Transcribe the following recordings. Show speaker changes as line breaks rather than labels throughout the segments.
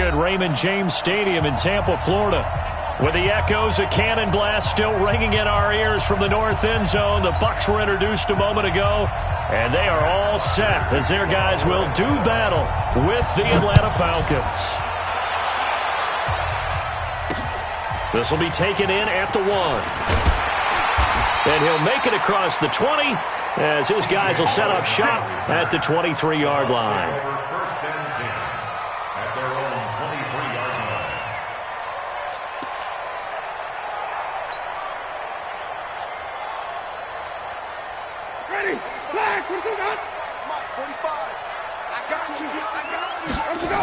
here at Raymond James Stadium in Tampa, Florida. With the echoes of cannon blast still ringing in our ears from the north end zone, the Bucs were introduced a moment ago, and they are all set as their guys will do battle with the Atlanta Falcons. This will be taken in at the 1. And he'll make it across the 20 as his guys will set up shop at the 23-yard line.
First and 10 at their own 23-yard line.
Ready? Flag! What do you got? Mike, 45. I got you. Let's go.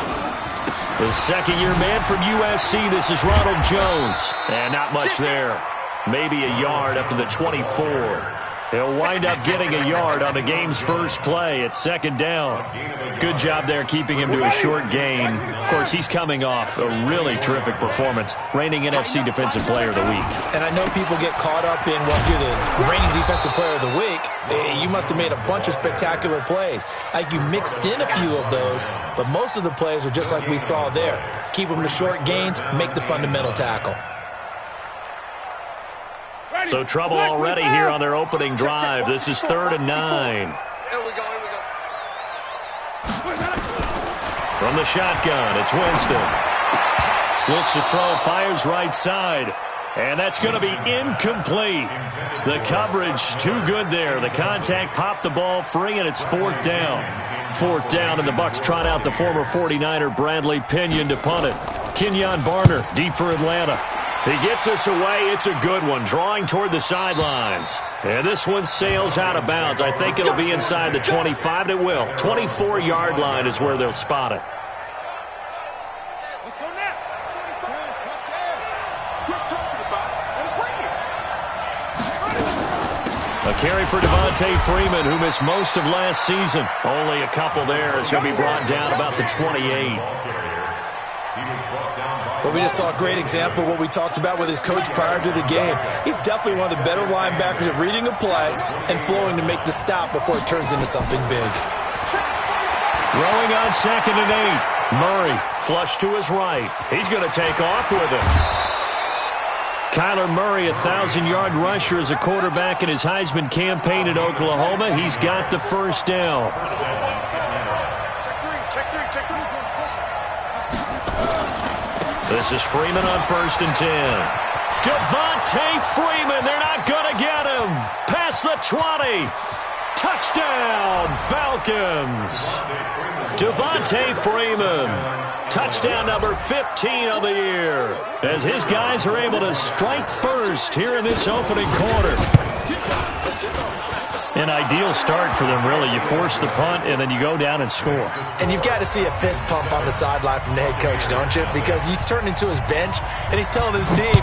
The second-year man from USC, this is Ronald Jones. And not much there. Maybe a yard up to the 24. He'll wind up getting a yard on the game's first play at second down. Good job there keeping him to a short gain. Of course, he's coming off a really terrific performance, reigning NFC Defensive Player of the Week.
And I know people get caught up in, well, you're the reigning Defensive Player of the Week. You must have made a bunch of spectacular plays. Like you mixed in a few of those, but most of the plays are just like we saw there. Keep them to short gains, make the fundamental tackle.
So trouble already here on their opening drive. This is 3rd and 9.
Here we go.
From the shotgun, it's Winston. Looks to throw, fires right side. And that's going to be incomplete. The coverage too good there. The contact popped the ball free, and it's 4th down. 4th down, and the Bucs trot out the former 49er Bradley Pinion to punt it. Kenyon Barner, deep for Atlanta. He gets us away. It's a good one, drawing toward the sidelines. And this one sails out of bounds. I think it'll be inside the 25. It will. 24-yard line is where they'll spot it.
Let's go now. Quit talking about it and bring it.
A carry for Devontae Freeman, who missed most of last season. Only a couple there as he'll be brought down about the 28.
Well, we just saw a great example of what we talked about with his coach prior to the game. He's definitely one of the better linebackers at reading a play and flowing to make the stop before it turns into something big.
Throwing on 2nd and 8. Murray flush to his right. He's going to take off with it. Kyler Murray, a 1,000-yard rusher as a quarterback in his Heisman campaign at Oklahoma. He's got the first down.
Check three.
This is Freeman on 1st and 10. Devontae Freeman, they're not going to get him. Past the 20. Touchdown, Falcons. Devontae Freeman. Touchdown number 15 of the year. As his guys are able to strike first here in this opening quarter. An ideal start for them, really. You force the punt, and then you go down and score.
And you've got to see a fist pump on the sideline from the head coach, don't you? Because he's turned into his bench, and he's telling his team,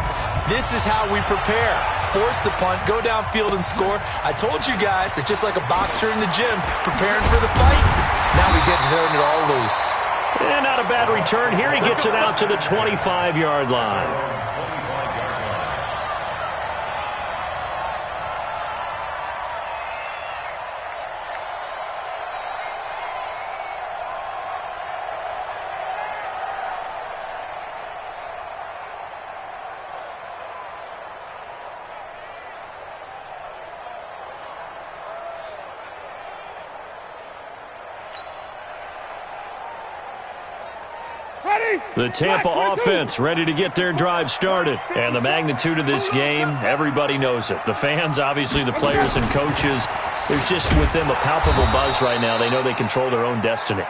this is how we prepare. Force the punt, go downfield and score. I told you guys, it's just like a boxer in the gym preparing for the fight. Now we get to turn it all loose.
And not a bad return here. He gets it out to the 25-yard line. The Tampa offense ready to get their drive started. And the magnitude of this game, everybody knows it. The fans, obviously the players and coaches. There's just with them a palpable buzz right now. They know they control their own destiny.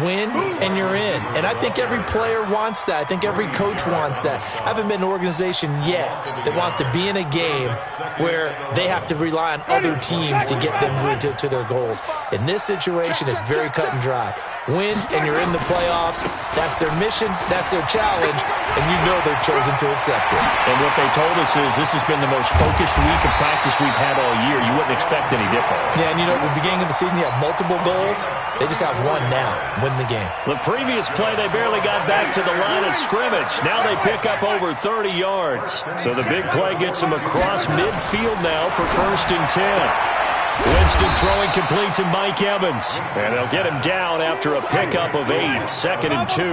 Win, and you're in. And I think every player wants that. I think every coach wants that. I haven't been an organization yet that wants to be in a game where they have to rely on other teams to get them to their goals. In this situation, it's very cut and dry. Win, and you're in the playoffs. That's their mission. That's their challenge. And you know they've chosen to accept it.
And what they told us is this has been the most focused week of practice we've had all year. You wouldn't expect any different.
Yeah, and you know, at the beginning of the season, you have multiple goals. They just have one now. Win the game.
The previous play, they barely got back to the line of scrimmage. Now they pick up over 30 yards. So the big play gets them across midfield now for 1st and 10. Winston throwing complete to Mike Evans. And they'll get him down after a pickup of 8. 2nd and 2.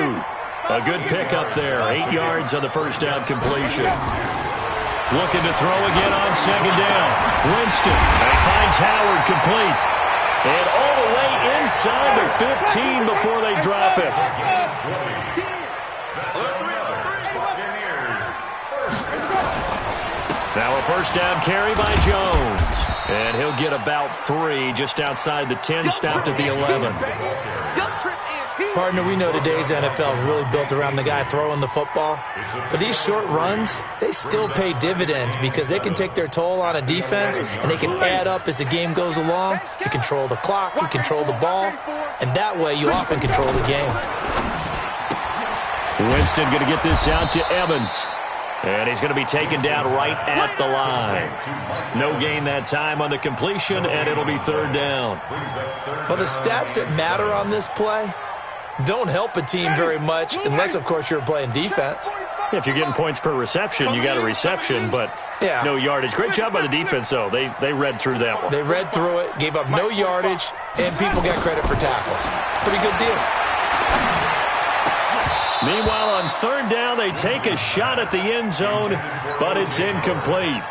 A good pickup there. 8 yards on the first down completion. Looking to throw again on second down. Winston. He finds Howard complete. And all the way inside the 15 before they drop it. Now a first down carry by Jones. And he'll get about 3 just outside the 10, stopped at the 11.
Partner, we know today's NFL is really built around the guy throwing the football. But these short runs, they still pay dividends because they can take their toll on a defense and they can add up as the game goes along. You control the clock, you control the ball, and that way you often control the game.
Winston going to get this out to Evans. And he's going to be taken down right at the line. No gain that time on the completion, and it'll be third down.
Well, the stats that matter on this play don't help a team very much unless, of course, you're playing defense.
If you're getting points per reception, you got a reception, but no yardage. Great job by the defense, though. They read through that one.
They read through it, gave up no yardage, and people got credit for tackles. Pretty good deal.
Meanwhile, on third down, they take a shot at the end zone, but it's incomplete.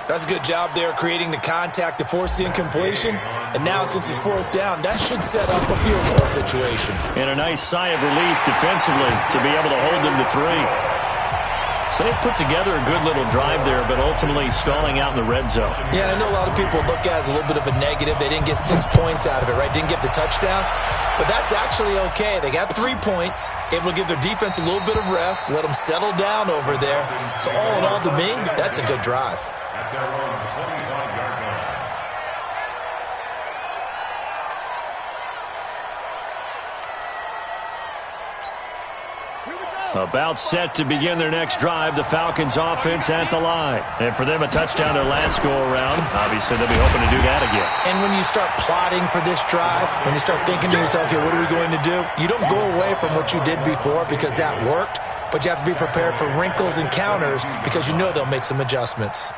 That's a good job there creating the contact to force the incompletion. And now, since it's fourth down, that should set up a field goal situation.
And a nice sigh of relief defensively to be able to hold them to 3. So they put together a good little drive there, but ultimately stalling out in the red zone.
Yeah, and I know a lot of people look at it as a little bit of a negative. They didn't get 6 points out of it, right? Didn't get the touchdown. But that's actually okay. They got 3 points, able to give their defense a little bit of rest, let them settle down over there. So all in all, to me, that's a good drive.
At their own 25-yard line.
About set to begin their next drive, the Falcons offense at the line. And for them, a touchdown their last go-around. Obviously, they'll be hoping to do that again.
And when you start plotting for this drive, when you start thinking to yourself, okay, what are we going to do? You don't go away from what you did before because that worked, but you have to be prepared for wrinkles and counters because you know they'll make some adjustments.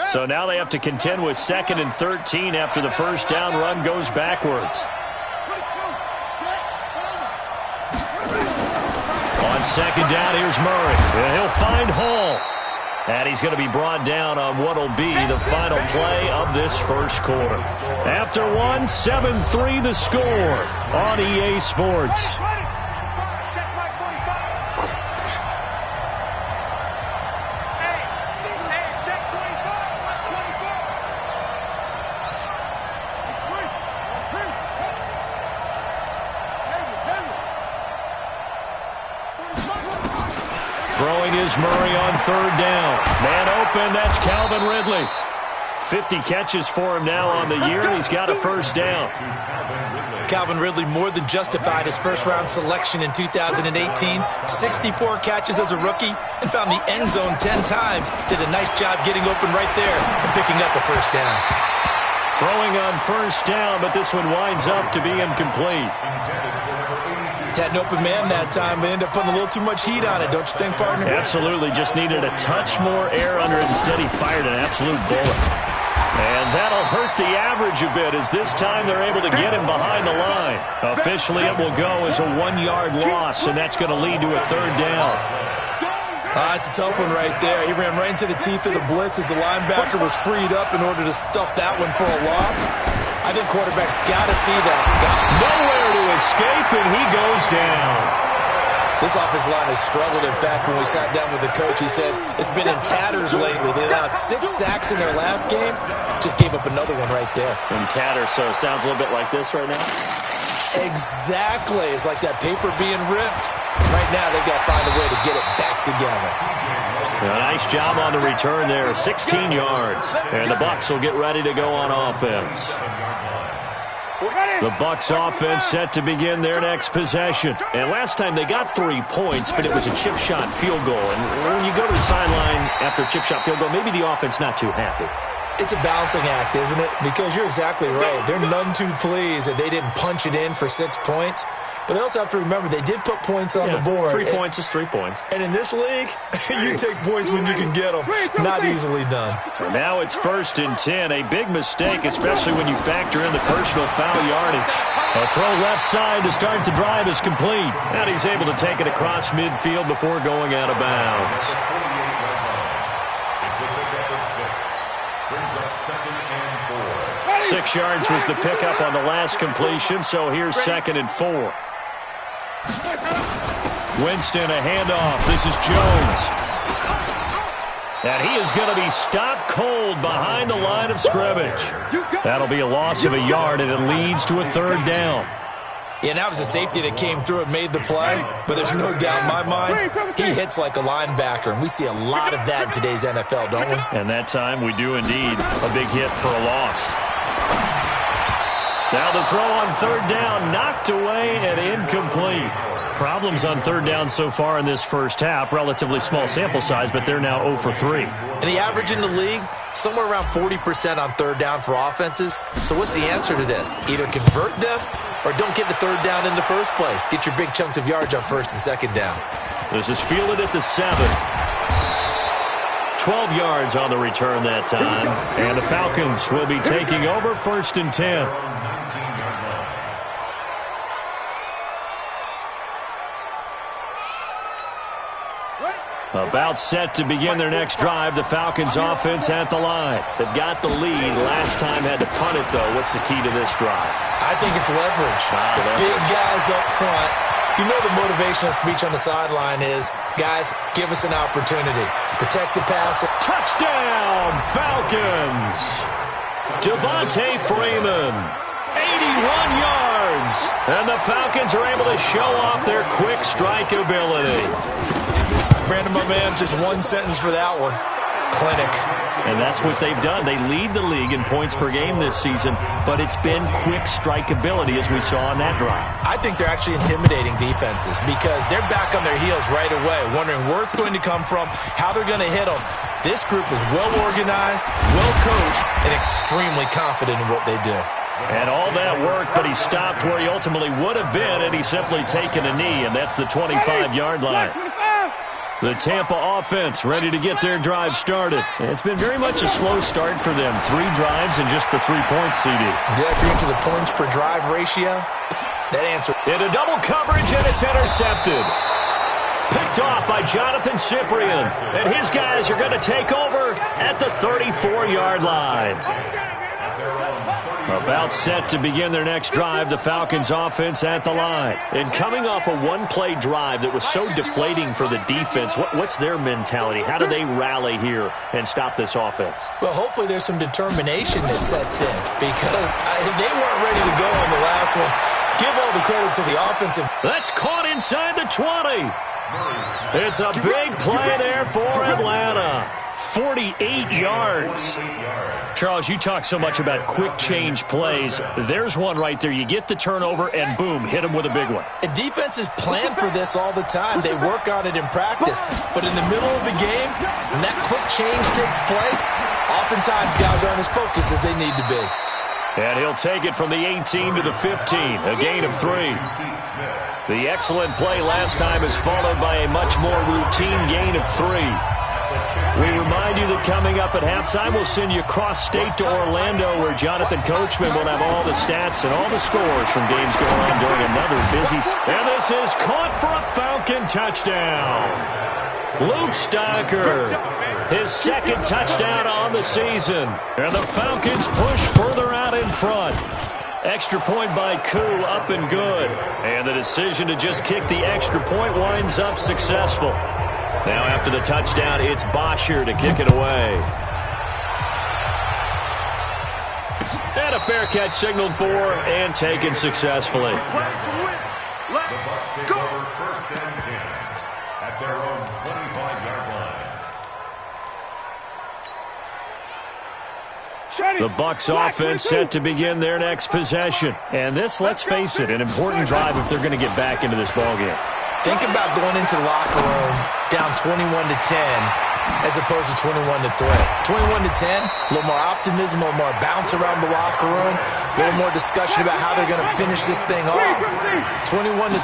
So now they have to contend with 2nd and 13 after the first down run goes backwards. On second down, here's Murray. And he'll find Hall. And he's going to be brought down on what will be the final play of this first quarter. After 7-3 the score on EA Sports. Throwing is Murray on third down. Man open, that's Calvin Ridley. 50 catches for him now on the year, and he's got a first down.
Calvin Ridley more than justified his first-round selection in 2018. 64 catches as a rookie and found the end zone 10 times. Did a nice job getting open right there and picking up a first down.
Throwing on first down, but this one winds up to be incomplete.
Had an open man that time, but ended up putting a little too much heat on it, don't you think, partner?
Absolutely. Just needed a touch more air under it. Instead, he fired an absolute bullet. And that'll hurt the average a bit as this time they're able to get him behind the line. Officially, it will go as a 1-yard loss, and that's going to lead to a third down.
That's a tough one right there. He ran right into the teeth of the blitz as the linebacker was freed up in order to stuff that one for a loss. I think quarterbacks got to see that.
Nowhere to escape, and he goes down.
This offensive line has struggled. In fact, when we sat down with the coach, he said it's been in tatters lately. They allowed 6 sacks in their last game. Just gave up another one right there.
In tatters, so it sounds a little bit like this right now?
Exactly. It's like that paper being ripped. Right now, they've got to find a way to get it back together.
A nice job on the return there, 16 yards. And the Bucs will get ready to go on offense. The Bucs offense set to begin their next possession. And last time they got 3 points, but it was a chip shot field goal. And when you go to the sideline after a chip shot field goal, maybe the offense not too happy.
It's a balancing act, isn't it? Because you're exactly right. They're none too pleased that they didn't punch it in for 6 points. But they also have to remember they did put points on the board.
3 points is 3 points.
And in this league, you take points when you can get them. Not easily done.
And now it's 1st and 10. A big mistake, especially when you factor in the personal foul yardage. A throw left side to start the drive is complete. And he's able to take it across midfield before going out of bounds.
It's a pickup of 6. Brings up 2nd and 4.
6 yards was the pickup on the last completion, so here's 2nd and 4. Winston, a handoff. This is Jones. And he is going to be stopped cold behind the line of scrimmage. That'll be a loss of a yard, and it leads to a 3rd down.
Yeah, that was a safety that came through and made the play, but there's no doubt in my mind he hits like a linebacker, and we see a lot of that in today's NFL, don't we?
And that time we do indeed a big hit for a loss. Now the throw on 3rd down, knocked away and incomplete. Problems on 3rd down so far in this first half. Relatively small sample size, but they're now 0 for 3.
And the average in the league, somewhere around 40% on 3rd down for offenses. So what's the answer to this? Either convert them or don't get the 3rd down in the first place. Get your big chunks of yards on 1st and 2nd down.
This is fielded at the 7. 12 yards on the return that time. And the Falcons will be taking over 1st and 10. About set to begin their next drive. The Falcons offense at the line. They've got the lead. Last time had to punt it, though. What's the key to this drive?
I think it's leverage. The big guys up front. You know the motivational speech on the sideline is, guys, give us an opportunity. Protect the passer.
Touchdown, Falcons! Devontae Freeman, 81 yards. And the Falcons are able to show off their quick strike ability.
Brandon, my man, just one sentence for that one. Clinic.
And that's what they've done. They lead the league in points per game this season, but it's been quick strike ability as we saw on that drive.
I think they're actually intimidating defenses because they're back on their heels right away, wondering where it's going to come from, how they're going to hit them. This group is well organized, well coached, and extremely confident in what they do.
And all that work, but he stopped where he ultimately would have been, and he's simply taken a knee, and that's the 25-yard line. The Tampa offense ready to get their drive started. And it's been very much a slow start for them. 3 drives and just the 3 points, CD.
Yeah, if you're into the points per drive ratio, that answer.
Into double coverage, and it's intercepted. Picked off by Jonathan Cyprien. And his guys are going to take over at the 34-yard line. About set to begin their next drive, the Falcons offense at the line. And coming off a one-play drive that was so deflating for the defense, what's their mentality? How do they rally here and stop this offense?
Well, hopefully there's some determination that sets in because they weren't ready to go on the last one. Give all the credit to the offensive.
That's caught inside the 20. It's a big play there for Atlanta. 48 yards. Charles, you talk so much about quick change plays. There's one right there. You get the turnover, and boom, hit them with a big one.
And defenses plan for this all the time. They work on it in practice. But in the middle of the game, when that quick change takes place, oftentimes guys aren't as focused as they need to be.
And he'll take it from the 18 to the 15, a gain of 3. The excellent play last time is followed by a much more routine gain of 3. We remind you that coming up at halftime, we'll send you cross-state to Orlando, where Jonathan Coachman will have all the stats and all the scores from games going on during another busy. And this is caught for a Falcon touchdown. Luke Stocker, his 2nd touchdown on the season. And the Falcons push further out in front. Extra point by Koo, up and good. And the decision to just kick the extra point winds up successful. Now after the touchdown, it's Bosher to kick it away. And a fair catch signaled for and taken successfully.
The Bucs take over 1st and 10 at their own 25-yard line.
The Bucs offense set to begin their next possession. And this, let's face it, an important drive if they're going to get back into this ballgame.
Think about going into the locker room down 21-10 as opposed to 21-3. 21-10, a little more optimism, a little more bounce around the locker room, a little more discussion about how they're going to finish this thing off. 21-3,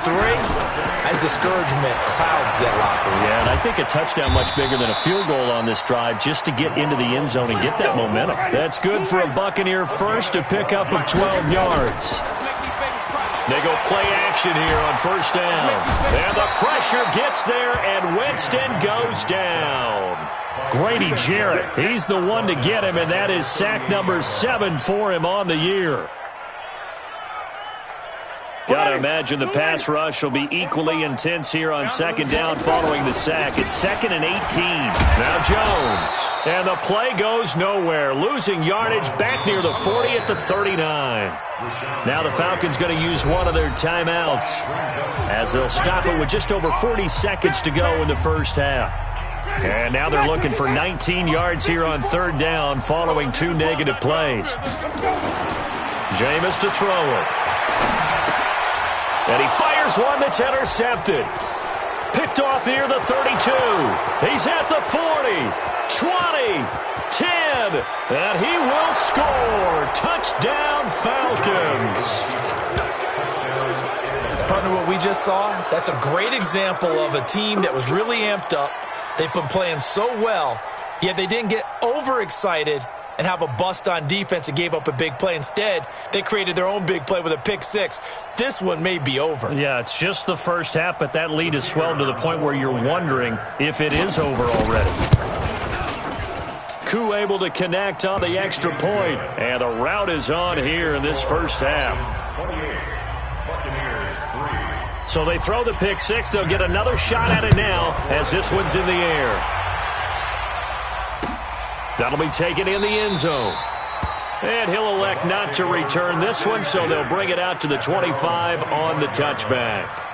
and discouragement clouds that locker room.
Yeah, and I think a touchdown much bigger than a field goal on this drive just to get into the end zone and get that momentum. That's good for a Buccaneer first, a pickup of 12 yards. They go play action here on first down. And the pressure gets there, and Winston goes down. Grady Jarrett, he's the one to get him, and that is sack number 7 for him on the year. Got to imagine the pass rush will be equally intense here on second down following the sack. It's 2nd and 18. Now Jones. And the play goes nowhere. Losing yardage back near the 40 at the 39. Now the Falcons going to use one of their timeouts as they'll stop it with just over 40 seconds to go in the first half. And now they're looking for 19 yards here on third down following 2 negative plays. Jameis to throw it. And he fires one that's intercepted. Picked off near the 32. He's at the 40, 20, 10, and he will score. Touchdown, Falcons.
Partner, what we just saw, that's a great example of a team that was really amped up. They've been playing so well, yet they didn't get overexcited and have a bust on defense and gave up a big play. Instead, they created their own big play with a pick six. This one may be over.
Yeah, it's just the first half, but that lead has swelled to the point where you're wondering if it is over already. Koo able to connect on the extra point, and the route is on here in this first half. So they throw the pick six. They'll get another shot at it now as this one's in the air. That'll be taken in the end zone. And he'll elect not to return this one, so they'll bring it out to the 25 on the touchback.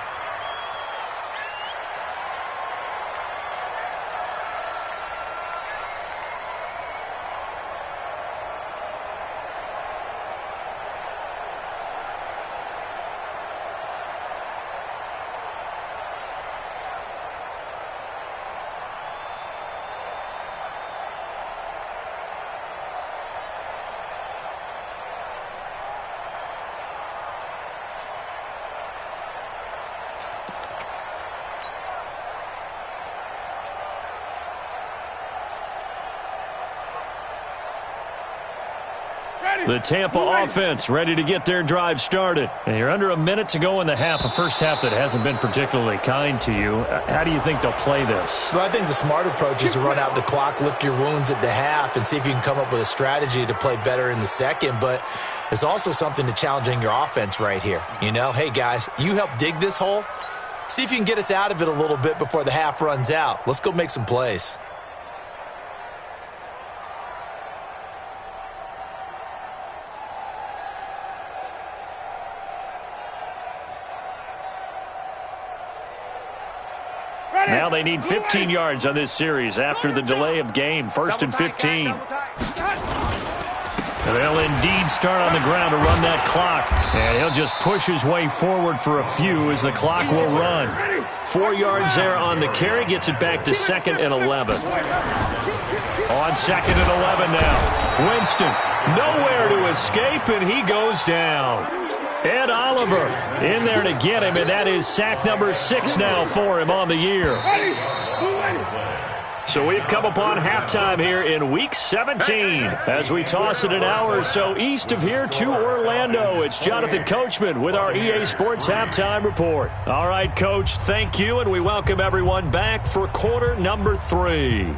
The Tampa offense ready to get their drive started. And you're under a minute to go in the half, a first half that hasn't been particularly kind to you. How do you think they'll play this?
Well, I think the smart approach is to run out the clock, lick your wounds at the half, and see if you can come up with a strategy to play better in the second. But there's also something to challenging your offense right here. You know, hey, guys, you help dig this hole. See if you can get us out of it a little bit before the half runs out. Let's go make some plays.
Now they need 15 yards on this series after the delay of game. 1st and 15. They'll indeed start on the ground to run that clock. And he'll just push his way forward for a few as the clock will run. 4 yards there on the carry. Gets it back to 2nd and 11. On 2nd and 11 now. Winston nowhere to escape, and he goes down. Ed Oliver in there to get him, and that is sack number 6 now for him on the year. So we've come upon halftime here in Week 17 as we toss it an hour or so east of here to Orlando. It's Jonathan Coachman with our EA Sports Halftime Report. All right, Coach, thank you, and we welcome everyone back for quarter number 3.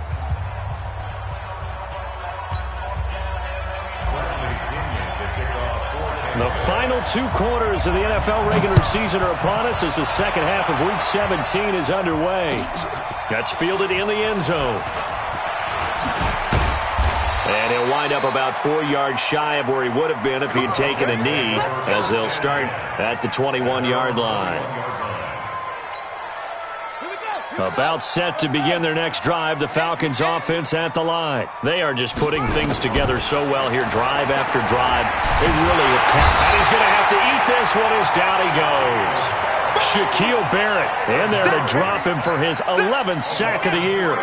The final 2 quarters of the NFL regular season are upon us as the second half of Week 17 is underway. That's fielded in the end zone. And he'll wind up about 4 yards shy of where he would have been if he had taken a knee, as they'll start at the 21-yard line. About set to begin their next drive, the Falcons offense at the line. They are just putting things together so well here, drive after drive. They really have kept. And he's going to have to eat this one as down he goes. Shaquille Barrett in there to drop him for his 11th sack of the year.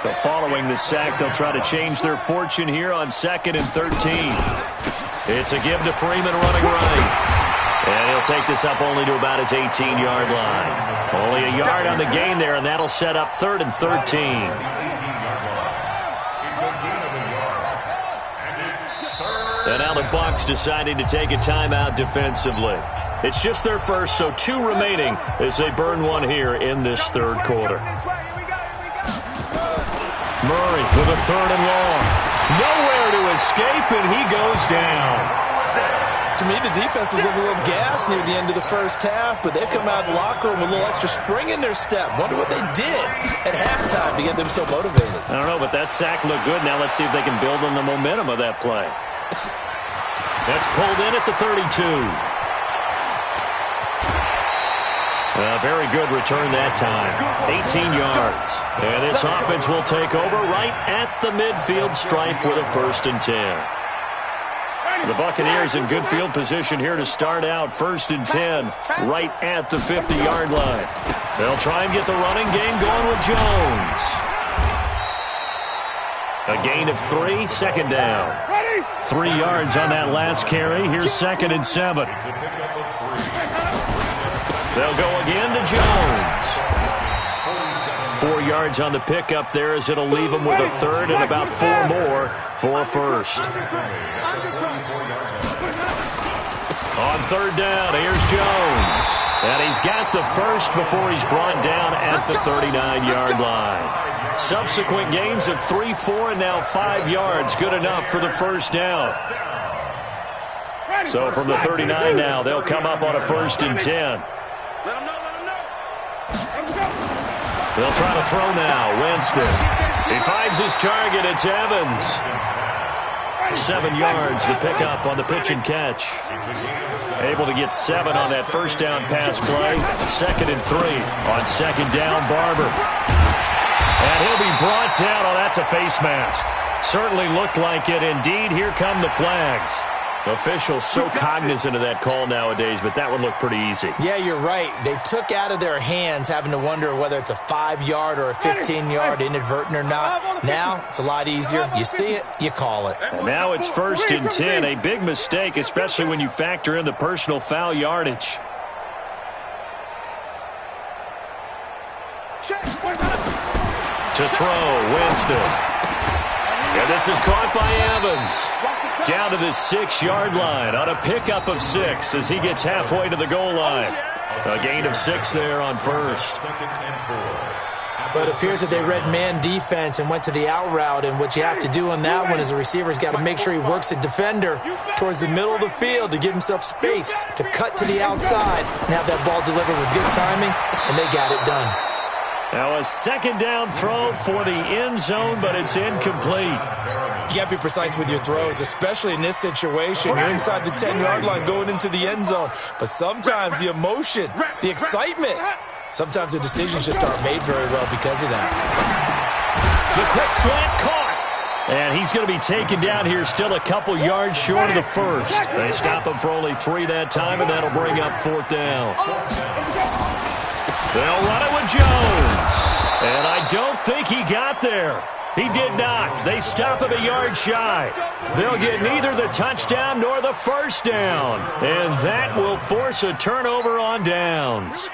So following the sack, they'll try to change their fortune here on 2nd and 13. It's a give to Freeman running right. And he'll take this up only to about his 18-yard line. Only a yard on the gain there, and that'll set up 3rd and 13. And now the Bucs deciding to take a timeout defensively. It's just their first, so 2 remaining as they burn one here in this 3rd quarter. Murray with a 3rd and long. Nowhere to escape, and he goes down.
To me, the defense was a little gassed near the end of the first half, but they've come out of the locker room with a little extra spring in their step. Wonder what they did at halftime to get them so motivated.
I don't know, but that sack looked good. Now let's see if they can build on the momentum of that play. That's pulled in at the 32. Very good return that time. 18 yards. And this offense will take over right at the midfield stripe with a 1st and 10. The Buccaneers in good field position here to start out. 1st and 10 right at the 50-yard line. They'll try and get the running game going with Jones. A gain of 3, 2nd down. 3 yards on that last carry. Here's 2nd and 7. They'll go again to Jones. 4 yards on the pickup there as it'll leave them with a 3rd and about 4 more for a 1st. On 3rd down, here's Jones. And he's got the 1st before he's brought down at the 39-yard line. Subsequent gains of 3, 4, and now 5 yards. Good enough for the 1st down. So from the 39 now, they'll come up on a 1st and 10. They'll try to throw now. Winston. He finds his target. It's Evans. 7 yards to pick up on the pitch and catch. Able to get 7 on that 1st down pass play. 2nd and 3 on 2nd down, Barber. And he'll be brought down. Oh, that's a face mask. Certainly looked like it. Indeed, here come the flags. Officials so cognizant of that call nowadays, but that one looked pretty easy.
Yeah, you're right. They took out of their hands having to wonder whether it's a 5-yard or a 15-yard, inadvertent or not. Now, it's a lot easier. You see it, you call it.
And now it's 1st and 10. A big mistake, especially when you factor in the personal foul yardage. To throw, Winston. And this is caught by Evans. Down to the 6-yard line on a pickup of 6 as he gets halfway to the goal line. A gain of 6 there on 1st.
But it appears that they read man defense and went to the out route, and what you have to do on that one is the receiver's got to make sure he works the defender towards the middle of the field to give himself space to cut to the outside and have that ball delivered with good timing, and they got it done.
Now a 2nd down throw for the end zone, but it's incomplete.
You got to be precise with your throws, especially in this situation. You're inside the 10-yard line going into the end zone. But sometimes the emotion, the excitement, sometimes the decisions just aren't made very well because of that.
The quick slant caught. And he's going to be taken down here still a couple yards short of the 1st. They stop him for only 3 that time, and that'll bring up 4th down. They'll run it with Jones. And I don't think he got there. He did not. They stop him a yard shy. They'll get neither the touchdown nor the 1st down. And that will force a turnover on downs.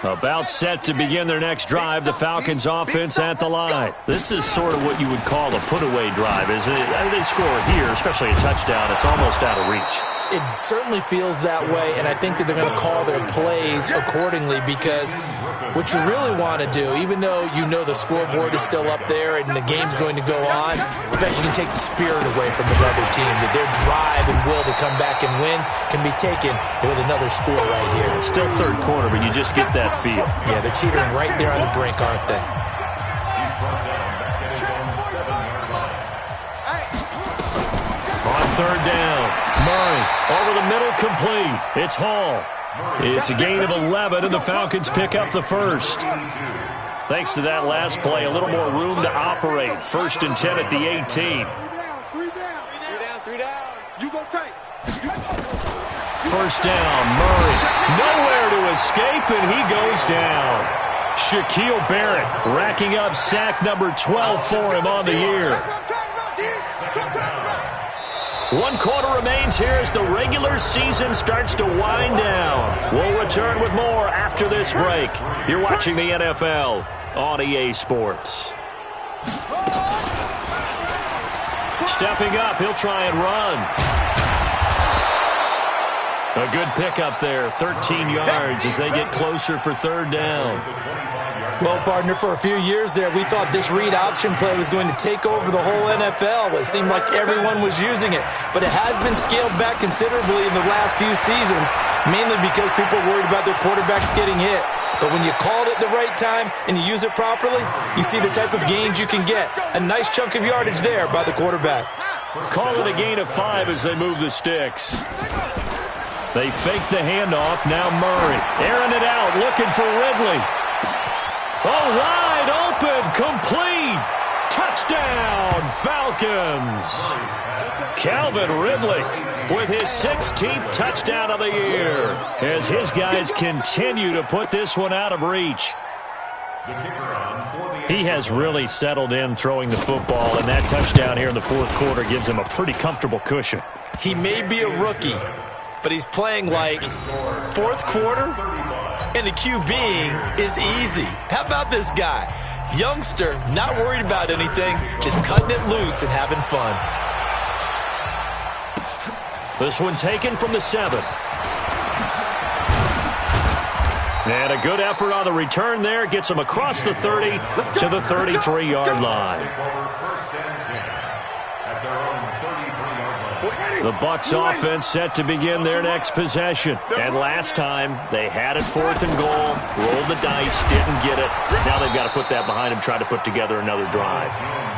About set to begin their next drive, the Falcons offense at the line. This is sort of what you would call a put-away drive, isn't it? I mean, they score here, especially a touchdown. It's almost out of reach.
It certainly feels that way, and I think that they're going to call their plays accordingly because what you really want to do, even though you know the scoreboard is still up there and the game's going to go on, in fact, you can take the spirit away from the other team, that their drive and will to come back and win can be taken with another score right here.
Still 3rd quarter, but you just get that feel.
Yeah, they're teetering right there on the brink, aren't they?
On 3rd down, Murray over the middle, complete. It's Hall. It's a gain of 11, and the Falcons pick up the 1st. Thanks to that last play, a little more room to operate. 1st and 10 at the 18.
Three down. You go tight.
1st down, Murray. Nowhere to escape, and he goes down. Shaquille Barrett racking up sack number 12 for him on the year. 1 quarter remains here as the regular season starts to wind down. We'll return with more after this break. You're watching the NFL on EA Sports. Stepping up, he'll try and run. A good pickup there, 13 yards as they get closer for 3rd down.
Well, partner, for a few years there, we thought this read option play was going to take over the whole NFL. It seemed like everyone was using it, but it has been scaled back considerably in the last few seasons, mainly because people are worried about their quarterbacks getting hit. But when you call it at the right time and you use it properly, you see the type of gains you can get. A nice chunk of yardage there by the quarterback.
Call it a gain of 5 as they move the sticks. They fake the handoff. Now Murray airing it out, looking for Ridley. Oh, wide open, complete. Touchdown, Falcons. Calvin Ridley with his 16th touchdown of the year as his guys continue to put this one out of reach. He has really settled in throwing the football, and that touchdown here in the 4th quarter gives him a pretty comfortable cushion.
He may be a rookie, but he's playing like 4th quarter, and the QBing is easy. How about this guy? Youngster, not worried about anything, just cutting it loose and having fun.
This one taken from the 7. And a good effort on the return there. Gets him across the 30 to the 33-yard line. The Bucs offense set to begin their next possession. And last time, they had it 4th and goal, rolled the dice, didn't get it. Now they've got to put that behind them, try to put together another drive.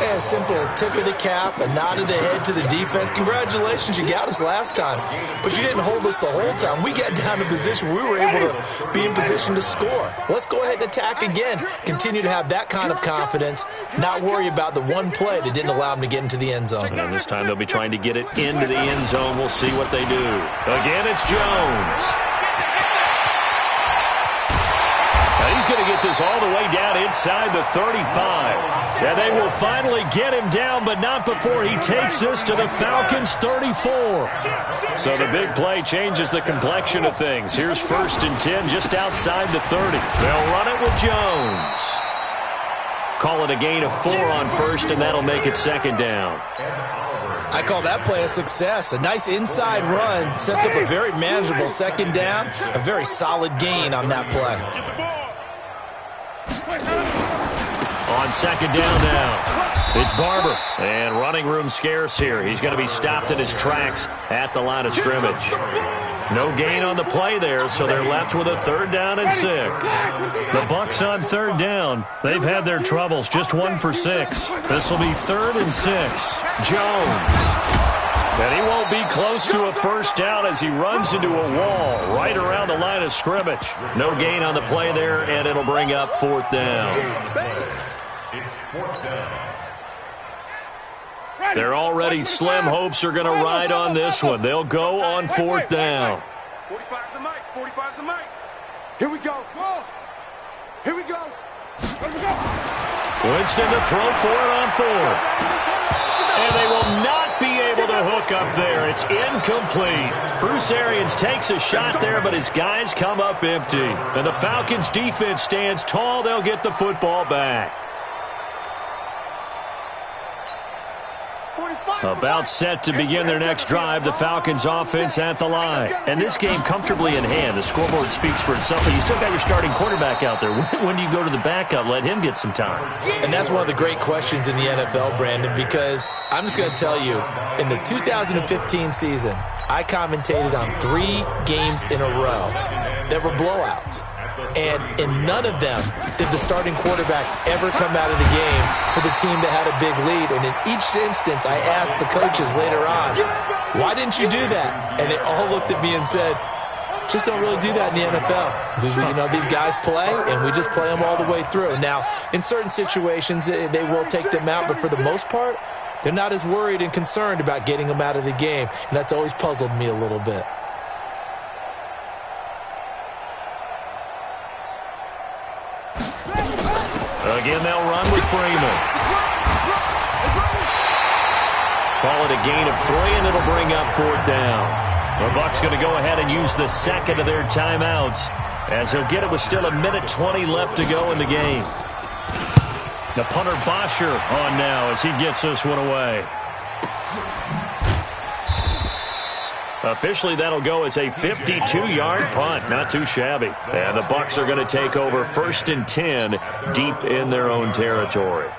A simple tip of the cap, a nod of the head to the defense. Congratulations, you got us last time. But you didn't hold us the whole time. We got down to position. We were able to be in position to score. Let's go ahead and attack again. Continue to have that kind of confidence, not worry about the one play that didn't allow them to get into the end zone.
And this time they'll be trying to get it into the end zone. We'll see what they do. Again, it's Jones. Now he's going to get this all the way down inside the 35. And they will finally get him down, but not before he takes this to the Falcons' 34. So the big play changes the complexion of things. Here's 1st and 10 just outside the 30. They'll run it with Jones. Call it a gain of 4 on 1st, and that'll make it 2nd down.
I call that play a success. A nice inside run sets up a very manageable 2nd down. A very solid gain on that play.
On 2nd down now, it's Barber. And running room scarce here. He's going to be stopped in his tracks at the line of scrimmage. No gain on the play there, so they're left with a 3rd down and 6. The Bucs on 3rd down. They've had their troubles, just 1 for 6. This will be 3rd and 6. Jones. And he won't be close to a 1st down as he runs into a wall right around the line of scrimmage. No gain on the play there, and it'll bring up 4th down.
It's 4th down.
Their already slim hopes are going to ride on this one. They'll go on 4th down.
45's the mic. 45's the mic. Here we go. Here we go.
Winston to throw for it on 4th. And they will not be able to hook up there. It's incomplete. Bruce Arians takes a shot there, but his guys come up empty. And the Falcons defense stands tall. They'll get the football back. About set to begin their next drive, the Falcons offense at the line. And this game comfortably in hand. The scoreboard speaks for itself, but you still got your starting quarterback out there. When do you go to the backup, let him get some time?
And that's one of the great questions in the NFL, Brandon, because I'm just going to tell you, in the 2015 season, I commentated on 3 games in a row that were blowouts. And in none of them did the starting quarterback ever come out of the game for the team that had a big lead. And in each instance, I asked the coaches later on, why didn't you do that? And they all looked at me and said, Just don't really do that in the NFL. These guys play, and we just play them all the way through. Now, in certain situations, they will take them out, but for the most part, they're not as worried and concerned about getting them out of the game, and that's always puzzled me a little bit.
Again, they'll run with Freeman. Call it a gain of 3, and it'll bring up 4th down. The Bucs going to go ahead and use the second of their timeouts, as he'll get it with still 1:20 left to go in the game. The punter Bosher on now as he gets this one away. Officially, that'll go as a 52-yard punt. Not too shabby. And the Bucs are going to take over 1st and 10 deep in their own territory.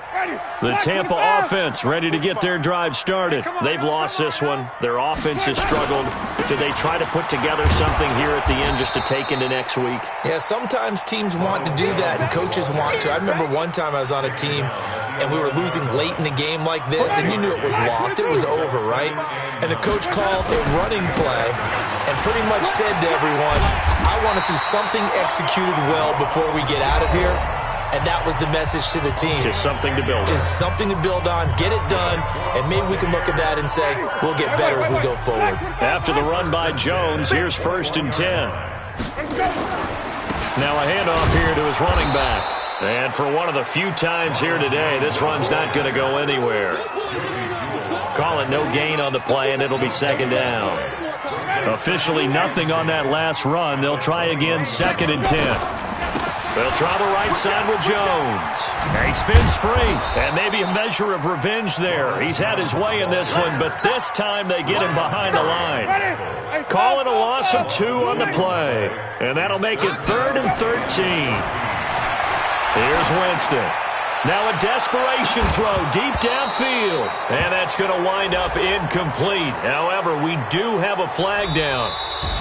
The Tampa offense ready to get their drive started. They've lost this one. Their offense has struggled. Do they try to put together something here at the end just to take into next week?
Yeah, sometimes teams want to do that and coaches want to. I remember one time I was on a team and we were losing late in a game like this, and you knew it was lost. It was over, right? And the coach called a running play and pretty much said to everyone, I want to see something executed well before we get out of here. And that was the message to the team.
Just something to build on.
Just something to build on, get it done, and maybe we can look at that and say, we'll get better as we go forward.
After the run by Jones, here's 1st and 10. Now a handoff here to his running back. And for one of the few times here today, this run's not going to go anywhere. Call it no gain on the play, and it'll be 2nd down. Officially nothing on that last run. They'll try again, 2nd and 10. They'll try the right side with Jones. He spins free, and maybe a measure of revenge there. He's had his way in this one, but this time they get him behind the line. Call it a loss of 2 on the play, and that'll make it 3rd and 13. Here's Winston. Now a desperation throw deep downfield, and that's going to wind up incomplete. However, we do have a flag down.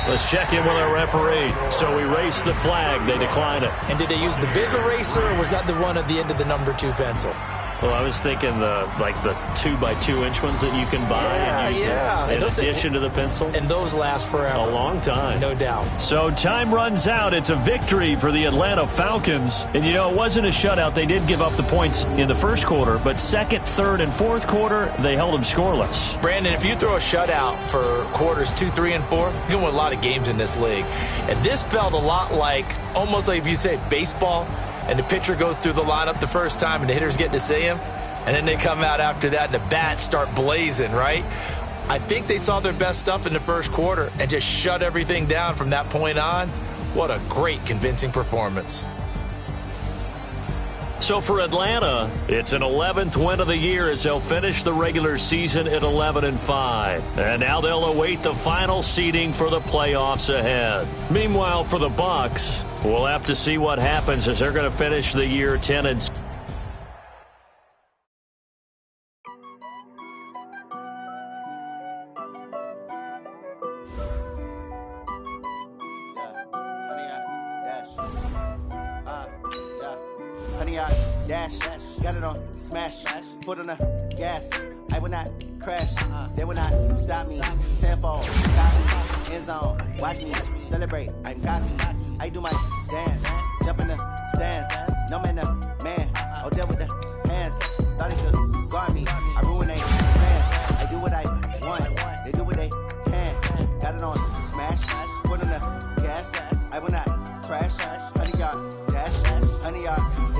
Let's check in with our referee. So we race the flag. They decline it.
And did they use the big eraser, or was that the one at the end of the number 2 pencil?
Well, I was thinking the 2x2-inch ones that you can buy and use in addition to the pencil.
And those last forever.
A long time.
No doubt.
So time runs out. It's a victory for the Atlanta Falcons. And, it wasn't a shutout. They did give up the points in the first quarter, but second, third, and fourth quarter, they held them scoreless.
Brandon, if you throw a shutout for quarters 2, 3, and 4, you're going to win a lot of games in this league. And this felt a lot almost like if you say baseball, and the pitcher goes through the lineup the first time and the hitters get to see him, and then they come out after that and the bats start blazing, right? I think they saw their best stuff in the first quarter and just shut everything down from that point on. What a great, convincing performance.
So for Atlanta, it's an 11th win of the year as they'll finish the regular season at 11-5. And now they'll await the final seeding for the playoffs ahead. Meanwhile, for the Bucs, we'll have to see what happens as they're going to finish the year 10-6.
Dash, got it on, smash, foot on the gas. I will not crash, they will not stop me. Tenfold, copy, end zone, watch me celebrate. I'm cocky, I do my dance, jump in the stands. No man, man, oh there with the hands. Thought it could guard me, I ruin they plans. I do what I want, they do what they can. Got it on, smash, foot on the gas. I will not crash, 100-yard dash, 100-yard dash.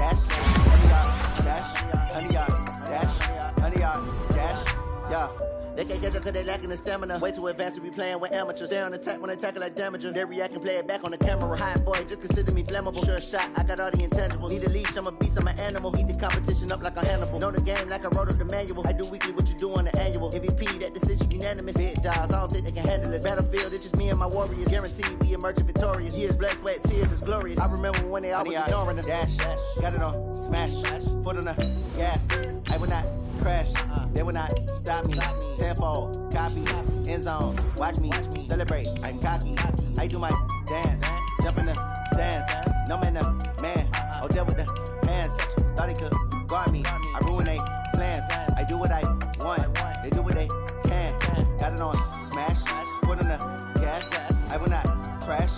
100-yard dash, yeah. They can't catch up cause they lacking the stamina. Way too advanced to be playing with amateurs. Stay on attack when they tackle like damager. They react and play it back on the camera. Hot boy, just consider me flammable. Sure shot, I got all the intangibles. Need a leash, I'm a beast, I'm an animal. Eat the competition up like a Hannibal. Know the game like I wrote up the manual. I do weekly what you do on the annual. MVP, that decision unanimous. Big jobs, I don't think they can handle this. Battlefield, it's just me and my warriors. Guaranteed we emerge victorious. Years, blood, sweat, tears, is glorious. I remember when they always ignoring us. Dash, got it on, smash, foot on the gas. I will not crash, they will not stop me. Tenfold, copy, end zone, watch me celebrate. I'm cocky, I do my dance, jump in the stands. No man, man, oh there with the hands. Thought he could guard me, I ruin they plans. I do what I want, they do what they can. Got it on, smash, foot on the gas. I will not crash.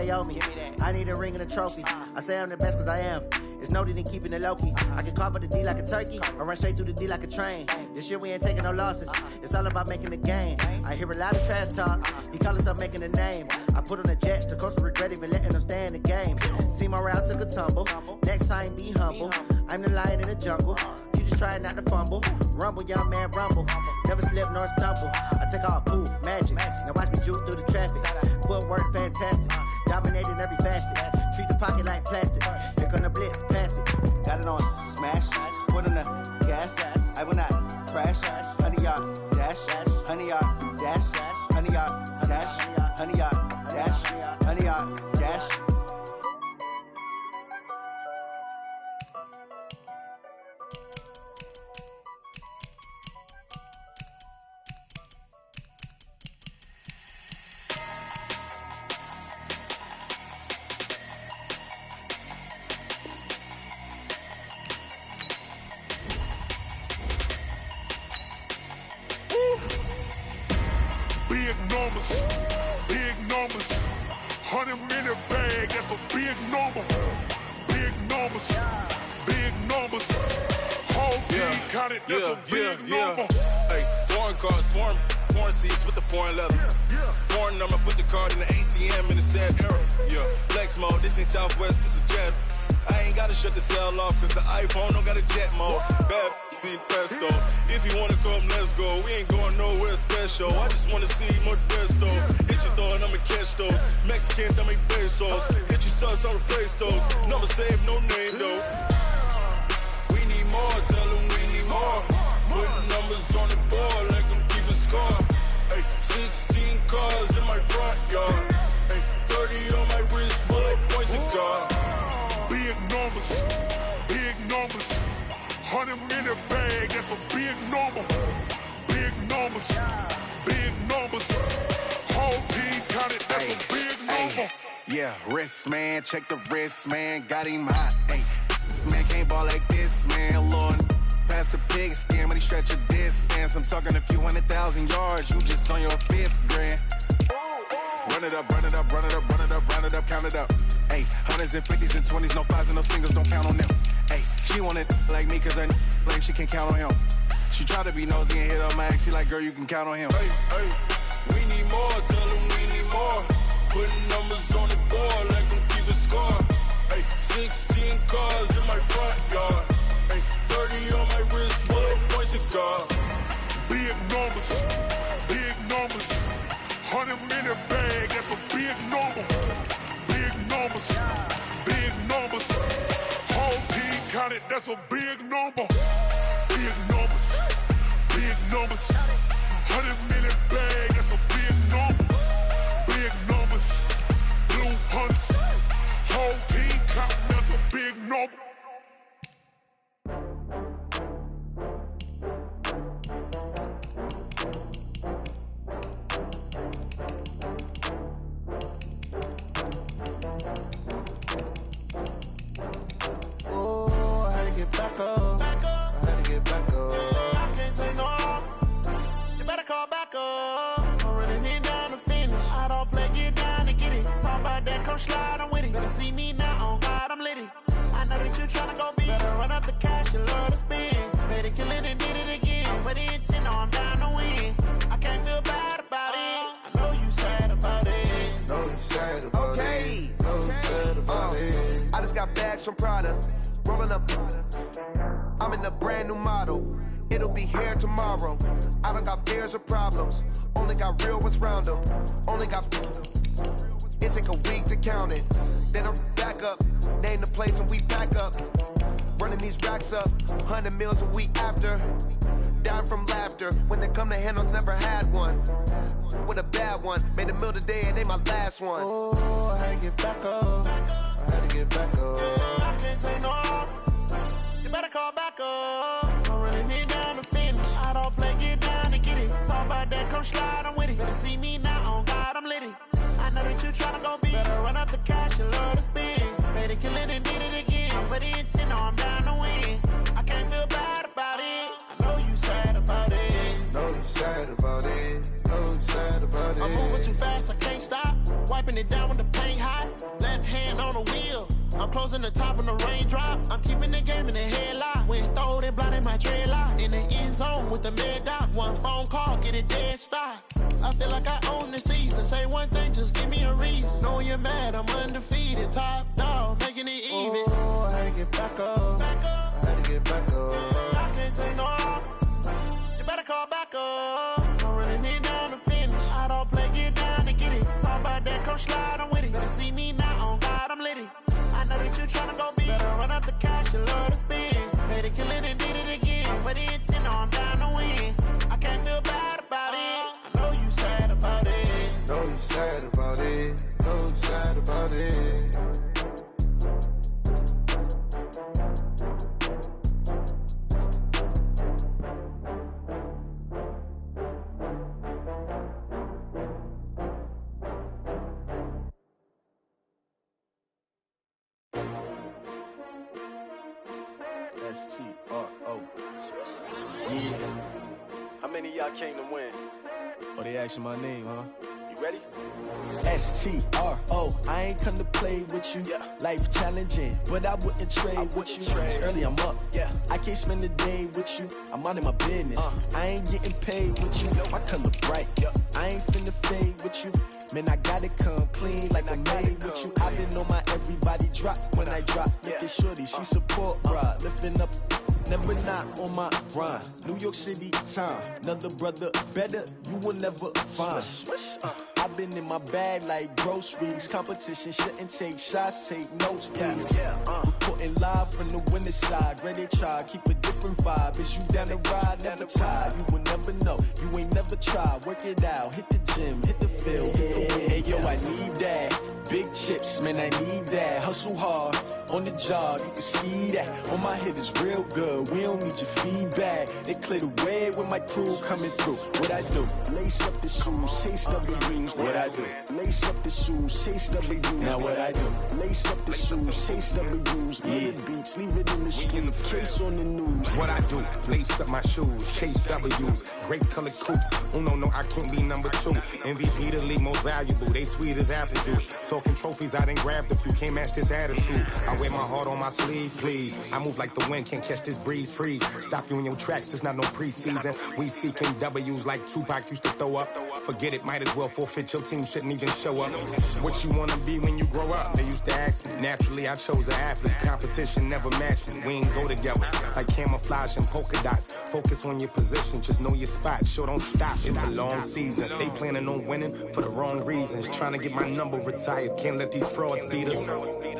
they owe me. I need a ring and a trophy. I say I'm the best cause I am. It's no need in keeping it low-key. I can carve up the D like a turkey or run straight through the D like a train. This year we ain't taking no losses. It's all about making the game. I hear a lot of trash talk. He call himself making a name. I put on the Jets. The coach will regret even letting them stay in the game. Team morale took a tumble. Next time be humble. I'm the lion in the jungle. You just try not to fumble. Rumble, young man, rumble. Never slip nor stumble. I take off, poof, magic. Now watch me juke through the traffic. Footwork fantastic. Dominating every facet. Treat the pocket like plastic. Here come the blitz, pass it. Got it on smash. Put in the gas. I will not crash. 100-yard dash. 100-yard dash. 100-yard dash. 100-yard dash. 100-yard dash.
Big numbers, 100-minute bag, that's a big number. Big numbers, whole team counted, that's a big number.
Hey, foreign cars, foreign seats with the foreign leather. Foreign number, put the card in the ATM in the sad era. Yeah, flex mode, this ain't Southwest, this a jet. I ain't gotta shut the cell off, cause the iPhone don't got a jet mode. Bad need pesto. If you wanna come, let's go. We ain't going nowhere special. I just wanna see more desto. Hit your thought, I'ma catch those. Mexican, I make pesos. Hit your sauce, I'll replace those. Number save, no name though. We need more, tell them we need more. Putting numbers on the board, like them keep a score. Hey, 16 cars in my front yard. Hey, 30 on my wrist, bullet points to God.
Big numbers, 100-minute bag, that's a big number. Big numbers, whole team counted, that's a big number.
Yeah, wrist man, check the wrist man, got him hot. Ay, man can't ball like this, man. Lord, past the pig skin when he stretch a distance. I'm talking a few 100,000 yards, you just on your 5th grand. Run it up, count it up. Ay, hundreds and 50s and 20s, no 5s and no singles, don't count on them. Ay, she want it like me cause her lame, she can't count on him. She try to be nosy and hit up my ex, she like, girl, you can count on him.
Hey, we need more, tell them we need more. Putting numbers on the board, like them keep a score. Hey, 16 cars in my front yard. Hey, 30 on my wrist, bullet point to God.
Big numbers, 100-minute bag, that's a big number. Big numbers, whole team counted, that's a big number. Big numbers, 100-minute bag, that's a big number. Big numbers, blue hunts, whole team counting, that's a big number.
Back up. I had to get back up. I can't take no loss. You better call back up. I'm running it down to finish. I don't play, get down to get it. Talk about that, come slide, I'm with it. Better see me now, on God, I'm litty. I know that you tryna go big. Better run up the cash, you love to spend. Better kill it and did it again. I'm with the intent, no, I'm down to win. I can't feel bad about it. I know you sad about it.
Know you sad about it. Know you sad about it. I just got bags from Prada. Rolling up, I'm in a brand new model. It'll be here tomorrow. I don't got fears or problems. Only got real ones round them. Only got. It take a week to count it. Then I'm back up. Name the place and we pack up. Running these racks up. 100 meals a week after. Dying from laughter. When they come to handles, never had one. With a bad one. Made a meal today and ain't my last one.
Oh, I had to get back up. I had to get back up. I can't take no loss. You better call back up. I'm running it down to finish. I don't play, get down to get it. Talk about that, come slide, I'm with it. Better see me now, on God, I'm litty. I know that you tryna go big. Better run up the cash, you love to spend. Better kill it and did it again. I'm with the intent, no, I'm down to win. I can't feel bad about it. I know you sad about it.
Know you sad about it. Know you sad about it.
I'm moving too fast, I can't stop. Wiping it down with the
can't hide. Left hand on the wheel. I'm closing the top on the raindrop. I'm keeping the game in the headlock. When throwed and blinded my dreadlock. In the end zone with the mad dot. One phone call, get it dead stop. I feel like I own the season. Say one thing, just give me a reason. Knowing you're mad, I'm undefeated. Top dog, making it even.
Oh, I had to get back up. I had to get back up.
I can't take no loss. You better call back up. I'm running it down to finish. I don't play, get down to get it. Talk about that, come slide, I'm with it. Better see me now, on God, I'm lit it. I know that you tryna go big. Better run up the cash, you love to spend. Made it, kill it, and did it again. But the intent, no, I'm down to win. I can't feel bad about it. I know you sad about it.
Know you sad about it. Know you sad about it.
S-T-R-O. Yeah.
How many of y'all came to win?
Oh, they asking my name, huh?
You ready?
S-T-R-O. I ain't come to play with you.
Yeah.
Life challenging, but I wouldn't trade with you. It's early, I'm up.
Yeah.
I can't spend the day with you. I'm minding my business. I ain't getting paid with you. My color bright. I ain't finna fade with you. Man, I gotta come clean like I'm made with you. I've been on my everybody drop when I drop. Look at shorty, she support ride. Lifting up, never not on my grind. New York City time. Another brother better, you will never find. I've been in my bag like groceries. Competition shouldn't take shots, take notes, please. Reporting live from the winning side. Ready to try, keep a different vibe. Is you down the ride, never tired. You will never know, you ain't never tried. Work it out, hit the gym, hit the field. Hey yo, I need that. Big chips, man, I need that. Hustle hard, on the job, you can see that. On my head is real good, we don't need your feedback. They clear the way with my crew coming through. What I do? Lace up the shoes, chase W's. What I do? Lace up the shoes, chase W's. Now what I do? Lace up the shoes, chase W's. Yeah. Beats, leave it in the street, case on the news.
What I do? Lace up my shoes, chase W's. Great colored coops. Uno, no, I can't be number 2. MVP the league most valuable. They sweet as apple juice. Talking trophies, I didn't grab the few. Can't match this attitude. I wear my heart on my sleeve, please. I move like the wind, can't catch this breeze, freeze. Stop you in your tracks, there's not no preseason. We seeking W's like Tupac used to throw up. Forget it, might as well forfeit. Your team shouldn't even show up. What you wanna be when you grow up? They used to ask me. Naturally, I chose an athlete. Competition never matched me. We ain't go together like camouflage and polka dots. Focus on your position, just know your spot. Sure, don't stop. It's a long season. They planning on winning for the wrong reasons. Trying to get my number retired. Can't let these frauds beat us.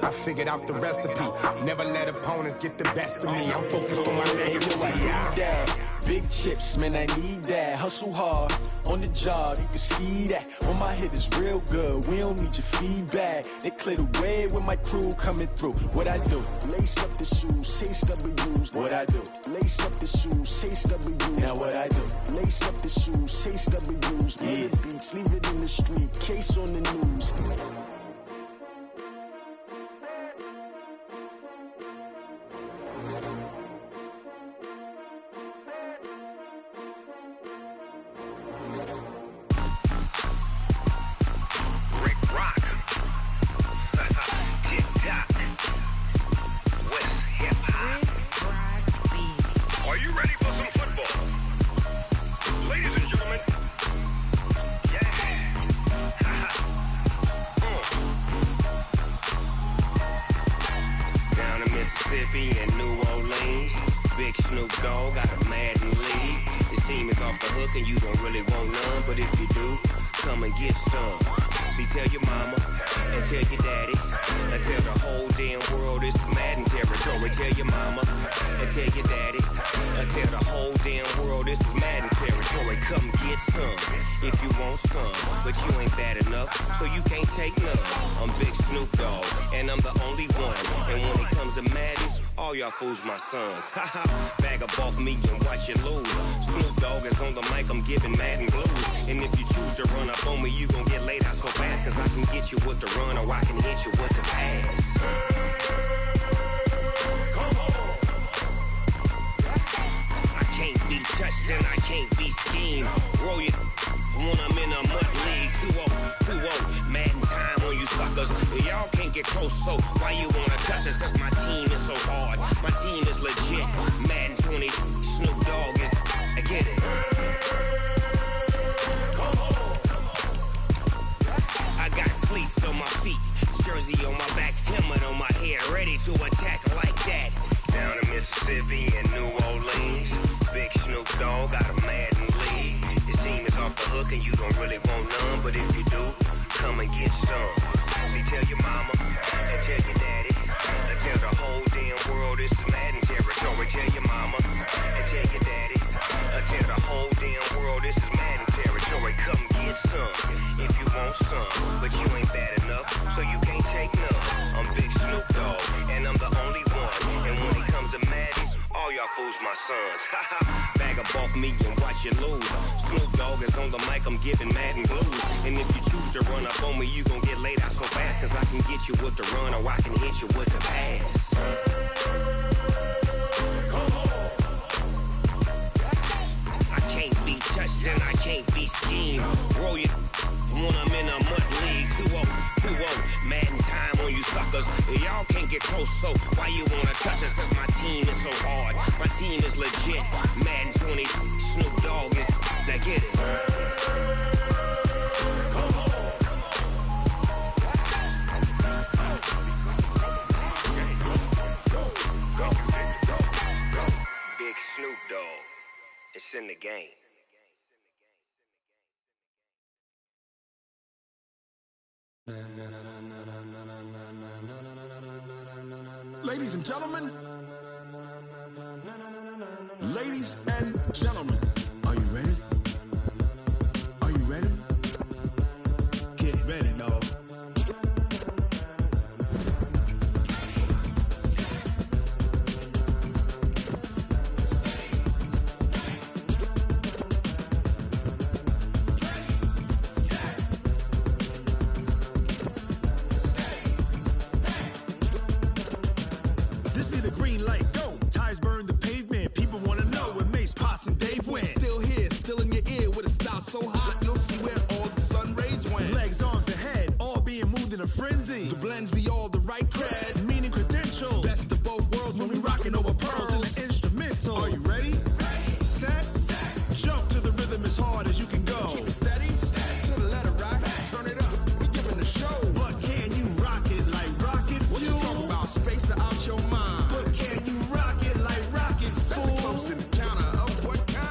I figured out the recipe. Never let opponents get the best of me. I'm focused on my legacy.
Big chips, man, I need that. Hustle hard, on the job, you can see that. On my head is real good, we don't need your feedback. They clear the way with my crew coming through. What I do? Lace up the shoes, chase W's. What I do? Lace up the shoes, chase W's. Now what I do? Lace up the shoes, chase W's. Yeah. Beats, leave it in the street, case on the news.
Fools my sons. Haha, bag of off me and watch you lose. Snoop Dogg is on the mic, I'm giving Madden blues. And if you choose to run up on me, you gon' get laid out so fast. Cause I can get you with the run or I can hit you with the pass. Come on. I can't be touched and I can't be schemed. Roll you when I'm in a mud league. 2-0, 2-0. Madden time on you suckers. get close, so why you wanna touch us? Cause my team is so hard. My team is legit. Madden 20, Snoop Dogg is, I get it. I got cleats on my feet, jersey on my back, helmet on my head, ready to attack like that. Down in Mississippi and New Orleans, Big Snoop Dogg got a Madden league. His team is off the hook and you don't really want none, but if you do, come and get some. See, tell your mama and tell your daddy, and tell the whole damn world this is Madden territory. Tell your mama and tell your daddy, and tell the whole damn world this is Madden territory. Come get some if you want some, but you ain't bad enough, so you can't take none. I'm Big Snoop Dogg, and I'm the only one. And when it comes to Madden, all y'all fools my sons. Bag a bulk me and watch you lose. Snoop Dogg is on the mic, I'm giving Madden blues. And if you choose to run up on me, you gon' get laid out so fast. Cause I can get you with the run or I can hit you with the pass. I can't be touched and I can't be schemed. Roll you when I'm in a mud league. 2-0, 2-0, Madden time on you suckers. Y'all can't get close, so why you wanna touch us? Cause my team is so hard. My team is legit. Madden 20, Snoop Dogg is, now get it. Big Snoop Dogg, it's in the game.
Ladies and gentlemen, ladies and gentlemen, are you ready? Are you ready? Get ready, dog. So hot, you'll see where all the sun rays went. Legs, arms, and head, all being moved in a frenzy. The blends be all the right cred, meaning credentials. Best of both worlds when we rocking over pearls in the instrumental. Are you ready? Ready. Set. Jump to the rhythm as hard as you can go. Keep it steady. To the letter right. Turn it up. We giving the show. But can you rock it like rocket fuel? What you talking about? Space out your mind. But can you rock it like rockets? That's a close encounter of what kind?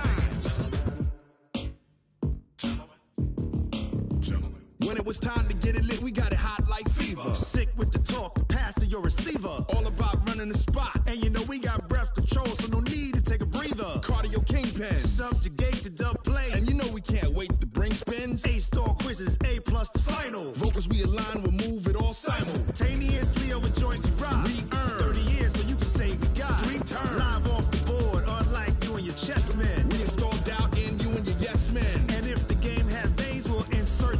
When it was time to get it lit, we got it hot like fever. Sick with the talk, pass to your receiver. All about running the spot. And you know we got breath control, so no need to take a breather. Cardio kingpin, subjugate the dub play. And you know we can't wait to bring spins. A-star quizzes, A+ the final. Vocals we align, we'll move it all simultaneously over joints we rock. We earn 30 years, so you can say we got 3 turns. Live off the board, unlike you and your chess men. We install doubt in you and your yes men. And if the game had veins, we'll insert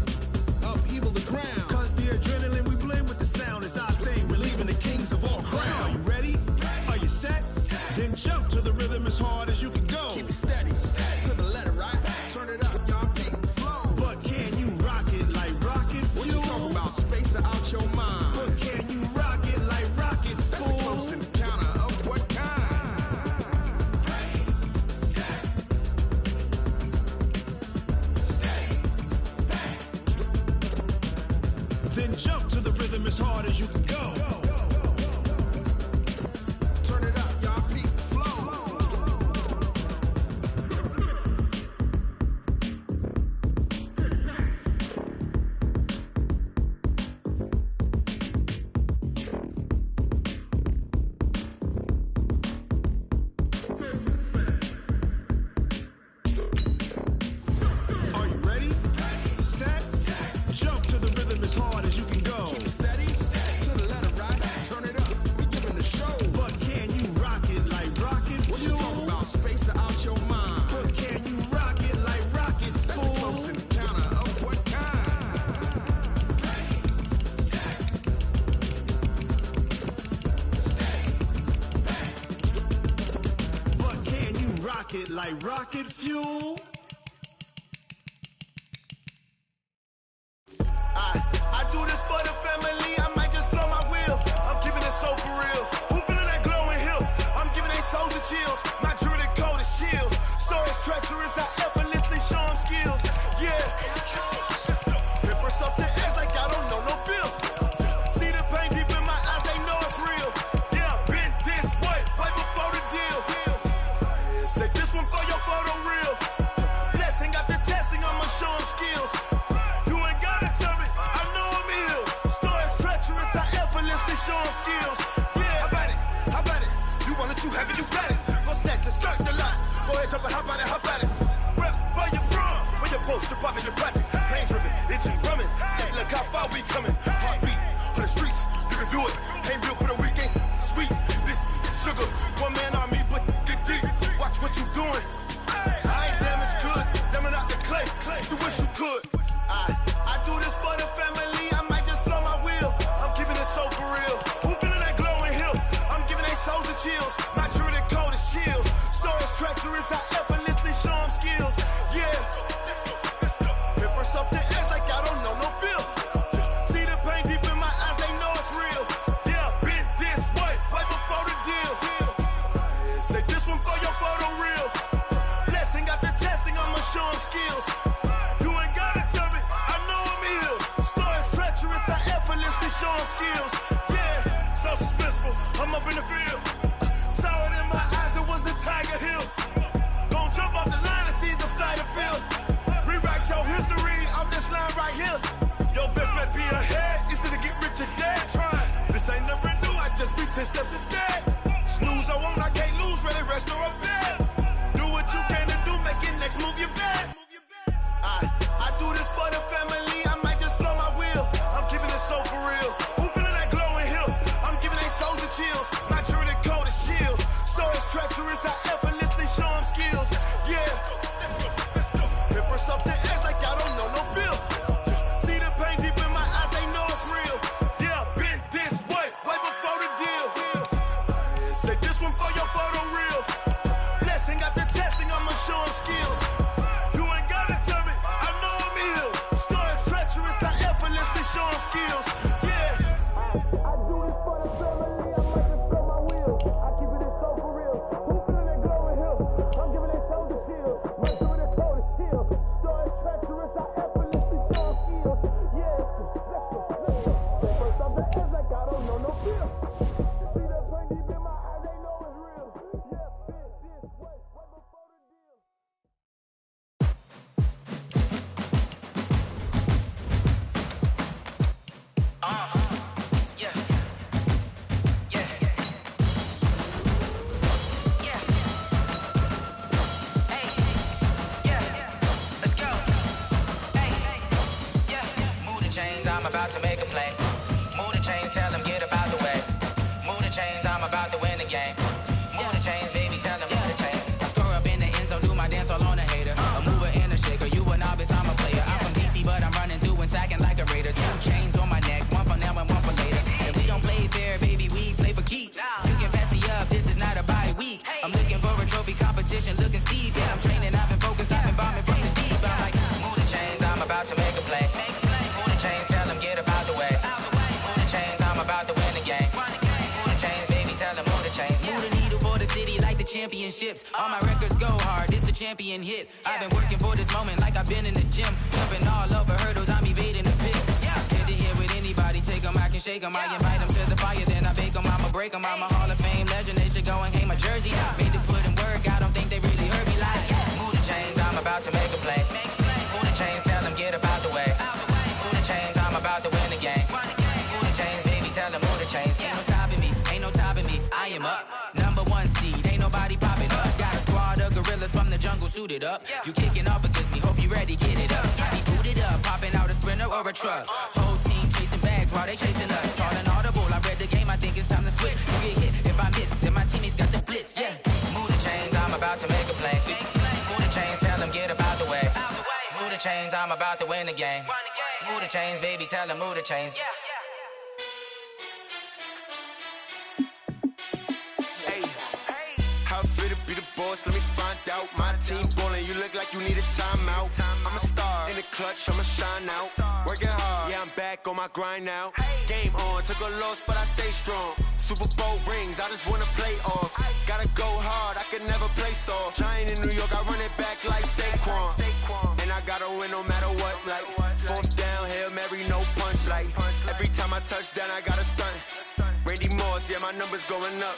upheaval the ground. Cause the adrenaline we blend with the sound is our thing. We're leaving the kings of all crowns. So are you ready? Are you set? Then jump to the rhythm as hard as you can go. Keep it steady. To the letter right. Turn it up, y'all beat the flow. But can you rock it like rocket fuel? What you talking about? Space out your mind. But can you rock it like rockets, fool? That's a close encounter of what kind? Ready, set, steady, back. Then jump to the rhythm as hard as you can go. Turn it up, y'all beat the flow. Are you ready? Set, jump to the rhythm as hard as you can go. Keep it steady, to the letter right. Turn it up, we giving the show. But can you rock it like rocket fuel? What you talking about? Space out your mind. But can you rock it like rockets, fool? That's a close encounter of what kind? Ready, set, steady, back. But can you rock it like rocket fuel? I do this for the family. I might just flow my
skills. Yeah, how about it? You want it, you have it, you got it. Go snatch it, skirt the lot. Go ahead, jump it, how about it? Rep, where you from? Where you post, you're popping your projects. Pain driven, itching, drumming. Hey, look how far we coming. Heartbeat on the streets, you can do it. Ain't built for the weekend. Sweet, this sugar, one man army, but get deep. Watch what you doing. I ain't damaged goods, damn out the clay. You wish you could. I do this for the family. I might just blow my wheel. I'm keeping it so for real. Who feeling that glowing hill? I'm giving they souls the chills. My jewelry code is chill. Stories treacherous, I effortlessly show them skills. Yeah. Hit first up the edge like I don't know no feel. See the pain deep in my eyes, they know it's real. Yeah, been this way, right before the deal. Say this one for your photo real. Blessing after testing, I'ma show them skills. You ain't gotta tell me, I know I'm ill. Stories treacherous, I effortlessly show them skills. Yeah, so suspenseful, I'm up in the field. Saw it in my eyes, it was the Tiger Hill. Gon' jump off the line and see the flight of field. Rewrite your history off this line right here. Your best bet be ahead, it's to get rich or dead trying. This ain't never new, I just be 10 steps instead. Snooze, I won't, I can't lose, ready, rest or a bed. Do what you can to do, make your next move your best. I do this for the family, I might just blow my wheel. I'm keeping it so for real. Who feeling that glowing hill? I'm giving they souls the chills. My jewelry code is chill. Stories treacherous, I effortlessly show them skills. Yeah. Hit first up the edge like I don't know no feel. See the pain deep in my eyes, they know it's real. Yeah, been this way, right before the deal. Say this one for your photo real. Blessing after testing, I'ma show them skills. You ain't gotta tell me, I know I'm ill. Stories treacherous, I effortlessly show them skills. Yeah. I do this for the family, I might just blow my wheel. I keep it so for real. Who feeling that glowing hill? I'm giving they souls the chills. My jewelry code is chill. Stories treacherous, I effortlessly show them skills. Yeah, let's go. First off the edge like I don't know no fear. See that pain deep in my eyes, they know it's real. Yeah, been this way, right before the deal.
I'm about to make a play. Move the chains, tell them get about the way. Move the chains, I'm about to win the game. Move the chains, baby, tell them move the chains. I score up in the end zone, do my dance all on a hater. A mover and a shaker, you a novice, I'm a player. I'm from DC, but I'm running through and sacking like a raider. 2 chains on my neck, one for now and one for later. If we don't play fair, baby, we play for keeps. You can pass me up, this is not a bye week. I'm looking for a trophy competition, looking steep. Yeah, I'm training, I've been focused, I've been bombing from the deep. I'm like, move the chains, I'm about to make a play. Move the chains, tell them get about the way. Move the chains, I'm about to win the game. Move the chains, baby, tell them move the chains. Move the needle for the city like the championships. All my records go hard, this a champion hit. I've been working for this moment like I've been in the gym. Jumping all over hurdles, I'm evading the pit. Head to head with anybody, take them, I can shake them. I invite them to the fire, then I bake them, I'ma break them. I'm a Hall of Fame legend, they should go and hang my jersey. Made to put in work, I don't think they really heard me like. Move the chains, I'm about to make a play. Move the chains, tell them get about the way. Move the chains, I'm about to win the game. Move the chains, baby, tell them move the chains. Ain't no stopping me, ain't no topping me. I am up, number 1 seed, ain't nobody popping up. Got a squad of gorillas from the jungle suited up. You kicking off against me, hope you ready, get it up. I be booted up, popping out a sprinter or a truck. Whole team chasing bags while they chasing us. Calling audible, I read the game, I think it's time to switch. You get hit, if I miss, then my teammates got the blitz, yeah. Move the chains, I'm about to make a play. Move the chains, tell them get about the way. Move the chains, I'm about to win the game. Move the chains, baby, tell them move the chains.
Hey, how fit to be the boss? Let me find out. My team ballin', you look like you need a timeout. I'm a star in the clutch, I'ma shine out. Working hard, yeah, I'm back on my grind now. Game on, took a loss, but I stay strong. Super Bowl rings, I just wanna play off. Gotta go hard, I can never play soft. Giant in New York, I run it back like Saquon. And I gotta win no matter what, like 4th down, Hail Mary, no punch. Like every time I touch down, I gotta stunt. Randy Moss, yeah, my numbers going up.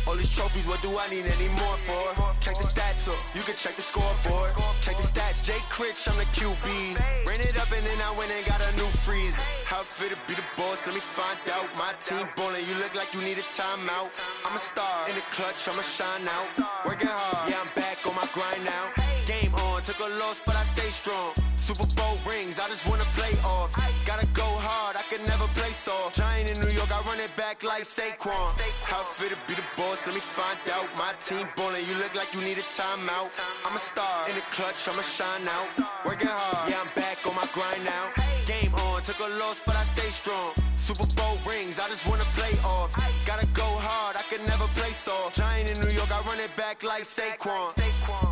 All these trophies, what do I need any more for? Check the stats up, you can check the scoreboard. Check the stats, Jay Critch, I'm the QB. Ran it up and then I went and got a new freeze. How it feel to be the boss, let me find out. My team ballin', you look like you need a timeout. I'm a star, in the clutch, I'ma shine out. Working hard, yeah, I'm back on my grind now. Game on, took a loss, but I stay strong. Super Bowl rings, I just wanna play off. Gotta go hard, I can never play soft. Giant in New York, I run it back like Saquon. How it feel to be the boss, let me find out. My team ballin', you look like you need a timeout. I'm a star, in the clutch, I'ma shine out. Working hard, yeah, I'm back on my grind now. Game on, took a loss, but I stay strong. Super Bowl rings, I just wanna play off. Gotta go hard, I can never play soft. Giant in New York, I run it back like Saquon.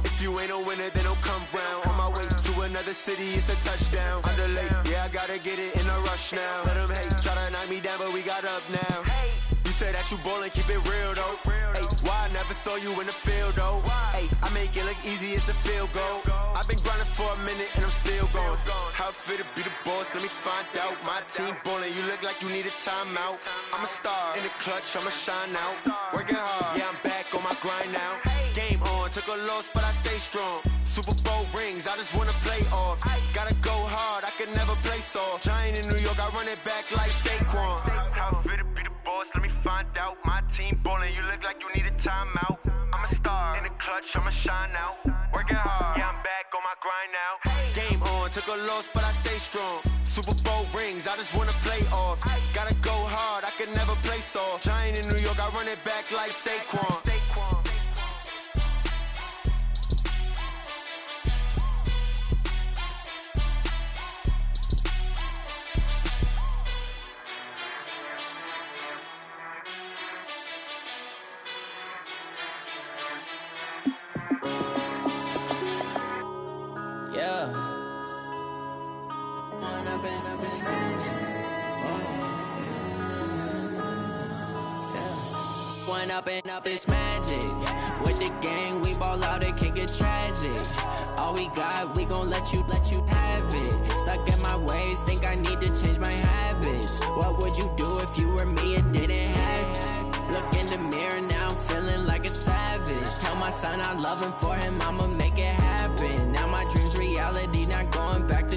If you ain't a winner, then don't come round. On my way to another city, it's a touchdown. Underlay, yeah, I gotta get it in a rush now. Let them hate, try to knock me down, but we got up now. You say that you ballin', keep it real though. Ay, why I never saw you in the field though? Ay, I make it look easy, it's a field goal. I've been grinding for a minute and I'm still going. How it feel to be the boss, let me find out. My team ballin', you look like you need a timeout. I'm a star, in the clutch, I'ma shine out. Working hard, yeah, I'm back on my grind now. Game on, took a loss, but I stay strong. Super Bowl rings, I just wanna play off. Gotta go hard, I can never play soft. Giant in New York, I run it back like Saquon. How it feel to be the boss, let me find out. My team ballin', you look like you need a timeout. I'm a star, in the clutch, I'ma shine out. Working hard, yeah, I'm back on my grind now. Game on, took a loss, but I stay strong. Super Bowl rings, I just wanna play off. Gotta go hard, I can never play soft. Giant in New York, I run it back like Saquon.
Up it's magic. With the gang, we ball out, it can get tragic. All we got, we gon' let you have it. Stuck in my ways, think I need to change my habits. What would you do if you were me and didn't have it? Look in the mirror, now I'm feeling like a savage. Tell my son I love him, for him I'ma make it happen. Now my dream's reality, not going back to.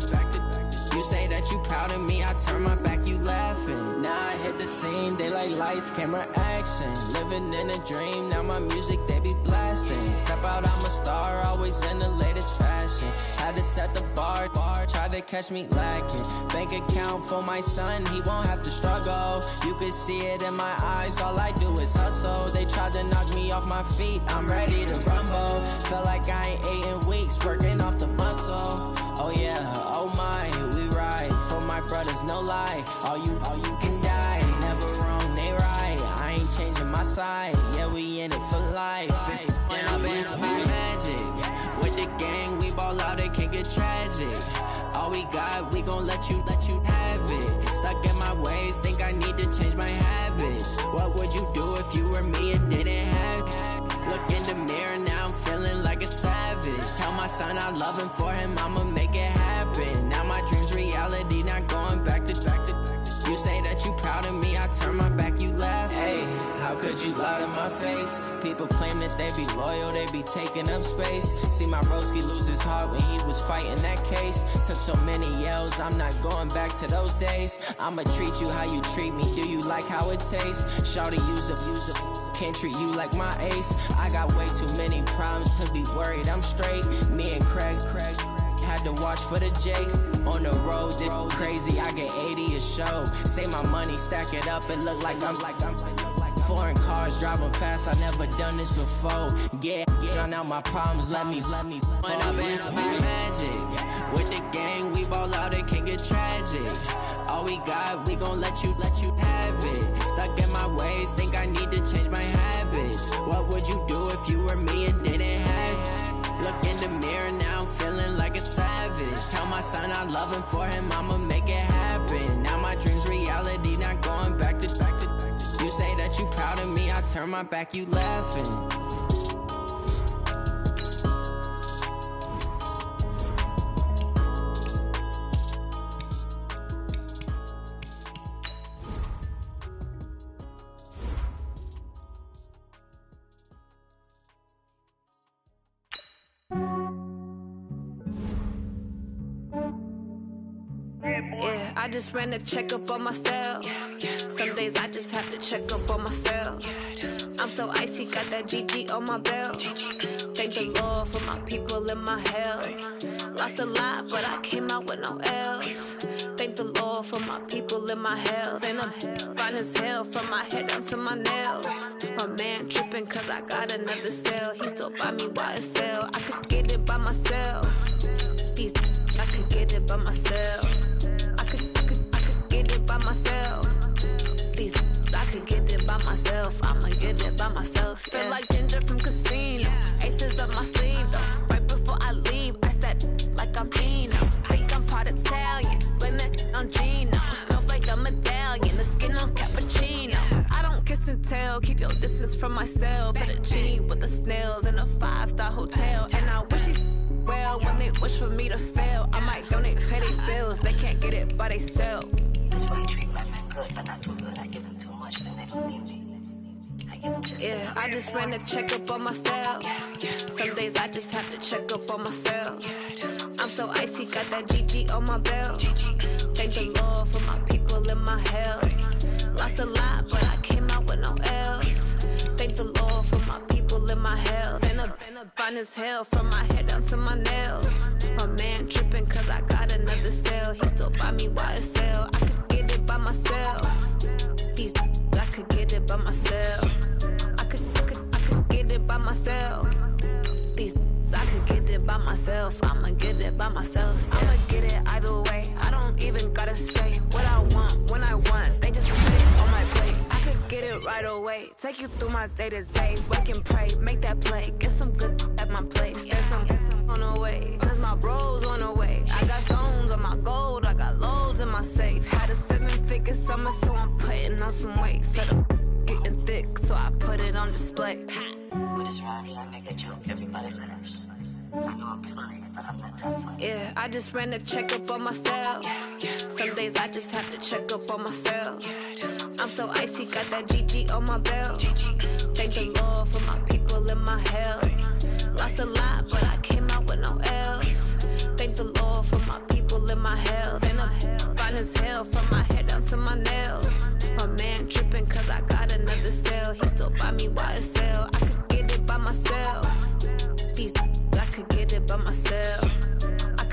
You say that you proud of me, I turn my back, you laughing. Now I hit the scene, they like lights, camera, action. Living in a dream, now my music, they be blasting. Step out, I'm a star, always in the latest fashion. Had to set the bar, try to catch me lacking. Bank account for my son, he won't have to struggle. You can see it in my eyes, all I do is hustle. They tried to knock me off my feet, I'm ready to rumble. Feel like I ain't ate in weeks, working off the muscle. Oh yeah, oh my, we ride for my brothers, no lie. All you can die, never wrong, they right. I ain't changing my side, yeah, we in it for life. When up it's magic. With the gang, we ball out, it can get tragic. All we got, we gon' let you have it. Stuck in my ways, think I need to change my habits. What would you do if you were me and didn't have it? Look in the mirror, now I'm feeling like a savage. Tell my son I love him, for him I'ma make it happen. Now my dream's reality, not going back to. You say that you proud of me, I turn my back, you laugh. Hey, how could you lie to my face? People claim that they be loyal, they be taking up space. See my broski lose his heart when he was fighting that case. Took so many yells, I'm not going back to those days. I'ma treat you how you treat me, do you like how it tastes? Shawty, use up, can't treat you like my ace. I got way too many problems to be worried, I'm straight. Me and Craig had to watch for the Jakes. On the road, this crazy, I get 80 a show. Say my money, stack it up, it look like I'm foreign cars, driving fast, I never done this before. Drown out my problems, let me When up it's magic. With the gang, we ball out, it can get tragic. All we got, we gon' let you have it. Stuck in my ways, think I need to change my habits. What would you do if you were me and didn't have it? Look in the mirror, now I'm feeling like a savage. Tell my son I love him, for him I'ma make it happen. Now my dream's reality, not going back to. You say that you proud of me, I turn my back, you laughing.
I just ran a checkup on myself. Some days I just have to check up on myself. I'm so icy, got that GG on my belt. Thank the Lord for my people in my health. Lost a lot, but I came out with no L's. Thank the Lord for my people in my health. And I'm fine as hell from my head down to my nails. My man tripping cause I got another cell. He still buy me YSL. I could get it by myself. These I could get it by myself. I could get it by myself. These I could get it by myself. I'ma get it by myself. Yeah. Feel like Ginger from Casino. Aces up my sleeve though. Right before I leave, I said like I'm Eno. Think I'm part Italian. Blame that on Gino. Snowflake a medallion. The skin on cappuccino. I don't kiss and tell. Keep your distance from myself. Fettuccine with the snails in a 5-star hotel. And I wish he's well when they wish for me to fail. I might donate petty bills. They can't get it by themselves.
That's why you treat my friend good, but not too good. I give them too much, then they believe me.
Yeah, I just ran a checkup on myself. Some days I just have to check up on myself. I'm so icy, got that GG on my belt. Thank the Lord for my people in my health. Lost a lot, but I came out with no L's. Thank the Lord for my people in my health. And I'm fine as hell from my head down to my nails. My man tripping cause I got another cell. He still buy me YSL. I could get it by myself. These I could get it by myself. I could get it by myself. These I could get it by myself. I'ma get it by myself. I'ma get it either way. I don't even gotta say what I want when I want. They just sit on my plate. I could get it right away. Take you through my day to day. Wake and pray, make that play. Get some good at my place. There's some on the way. Cause my bro's on the way. I got stones on my gold. I got loads in my safe. Had a 7-figure summer, so I'm putting on some weight. Set up getting thick, so I put it on display.
With this rhymes, I make a joke, everybody laughs. I know I'm funny, but I'm not that funny.
Yeah, I just ran a checkup on myself. Some days I just have to check up on myself. I'm so icy, got that GG on my belt. Thank the Lord for my people in my health. Lost a lot, but I came out with no L's. Thank the Lord for my people in my health. And I'm fine as hell from my head down to my nails. My man tripping cause I got another cell. He still buy me YSL. I could get it by myself. These I could get it by myself. I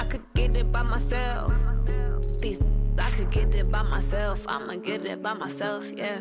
could get it by myself. These I could get it by myself. I'ma get it by myself, yeah.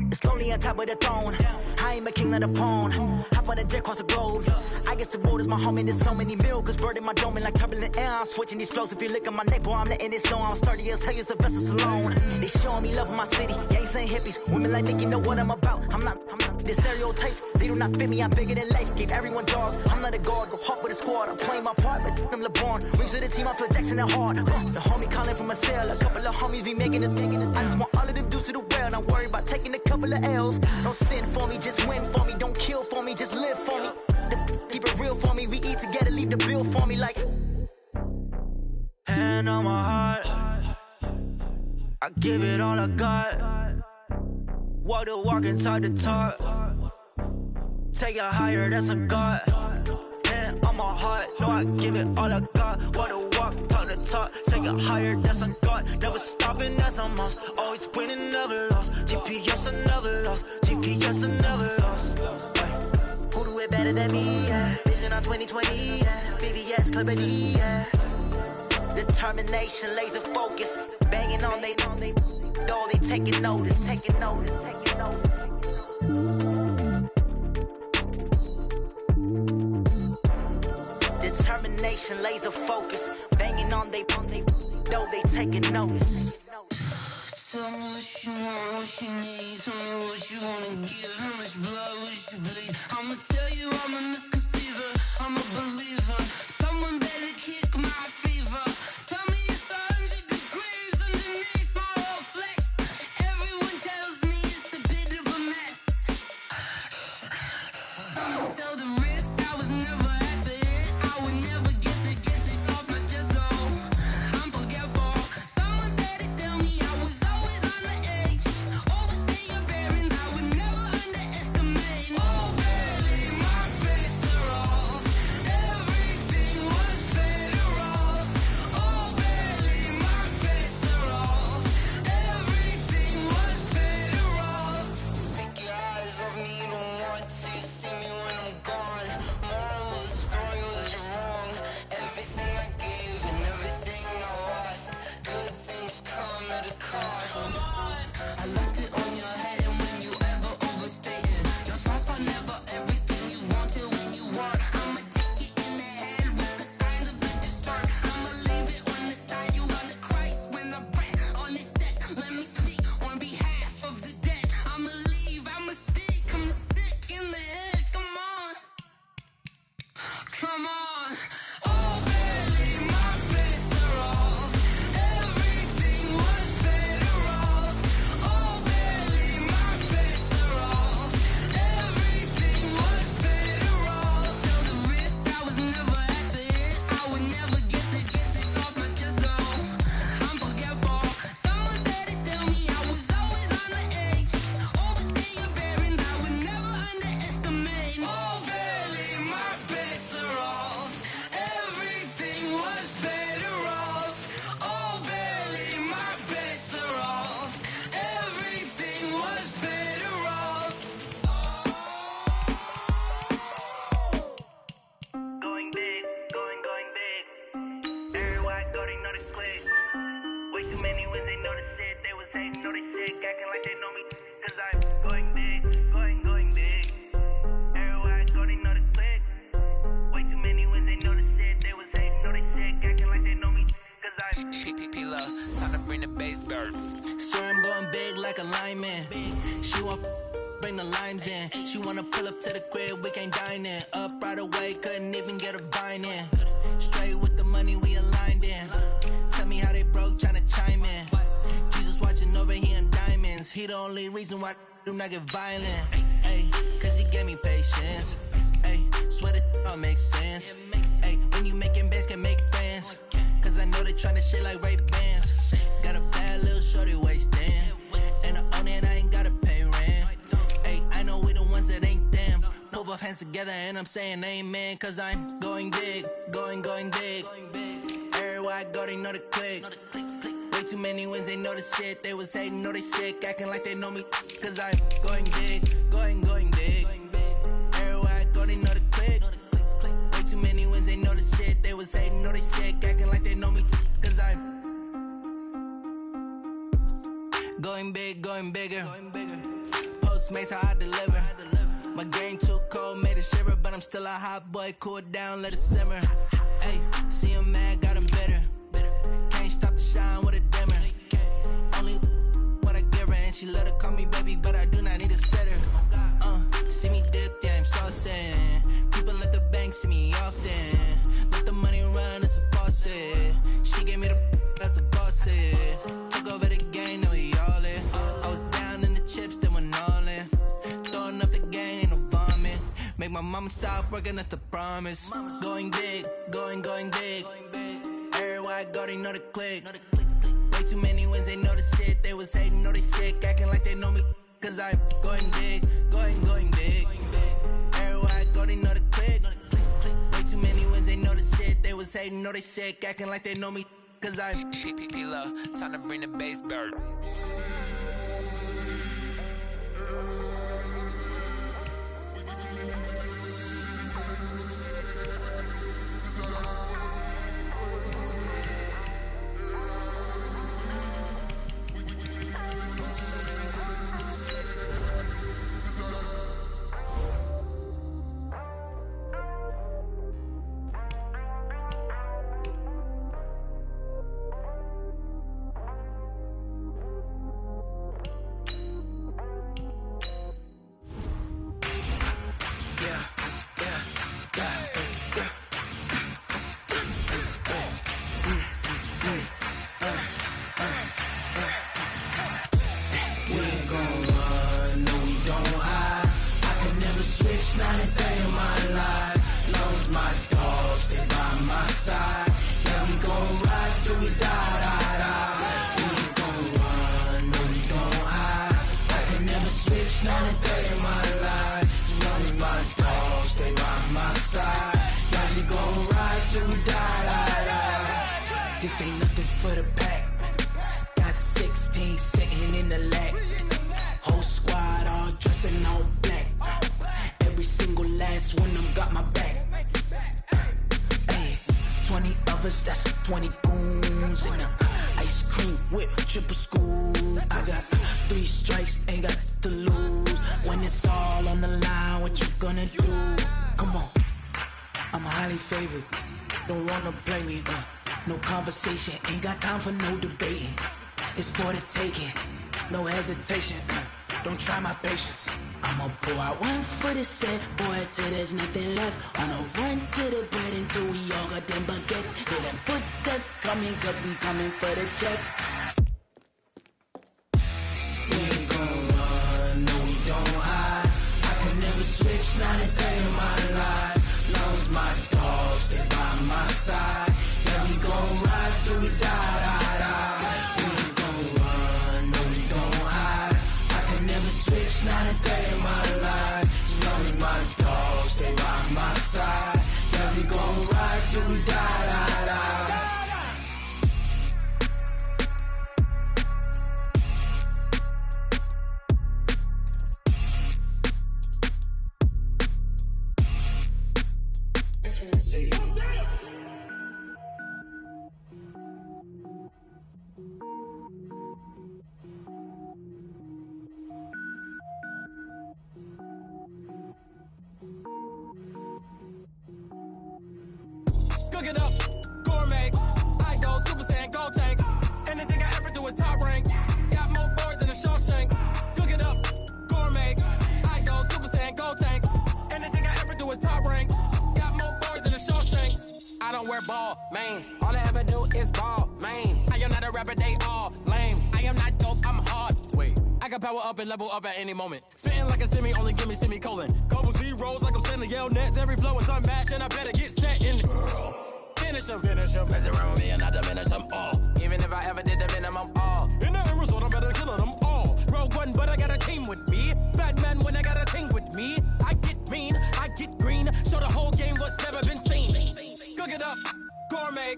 It's lonely on top of the throne. I ain't a king of the pawn. Hop on a jet across the globe. I guess the road is my home and there's so many milk. Bird in my dome and like turbulent air. I'm switching these flows. If you look at my neck, boy, I'm letting it slow. I'm sturdy as hell, as a vessel alone. They showing me love in my city. Gangs ain't hippies. Women like Nick, you know what I'm about. I'm not. The stereotypes, they do not fit me. I'm bigger than life. Gave everyone jobs. I'm not a guard. Go hard with a squad. I'm playing my part, but I'm LeBron. Rings of the team, I feel Jackson and hard. The homie calling from a cell. A couple of homies be making it. I just want all of them dudes to the well. Not worry about taking a couple of L's. Don't sin for me, just win for me. Don't kill for me, just live for me. Keep it real for me. We eat together, leave the bill for me like.
Hand on my heart, I give it all I got. Walk the walk and talk the talk. Take it higher, that's a God. Hand on my heart, no, I give it all I got. Walk the walk, talk the talk. Take it higher, that's a God. Never stopping, that's a must. Always winning, never lost. GPS, I never lost. GPS, I never lost.
Who do it better than me? Yeah. Vision on 2020. Yeah. VVS, Clarity. Yeah. Determination, laser focus. Banging on they door, they taking notice. Taking notice. Taking notice. Determination, laser focus. Banging on they door, they taking notice.
Tell me what you want, what you need. Tell me what you wanna give. How much blood would you bleed? I'ma tell you I'm a misconceiver. I'm a believer. Someone better kick my fever. Tell me it's all
bring the bass burn.
Swear I'm going big like a lineman. She want bring the limes in. She wanna pull up to the crib, we can't dine in. Up right away, couldn't even get a vine in. Straight with the money we aligned in. Tell me how they broke, tryna chime in. Jesus watching over here in diamonds. He the only reason why I do not get violent. Ay, cause he gave me patience. Ay, swear that all makes sense. Ay, when you making bands, can make friends. Cause I know they tryna shit like Ray-Bans. Got a bad little shorty wasting. And I own it, I ain't gotta pay rent. Ay, I know we the ones that ain't them. Pull both hands together and I'm saying amen. Cause I'm going big, going big. Everywhere I go, they know the click. Way too many wins, they know the shit. They was hating, know they sick, acting like they know me. Cause I'm going big, going big. Everywhere I go, they know the click. Way too many wins, they know the shit. They was hating, know they sick, acting like they know me. Cause I'm going big, going bigger. Postmates, how I deliver. My game too cold, made it shiver. But I'm still a hot boy, cool it down, let it simmer. Hey, see him mad, got him bitter. Can't stop the shine with a dimmer. Only what I give her, and she let her call me baby, but I do not need a sitter. See me dip, yeah, I'm saucing. People at the bank see me often. Let the money run, it's a faucet. She gave me the that's a boss it. Took over the game, now we all in. I was down in the chips, then went all in. Throwing up the game, ain't no vomit. Make my mama stop working, that's the promise. Going big, going big. Everywhere I go, they know the click. Way too many wins, they know the shit. They was hating, know they sick, acting like they know me. Cause I'm going big, going big. Everywhere I go, they know the click. Way too many wins, they know the shit. They was hating, know they sick, acting like they know me. Cause I'm
P-P-P-Lo, time to bring the bass burn.
Not a day in my life. Lost my dogs, they by my side. Yeah, we gon' ride till we die, die, die. We ain't gon' run, no, we gon' hide. I can never switch, not a day in my life. As long as my dogs, they by my side. Yeah, we gon' ride till we die, die, die.
This ain't nothing for the pack. Got 16 sitting in the lap. Whole squad all dressing all black. Every single last one of them got my back. Ay, 20 of us, that's 20 goons. And ice cream whip, triple scoop. I got 3 strikes, ain't got to lose. When it's all on the line, what you gonna do? Come on, I'm highly favored. Don't wanna play me, no conversation, ain't got time for no debating. It's for the taking, no hesitation. Don't try my patience. I'ma pour out one for the set, boy, till there's nothing left. Wanna run to the bread until we all got them baguettes. Hear them footsteps coming, cause we coming for the check.
We ain't gon' run, no, we don't hide. I could never switch, not a day in my life. Lost my dogs, they by my side. Yeah, we gon' ride till we die, die, die. We ain't gon' run, no, we don't hide. I could never switch, not a day in my life. As long as my dogs, they by my side. Yeah, we gon' ride till we die, die, die.
don't wear ball mains. All I ever do is ball, man. I am not a rapper, they all lame. I am not dope, I'm hard. Wait, I can power up and level up at any moment. Spitting like a semi, only give me semicolon. Couple zeros like I'm sending yell nets. Every flow is unmatched, and I better get set in. Finish them. Mess around with me and I diminish them all. Even if I ever did the minimum, all. In the end result, I'm better killing them all. Rogue One, but I got a team with me. Batman when I got a team with me. I get mean, I get green. Show the whole game what's never been seen. Cook it up, gourmet.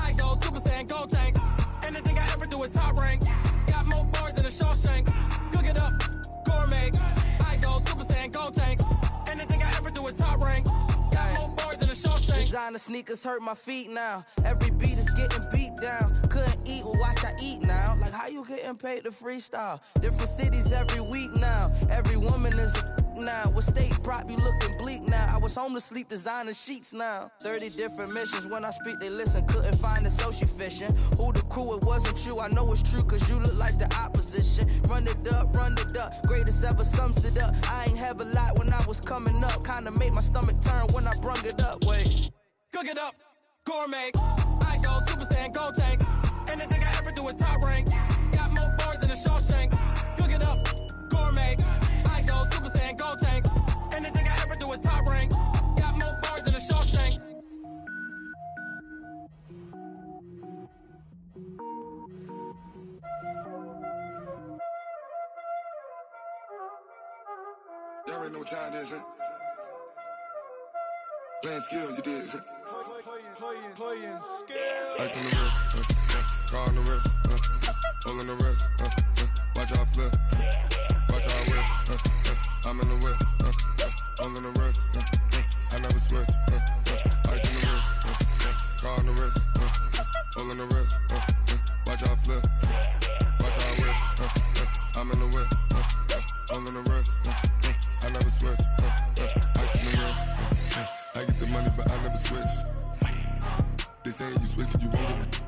I go Super Saiyan, gold tank. Anything I ever do is top rank. Got more bars than a Shawshank. Cook it up, gourmet. I go Super Saiyan, gold tank. Anything I ever do is top rank. Got more bars than a Shawshank.
Designer sneakers hurt my feet now. Every beat is getting beat down. Couldn't eat, well watch I eat now. Like how you getting paid to freestyle? Different cities every week now. Every woman is a now. With state prop, you looking bleak now. I was home to sleep designing sheets now. 30 different missions. When I speak, they listen. Couldn't find it, so she fishing. Who the crew? It wasn't you. I know it's true, cause you look like the opposition. Run it up. Greatest ever sums it up. I ain't have a lot when I was coming up. Kinda made my stomach turn when I brung it up. Wait.
Cook it up, gourmet. I go Super Saiyan, gold tank. Anything I ever do is top rank. Got more bars than a Shawshank. Cook it up, gourmet. I go Super Saiyan, gold tank. Anything I ever do is top rank. Got more bars than a Shawshank.
Y'all already know what time it is, huh? Playing skills, you did.
Playing skills.
Ice on the wrist, car on the wrist, hole in the wrist, watch how I flip, watch how I whip, I'm in the whip, hole in the wrist, I never switch, ice on the wrist, car on the wrist, hole in the wrist, watch how I flip, watch how I whip, I'm in the whip, hole in the wrist, I never switch, ice on the wrist, I get the money but I never switch. They saying you switch cause you won't get it.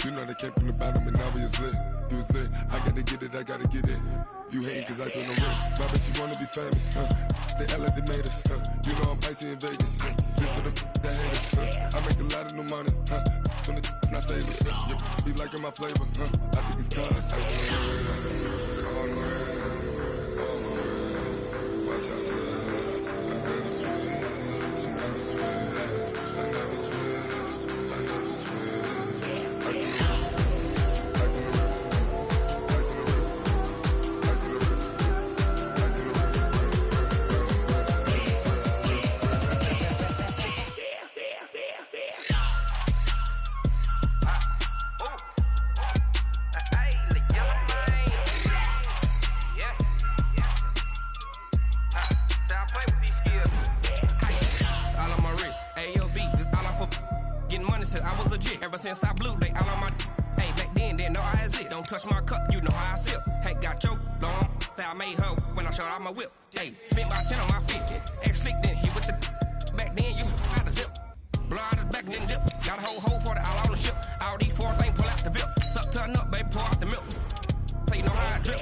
You know they came from the bottom and now we is lit. You was lit, I gotta get it, I gotta get it. You hating cause I on the wrist. My bitch, you wanna be famous, They act like they made us, You know I'm icy in Vegas, This for the that hate us, I make a lot of new money, When the not savers, Yeah, be liking my flavor, I think it's cause ice on the wrist, on the wrist, on the wrist. Watch out, cuz I never switch, I never switch, I never switch, I never switch. Ice on the wrist, ice on the wrist, ice on the wrist, ice on the wrist, ice on the wrist,
I was legit ever since I blew they all on my. Hey, back then didn't know I had it. Don't touch my cup, you know how I sip. Hey, got choked, long. Say I made her when I showed out my whip. Hey, spent my 10 on my feet. X slick then he with the. Back then you out the zip. Blow out his back then dip. Got a whole party all on the ship. All these four things pull out the VIP. Suck turn up, baby, pour out the milk. So you know how I drip.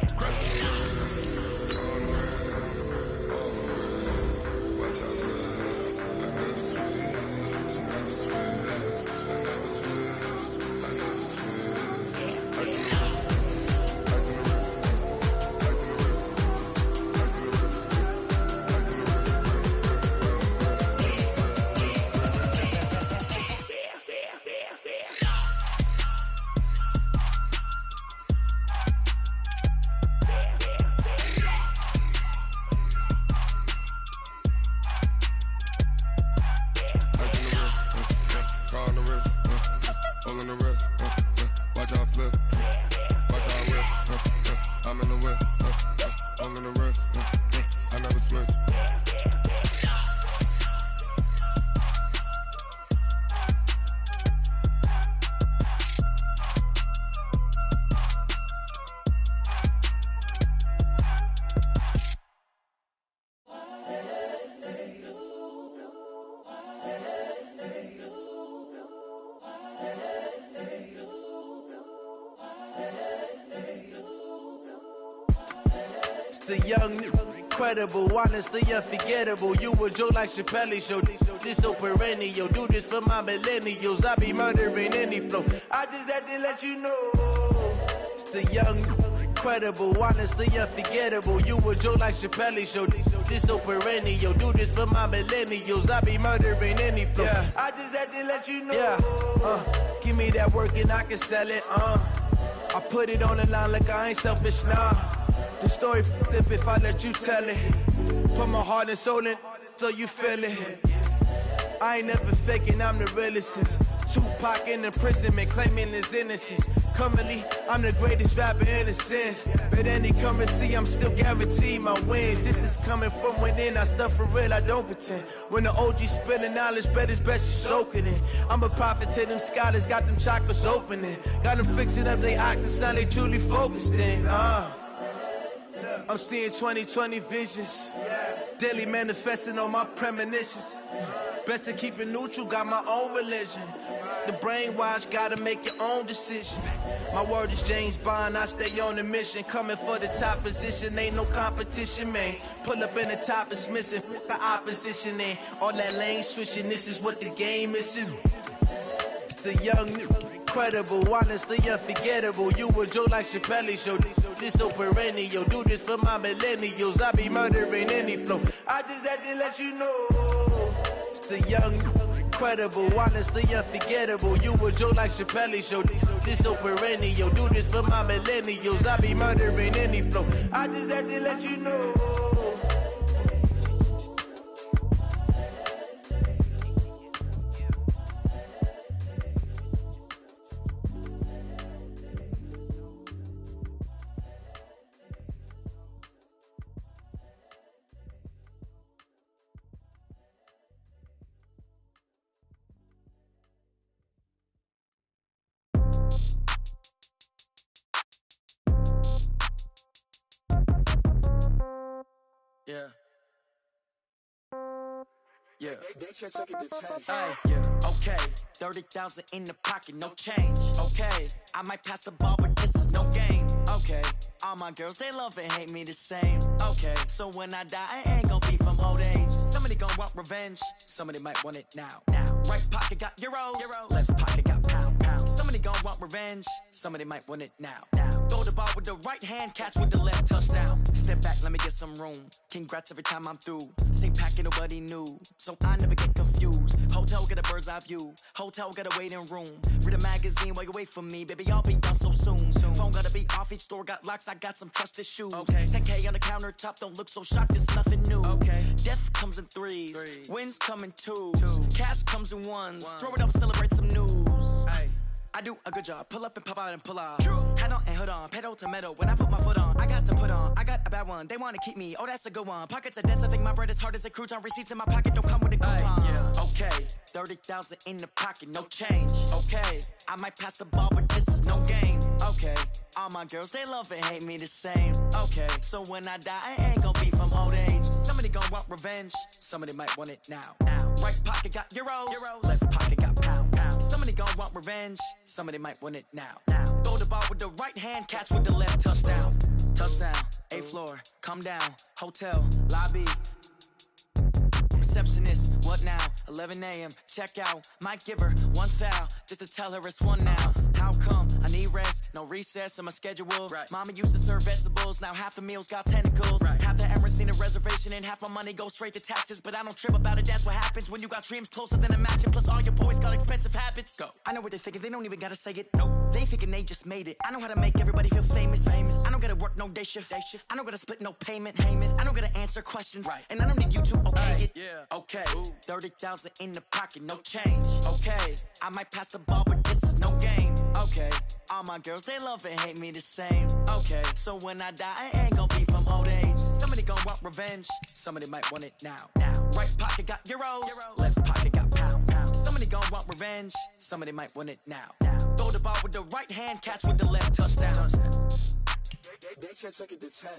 The young incredible, honestly unforgettable. You a joke like Chappelle Show. This so perennial. Do this for my millennials. I be murdering any flow. I just had to let you know. It's the young, incredible, honestly unforgettable. You a joke like Chappelle Show. This so perennial. Do this for my millennials. I be murdering any flow. Yeah. I just had to let you know. Yeah. Give me that work and I can sell it. I put it on the line like I ain't selfish, nah. The story flip if I let you tell it. Put my heart and soul in so you feel it. I ain't never faking, I'm the realest since Tupac in imprisonment, claiming his innocence. Currently, I'm the greatest rapper in a sense. But any currency, I'm still guaranteed my wins. This is coming from within, I stuff for real, I don't pretend. When the OG spilling knowledge, bet it's best you soak it in. I'm a prophet to them scholars, got them chakras opening. Got them fixing up their octaves, now they truly focused in. I'm seeing 2020 visions. Daily manifesting on my premonitions. Best to keep it neutral, got my own religion. The brainwash, gotta make your own decision. My word is James Bond, I stay on the mission. Coming for the top position, ain't no competition, man. Pull up in the top, it's missing, the opposition ain't. All that lane switching, this is what the game is. It's the young, incredible, honestly unforgettable. You a joke like Chappelle Show. This so perennial. Do this for my millennials. I be murdering any flow. I just had to let you know. It's the young, incredible, honestly unforgettable. You a joke like Chappelle Show. This so perennial. Do this for my millennials. I be murdering any flow. I just had to let you know.
Yeah. Yeah. Hey, yeah. Okay. 30,000 in the pocket, no change. Okay. I might pass the ball, but this is no game. Okay. All my girls, they love and hate me the same. Okay. So when I die, I ain't gon' be from old age. Somebody gon' want revenge. Somebody might want it now. Right pocket got euros. Left pocket got pound. Somebody gon' want revenge. Somebody might want it now. Throw the ball with the right hand, catch with the left, touchdown. Step back, let me get some room. Congrats every time I'm through. Same packet, nobody knew, so I never get confused. Hotel get a bird's eye view. Hotel got a waiting room. Read a magazine while you wait for me, baby. I'll be done so soon. Phone gotta be off. Each store got locks. I got some trusted shoes. 10K on the countertop. Don't look so shocked. It's nothing new. Death comes in threes. Wins come in twos. Cash comes in ones. Throw it up, celebrate some news. I do a good job. Pull up and pop out and pull out. Head on and hood on. Pedal to metal. When I put my foot on, I got to put on. I got a bad one. They want to keep me. Oh, that's a good one. Pockets are dense. I think my bread is hard as a crouton. Receipts in my pocket don't come with a coupon. Yeah. Okay. 30,000 in the pocket. No change. Okay. I might pass the ball, but this is no game. Okay. All my girls, they love and hate me the same. Okay. So when I die, I ain't gon' be from old age. Somebody gon' want revenge. Somebody might want it now. Right pocket got euros. Left pocket got pound. Somebody gon' want revenge. Somebody might want it now. Throw the ball with the right hand, catch with the left, touchdown. Touchdown, 8th floor, come down, hotel, lobby. Receptionist, what now? 11 a.m., check out. Might give her one foul, just to tell her it's one now. How come? I need rest, no recess in my schedule. Mama used to serve vegetables, now half the meals got tentacles. Half the Emirates need a reservation and half my money goes straight to taxes. But I don't trip about it, that's what happens when you got dreams closer than a match. And plus all your boys got expensive habits. Go. I know what they're thinking, they don't even gotta say it. Nope. They thinking they just made it. I know how to make everybody feel famous. I don't gotta work no day shift. I don't gotta split no payment. I don't gotta answer questions. And I don't need you to okay it. Okay, 30,000 in the pocket, no change. Okay, I might pass the ball, but this is no game. Okay, all my girls, they love and hate me the same. Okay, so when I die, I ain't gon' be from old age. Somebody gon' want revenge. Somebody might want it now. Right pocket got euros. Left pocket got pound. Somebody gon' want revenge. Somebody might want it now. Throw the ball with the right hand, catch with the left, touchdown.
They can't take it to 10.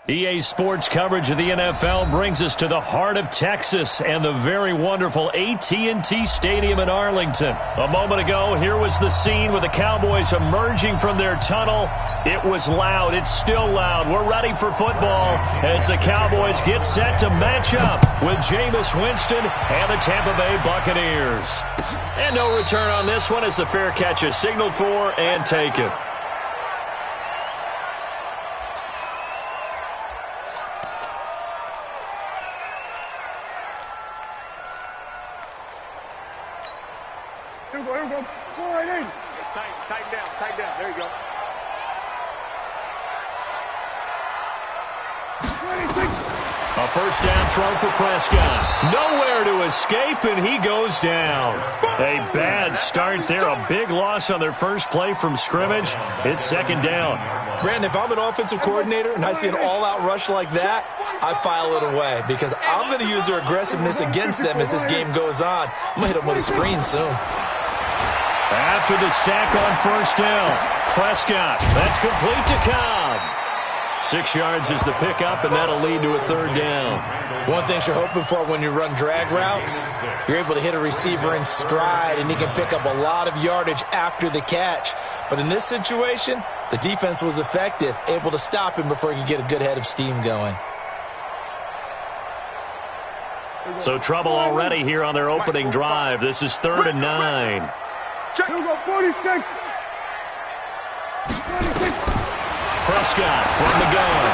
EA Sports coverage of the NFL brings us to the heart of Texas and the very wonderful AT&T Stadium in Arlington. A moment ago, here was the scene with the Cowboys emerging from their tunnel. It was loud. It's still loud. We're ready for football as the Cowboys get set to match up with Jameis Winston and the Tampa Bay Buccaneers. And no return on this one as the fair catch is signaled for and taken.
Here we go. Go right in.
Tighten down. There you go.
26.
A first down throw for Prescott. Nowhere to escape, and he goes down. A bad start there. A big loss on their first play from scrimmage. It's second down.
Brandon, if I'm an offensive coordinator and I see an all-out rush like that, I file it away because I'm going to use their aggressiveness against them as this game goes on. I'm going to hit them with a screen soon.
After the sack on first down, Prescott, that's complete to Cobb. 6 yards is the pickup, and that'll lead to a third down.
One thing you're hoping for when you run drag routes, you're able to hit a receiver in stride, and he can pick up a lot of yardage after the catch. But in this situation, the defense was effective, able to stop him before he could get a good head of steam going.
So trouble already here on their opening drive. This is 3rd and 9.
Here we go, 46. 26.
Prescott from the gun.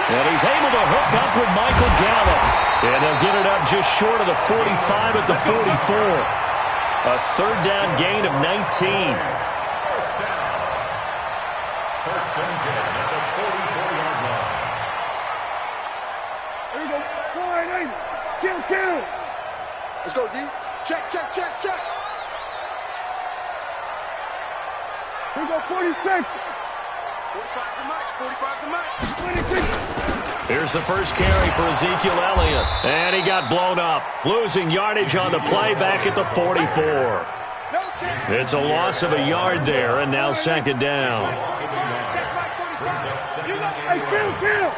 And he's able to hook up with Michael Gallup. And they'll get it up just short of the 45 at the 44. A third down gain of 19.
First and 10 at the 44-yard line. Here we go, go right in. Kill. Let's go, D. Check. Here we go, 46. 45 to Mike. 26.
Here's the first carry for Ezekiel Elliott. And he got blown up. Losing yardage on the play back at the 44. It's a loss of a yard there, and now second down.
Hey, kill.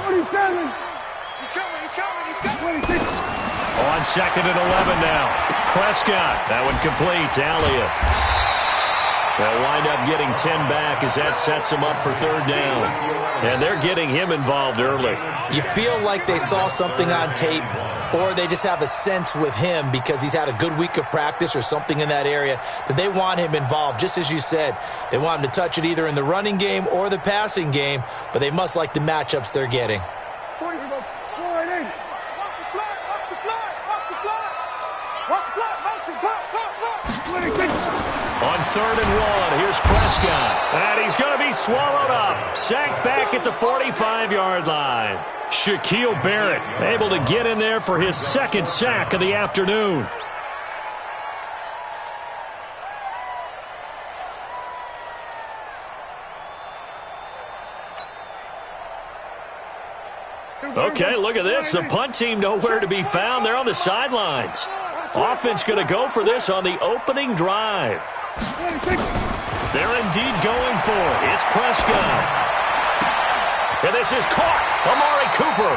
47. He's coming. 26.
On second and 11 now. Prescott. That one complete to Elliott. They'll wind up getting 10 back as that sets them up for third down. And they're getting him involved early.
You feel like they saw something on tape, or they just have a sense with him because he's had a good week of practice or something in that area that they want him involved. Just as you said, they want him to touch it either in the running game or the passing game, but they must like the matchups they're getting.
40. Go right in. Watch the block. 26.
On 3rd and 1, here's Prescott. And he's going to be swallowed up. Sacked back at the 45-yard line. Shaquille Barrett able to get in there for his second sack of the afternoon. Okay, look at this. The punt team nowhere to be found. They're on the sidelines. Offense going to go for this on the opening drive. They're indeed going for it. It's Prescott. And this is caught. Amari Cooper.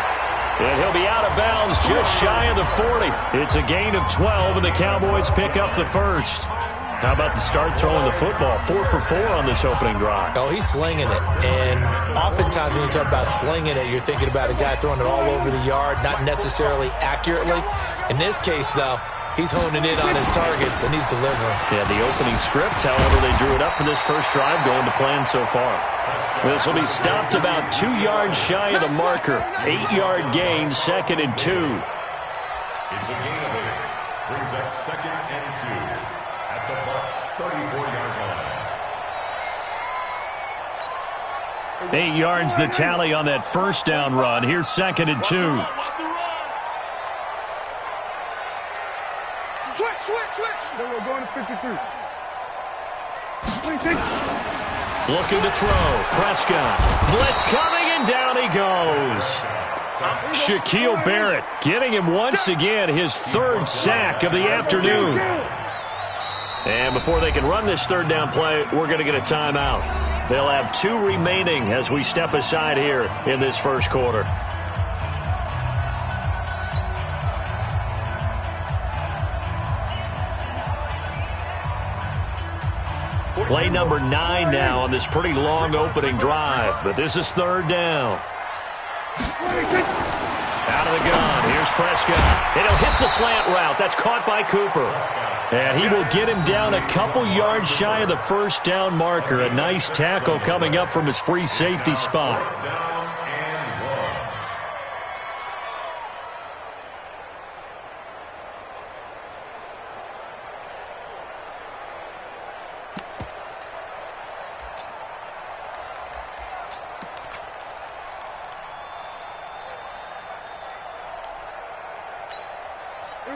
And he'll be out of bounds just shy of the 40. It's a gain of 12, and the Cowboys pick up the first. How about the start throwing the football? 4 for 4 on this opening drive.
Oh, he's slinging it. And oftentimes when you talk about slinging it, you're thinking about a guy throwing it all over the yard, not necessarily accurately. In this case, though, he's honing in on his targets, and he's delivering.
Yeah, the opening script, however, they drew it up for this first drive, going to plan so far. This will be stopped about 2 yards shy of the marker. 8-yard gain, 2nd and 2.
It's a gain of 8. Brings up 2nd and 2 at the Bucs' 34-yard line.
8 yards the tally on that first down run. Here's 2nd and 2.
Switch. Then we're going to 53. 26.
Looking to throw. Prescott. Blitz coming, and down he goes. Shaquille Barrett getting him once again his 3rd sack of the afternoon. And before they can run this third down play, we're going to get a timeout. They'll have 2 remaining as we step aside here in this first quarter. Play number 9 now on this pretty long opening drive, but this is 3rd down. Out of the gun, here's Prescott. And he'll hit the slant route. That's caught by Cooper. And he will get him down a couple yards shy of the first down marker. A nice tackle coming up from his free safety spot.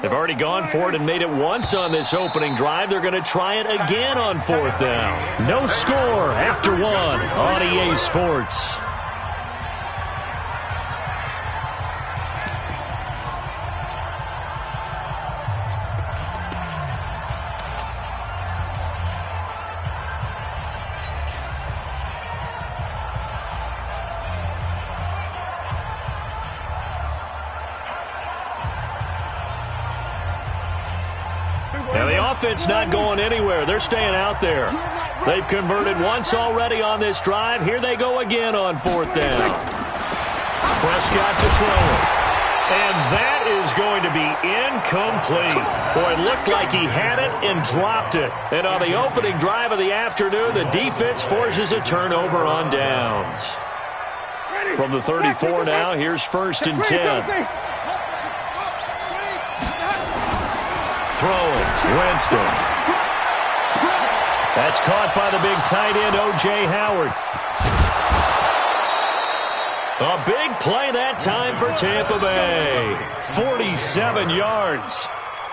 They've already gone for it and made it once on this opening drive. They're going to try it again on 4th down. No score after 1 on EA Sports. Offense not going anywhere. They're staying out there. They've converted once already on this drive. Here they go again on 4th down. Prescott to throw it. And that is going to be incomplete. Boy, it looked like he had it and dropped it. And on the opening drive of the afternoon, the defense forces a turnover on downs. From the 34 now, here's 1st and 10. Throwing, Winston. That's caught by the big tight end, O.J. Howard. A big play that time for Tampa Bay. 47 yards.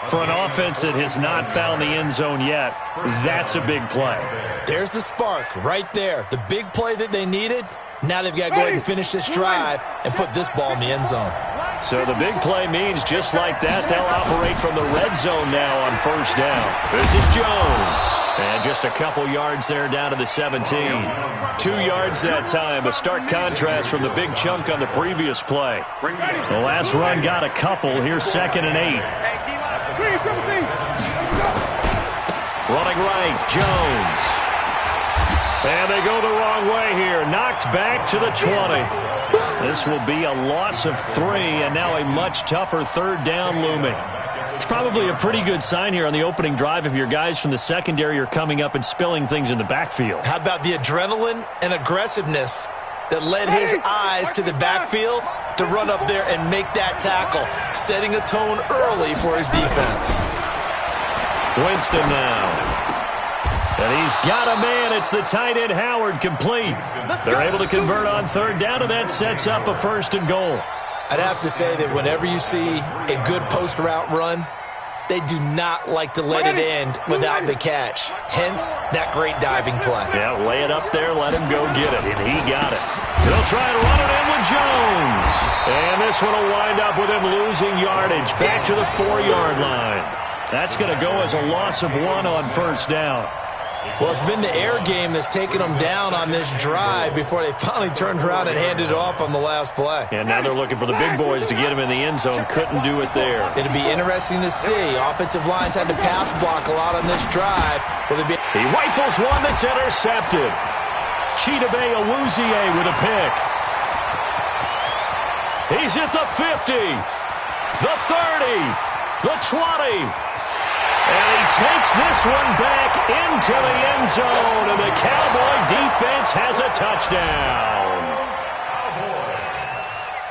For an offense that has not found the end zone yet, that's a big play.
There's the spark right there. The big play that they needed. Now they've got to go ahead and finish this drive and put this ball in the end zone.
So the big play means just like that, they'll operate from the red zone now on 1st down. This is Jones. And just a couple yards there down to the 17. 2 yards that time. A stark contrast from the big chunk on the previous play. The last run got a couple. Here's 2nd and 8. Running right, Jones. And they go the wrong way here. Knocked back to the 20. This will be a loss of 3, and now a much tougher 3rd down looming. It's probably a pretty good sign here on the opening drive if your guys from the secondary are coming up and spilling things in the backfield.
How about the adrenaline and aggressiveness that led his eyes to the backfield to run up there and make that tackle, setting a tone early for his defense.
Winston now. And he's got a man. It's the tight end, Howard, complete. They're able to convert on 3rd down, and that sets up a 1st and goal.
I'd have to say that whenever you see a good post route run, they do not like to let it end without the catch. Hence, that great diving play.
Yeah, lay it up there, let him go get it, and he got it. They'll try to run it in with Jones. And this one will wind up with him losing yardage back to the 4-yard line. That's going to go as a loss of 1 on 1st down.
Well, it's been the air game that's taken them down on this drive before they finally turned around and handed it off on the last play.
And now they're looking for the big boys to get him in the end zone. Couldn't do it there.
It'll be interesting to see. Offensive lines had to pass block a lot on this drive.
He rifles one that's intercepted. Chidobe Awuzie with a pick. He's at the 50, the 30, the 20. And he takes this one back into the end zone, and the Cowboy defense has a touchdown.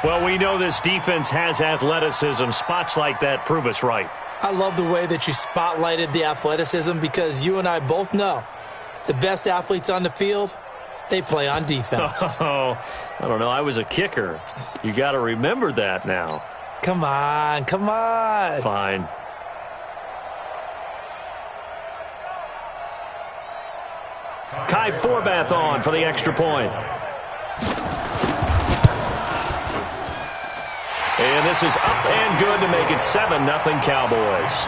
Well, we know this defense has athleticism. Spots like that prove us right.
I love the way that you spotlighted the athleticism because you and I both know the best athletes on the field, they play on defense.
Oh, I don't know. I was a kicker. You got to remember that now.
Come on, come on.
Fine. Kai Forbath on for the extra point. And this is up and good to make it 7-0 Cowboys.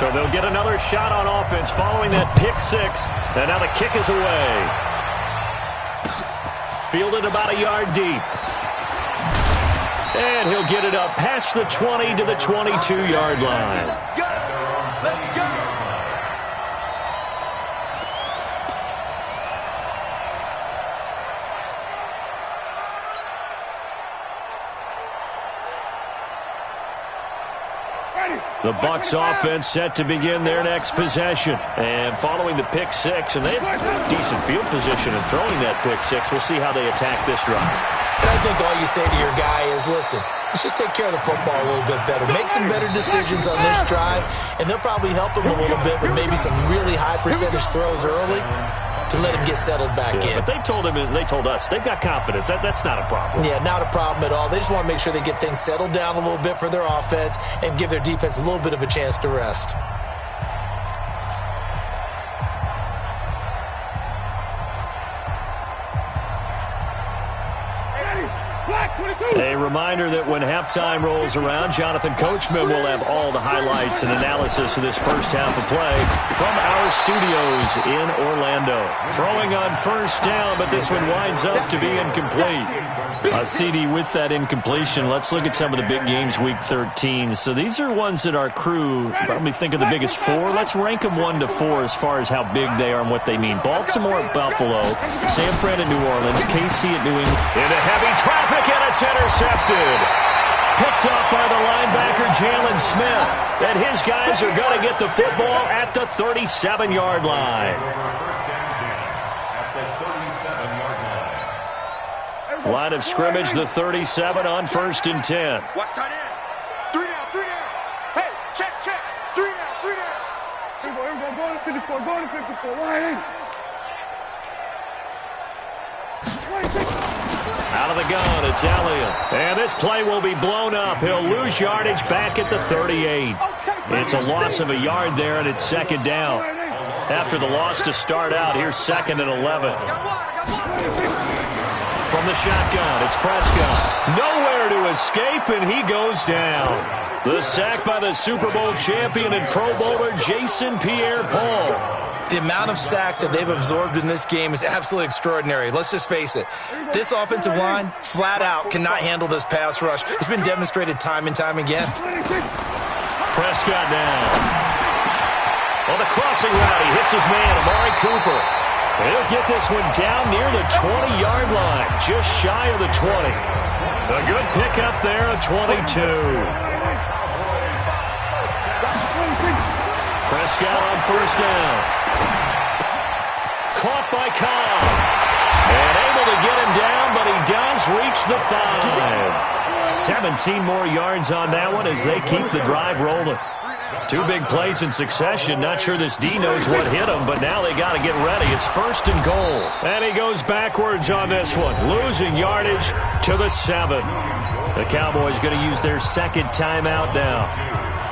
So they'll get another shot on offense following that pick six. And now the kick is away. Fielded about a yard deep. And he'll get it up past the 20 to the 22-yard line.
Let's go!
The Bucs offense set to begin their next possession. And following the pick six, and they have decent field position in throwing that pick six. We'll see how they attack this drive.
And I think all you say to your guy is, listen, let's just take care of the football a little bit better. Make some better decisions on this drive, and they'll probably help him a little bit with maybe some really high percentage throws early to let him get settled back in.
But they told him, and they told us, they've got confidence. That's not a problem.
Yeah, not a problem at all. They just want to make sure they get things settled down a little bit for their offense and give their defense a little bit of a chance to rest.
A reminder that when halftime rolls around, Jonathan Coachman will have all the highlights and analysis of this first half of play from our studios in Orlando. Throwing on first down, but this one winds up to be incomplete. CD, with that incompletion, let's look at some of the big games week 13. So these are ones that our crew probably think are the biggest four. Let's rank them 1 to 4 as far as how big they are and what they mean. Baltimore at Buffalo, San Fran at New Orleans, KC at New England. Into heavy traffic, and it's intercepted. Picked up by the linebacker, Jalen Smith. And his guys are going to get the football at the 37-yard line. Line of scrimmage, the 37 on 1st and 10.
Watch tight end. 3 down, 3 down. Hey, check. 3 down, 3 down.
Here we go, go to 54, go to 54. Right.
Out of the gun, it's Elliott. And this play will be blown up. He'll lose yardage back at the 38. It's a loss of a yard there, and it's 2nd down. After the loss to start out, here's 2nd and 11. From the shotgun, it's Prescott. Nowhere to escape, and he goes down. The sack by the Super Bowl champion and Pro Bowler Jason Pierre-Paul.
The amount of sacks that they've absorbed in this game is absolutely extraordinary. Let's just face it. This offensive line, flat out, cannot handle this pass rush. It's been demonstrated time and time again.
Prescott down. On the crossing route, he hits his man, Amari Cooper. He'll get this one down near the 20-yard line, just shy of the 20. A good pickup there, a 22. Prescott on 1st down. Caught by Cobb. And able to get him down, but he does reach the 5. 17 more yards on that one as they keep the drive rolling. 2 big plays in succession. Not sure this D knows what hit him, but now they got to get ready. It's 1st and goal. And he goes backwards on this one, losing yardage to the 7. The Cowboys going to use their 2nd timeout now,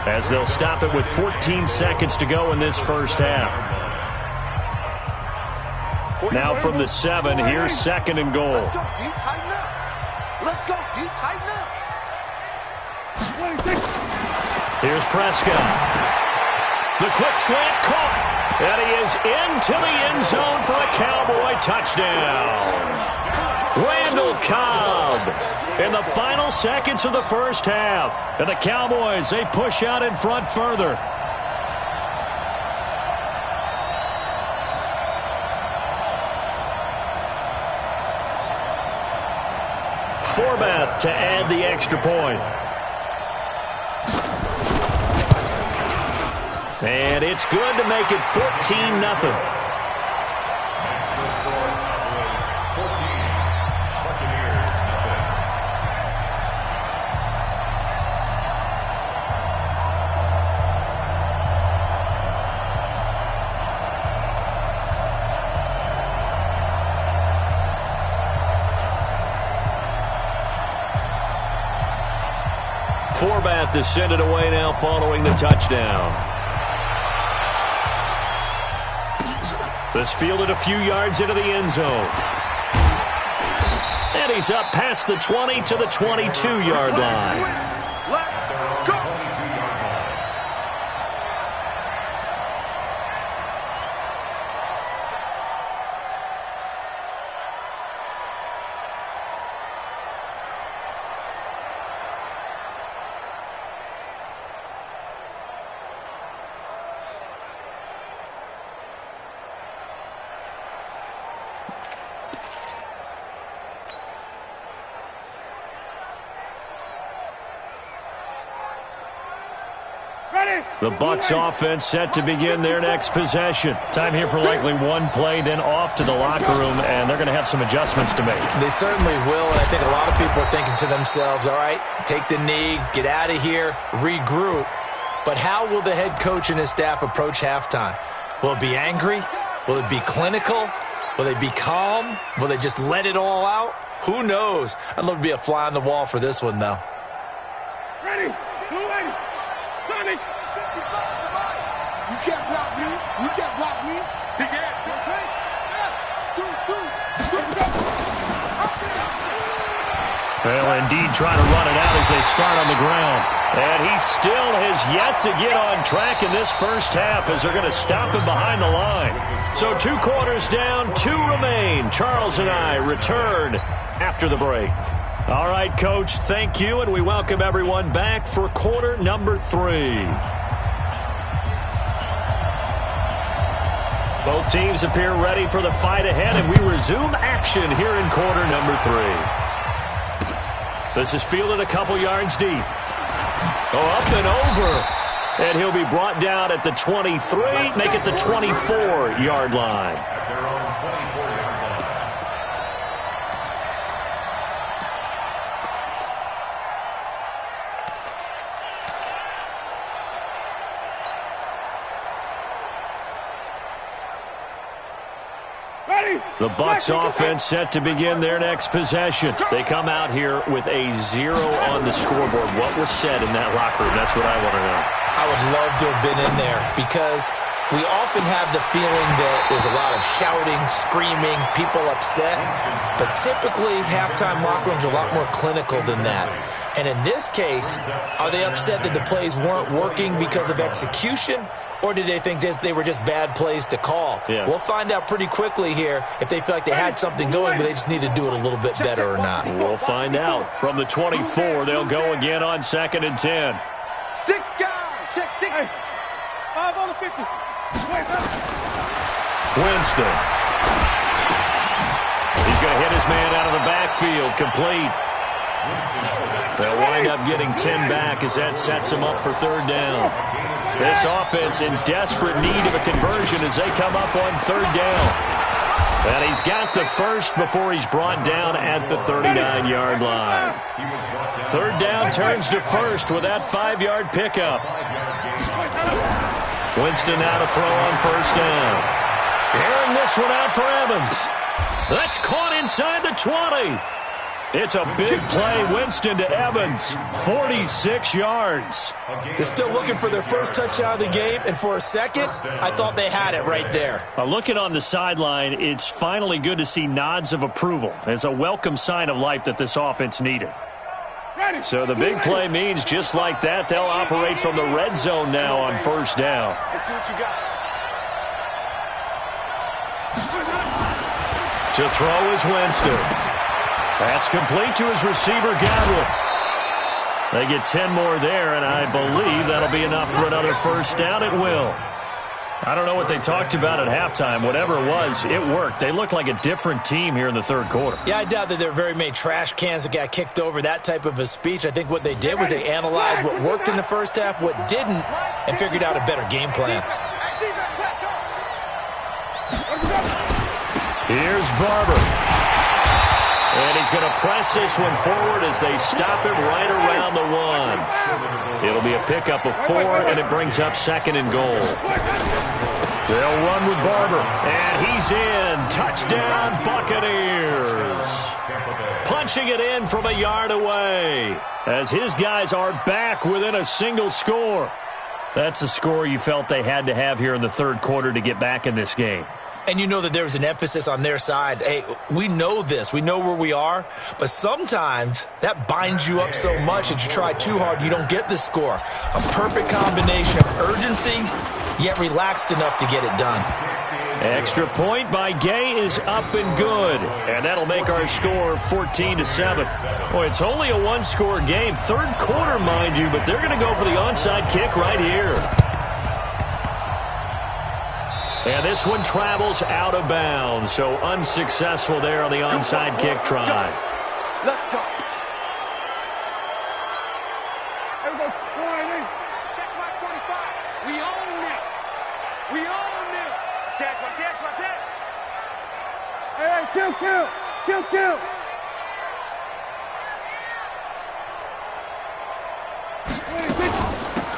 as they'll stop it with 14 seconds to go in this first half. Now from the 7, here's 2nd and goal.
Let's go, D, tighten up. Let's go, D, tighten up.
Here's Prescott. The quick slant caught. And he is into the end zone for a Cowboy touchdown. Randall Cobb in the final seconds of the first half. And the Cowboys, they push out in front further. Forbath to add the extra point. And it's good to make it 14-0. Forbath to send it away now following the touchdown. This fielded a few yards into the end zone. And he's up past the 20 to the 22-yard line. The Bucs offense set to begin their next possession. Time here for likely one play, then off to the locker room, and they're going to have some adjustments to make.
They certainly will, and I think a lot of people are thinking to themselves, all right, take the knee, get out of here, regroup. But how will the head coach and his staff approach halftime? Will it be angry? Will it be clinical? Will they be calm? Will they just let it all out? Who knows? I'd love to be a fly on the wall for this one, though.
Ready? Blue lady. Tommy.
You can't block me. You can't block me.
Big ass.
Well, indeed, trying to run it out as they start on the ground. And he still has yet to get on track in this first half as they're going to stop him behind the line. So 2 quarters down, 2 remain. Charles and I return after the break. All right, Coach, thank you, and we welcome everyone back for quarter number 3. Both teams appear ready for the fight ahead, and we resume action here in quarter number 3. This is fielded a couple yards deep. Go up and over. And he'll be brought down at the 23, make it the 24-yard line. The Bucs offense set to begin their next possession. They come out here with a 0 on the scoreboard. What was said in that locker room? That's what I want to know.
I would love to have been in there because we often have the feeling that there's a lot of shouting, screaming, people upset. But typically, halftime locker rooms are a lot more clinical than that. And in this case, are they upset that the plays weren't working because of execution? Or did they think they were just bad plays to call?
Yeah.
We'll find out pretty quickly here if they feel like they had something going, but they just need to do it a little bit better or not.
We'll find out. From the 24, they'll go again on 2nd and 10.
6 guys. Check 6. 5 on the 50.
Winston. He's going to hit his man out of the backfield. Complete. They'll wind up getting 10 back as that sets him up for 3rd down. This offense in desperate need of a conversion as they come up on 3rd down. And he's got the first before he's brought down at the 39-yard line. 3rd down turns to 1st with that 5-yard pickup. Winston now to throw on 1st down. Airing this one out for Evans. That's caught inside the 20. It's a big play. Winston to Evans. 46 yards.
They're still looking for their first touchdown of the game, and for a second, I thought they had it right there.
Looking on the sideline, it's finally good to see nods of approval. It's a welcome sign of life that this offense needed. So the big play means just like that, they'll operate from the red zone now on 1st down.
Let's see what you got.
To throw is Winston. That's complete to his receiver, Godwin. They get 10 more there, and I believe that'll be enough for another 1st down. It will. I don't know what they talked about at halftime. Whatever it was, it worked. They look like a different team here in the 3rd quarter.
Yeah, I doubt that there are very many trash cans that got kicked over, that type of a speech. I think what they did was they analyzed what worked in the first half, what didn't, and figured out a better game plan.
Here's Barber. And he's going to press this one forward as they stop him right around the 1. It'll be a pickup of 4, and it brings up 2nd and goal. They'll run with Barber, and he's in. Touchdown, Buccaneers. Punching it in from a yard away as his guys are back within a single score. That's a score you felt they had to have here in the 3rd quarter to get back in this game.
And you know that there was an emphasis on their side. Hey, we know this. We know where we are. But sometimes that binds you up so much that you try too hard, you don't get the score. A perfect combination of urgency, yet relaxed enough to get it done.
Extra point by Gay is up and good. And that'll make our score 14-7. Boy, it's only a 1-score game. 3rd quarter, mind you, but they're going to go for the onside kick right here. And this one travels out of bounds, so unsuccessful there on the onside kick try.
Let's go. Everybody, check my 25. Kill.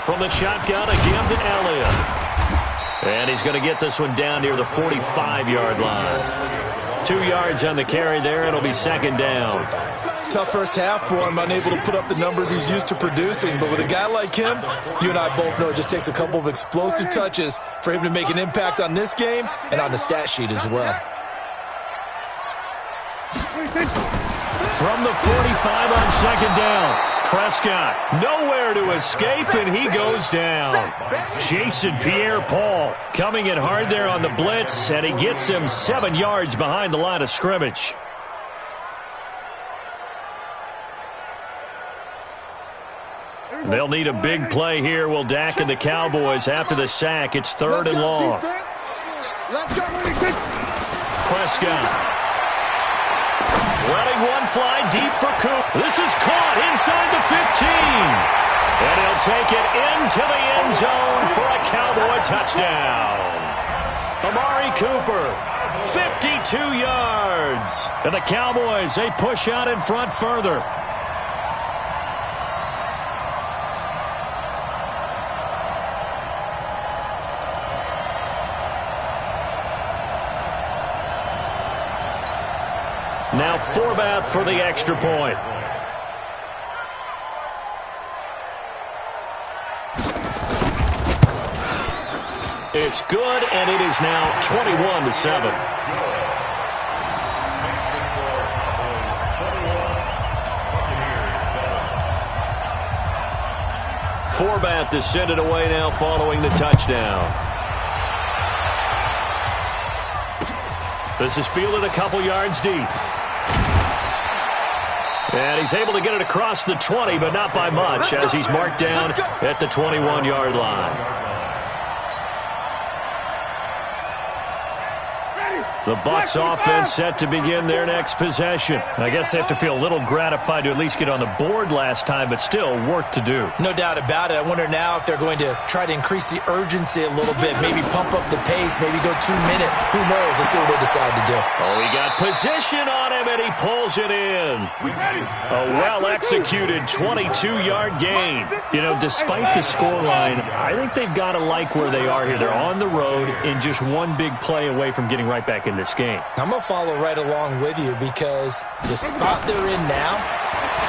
From the shotgun, again to Elliott. And he's going to get this one down near the 45-yard line. 2 yards on the carry there. It'll be second down.
Tough first half for him, unable to put up the numbers he's used to producing. But with a guy like him, you and I both know it just takes a couple of explosive touches for him to make an impact on this game and on the stat sheet as well.
From the 45 on second down. Prescott nowhere to escape, and he goes down. Jason Pierre-Paul coming in hard there on the blitz, and he gets him 7 yards behind the line of scrimmage. They'll need a big play here. Will Dak and the Cowboys after the sack. It's third and long. Prescott. Letting one fly deep for Coop. This is caught inside the 15. And he'll take it into the end zone for a Cowboy touchdown. Amari Cooper, 52 yards. And the Cowboys, they push out in front further. Now Forbath for the extra point. It's good, and it is now 21-7. Forbath to send it away now following the touchdown. This is fielded a couple yards deep. And he's able to get it across the 20, but not by much, as he's marked down at the 21-yard line. The Bucs offense set to begin their next possession. I guess they have to feel a little gratified to at least get on the board last time, but still work to do.
No doubt about it. I wonder now if they're going to try to increase the urgency a little bit, maybe pump up the pace, maybe go 2 minutes. Who knows? Let's see what they decide to do.
Oh, he got position on him, and he pulls it in. A well-executed 22-yard gain. You know, despite the scoreline, I think they've got to like where they are here. They're on the road and just one big play away from getting right back in this game.
I'm going to follow right along with you because the spot they're in now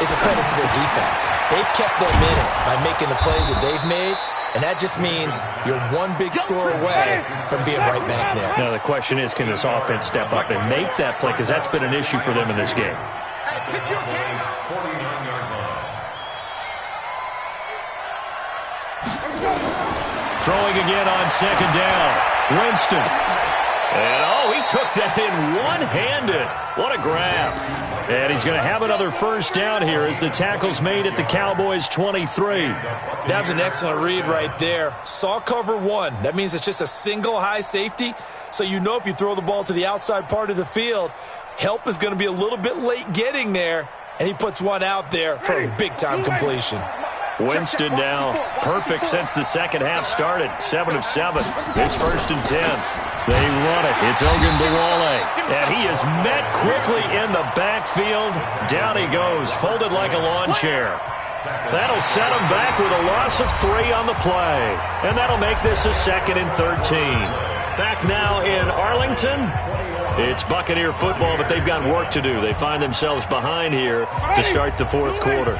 is a credit to their defense. They've kept them in it by making the plays that they've made, and that just means you're one big score away from being right back there.
Now the question is, can this offense step up and make that play, because that's been an issue for them in this game. Throwing again on second down. Winston. And, oh, he took that in one-handed. What a grab. And he's going to have another first down here as the tackle's made at the Cowboys' 23.
That was an excellent read right there. Saw cover one. That means it's just a single high safety. So you know if you throw the ball to the outside part of the field, help is going to be a little bit late getting there. And he puts one out there for a big-time completion.
Winston now perfect since the second half started. 7 of 7. It's 1st and 10. They run it. It's Ogunbowale. And he is met quickly in the backfield. Down he goes, folded like a lawn chair. That'll set him back with a loss of 3 on the play. And that'll make this a 2nd and 13. Back now in Arlington. It's Buccaneer football, but they've got work to do. They find themselves behind here to start the 4th quarter.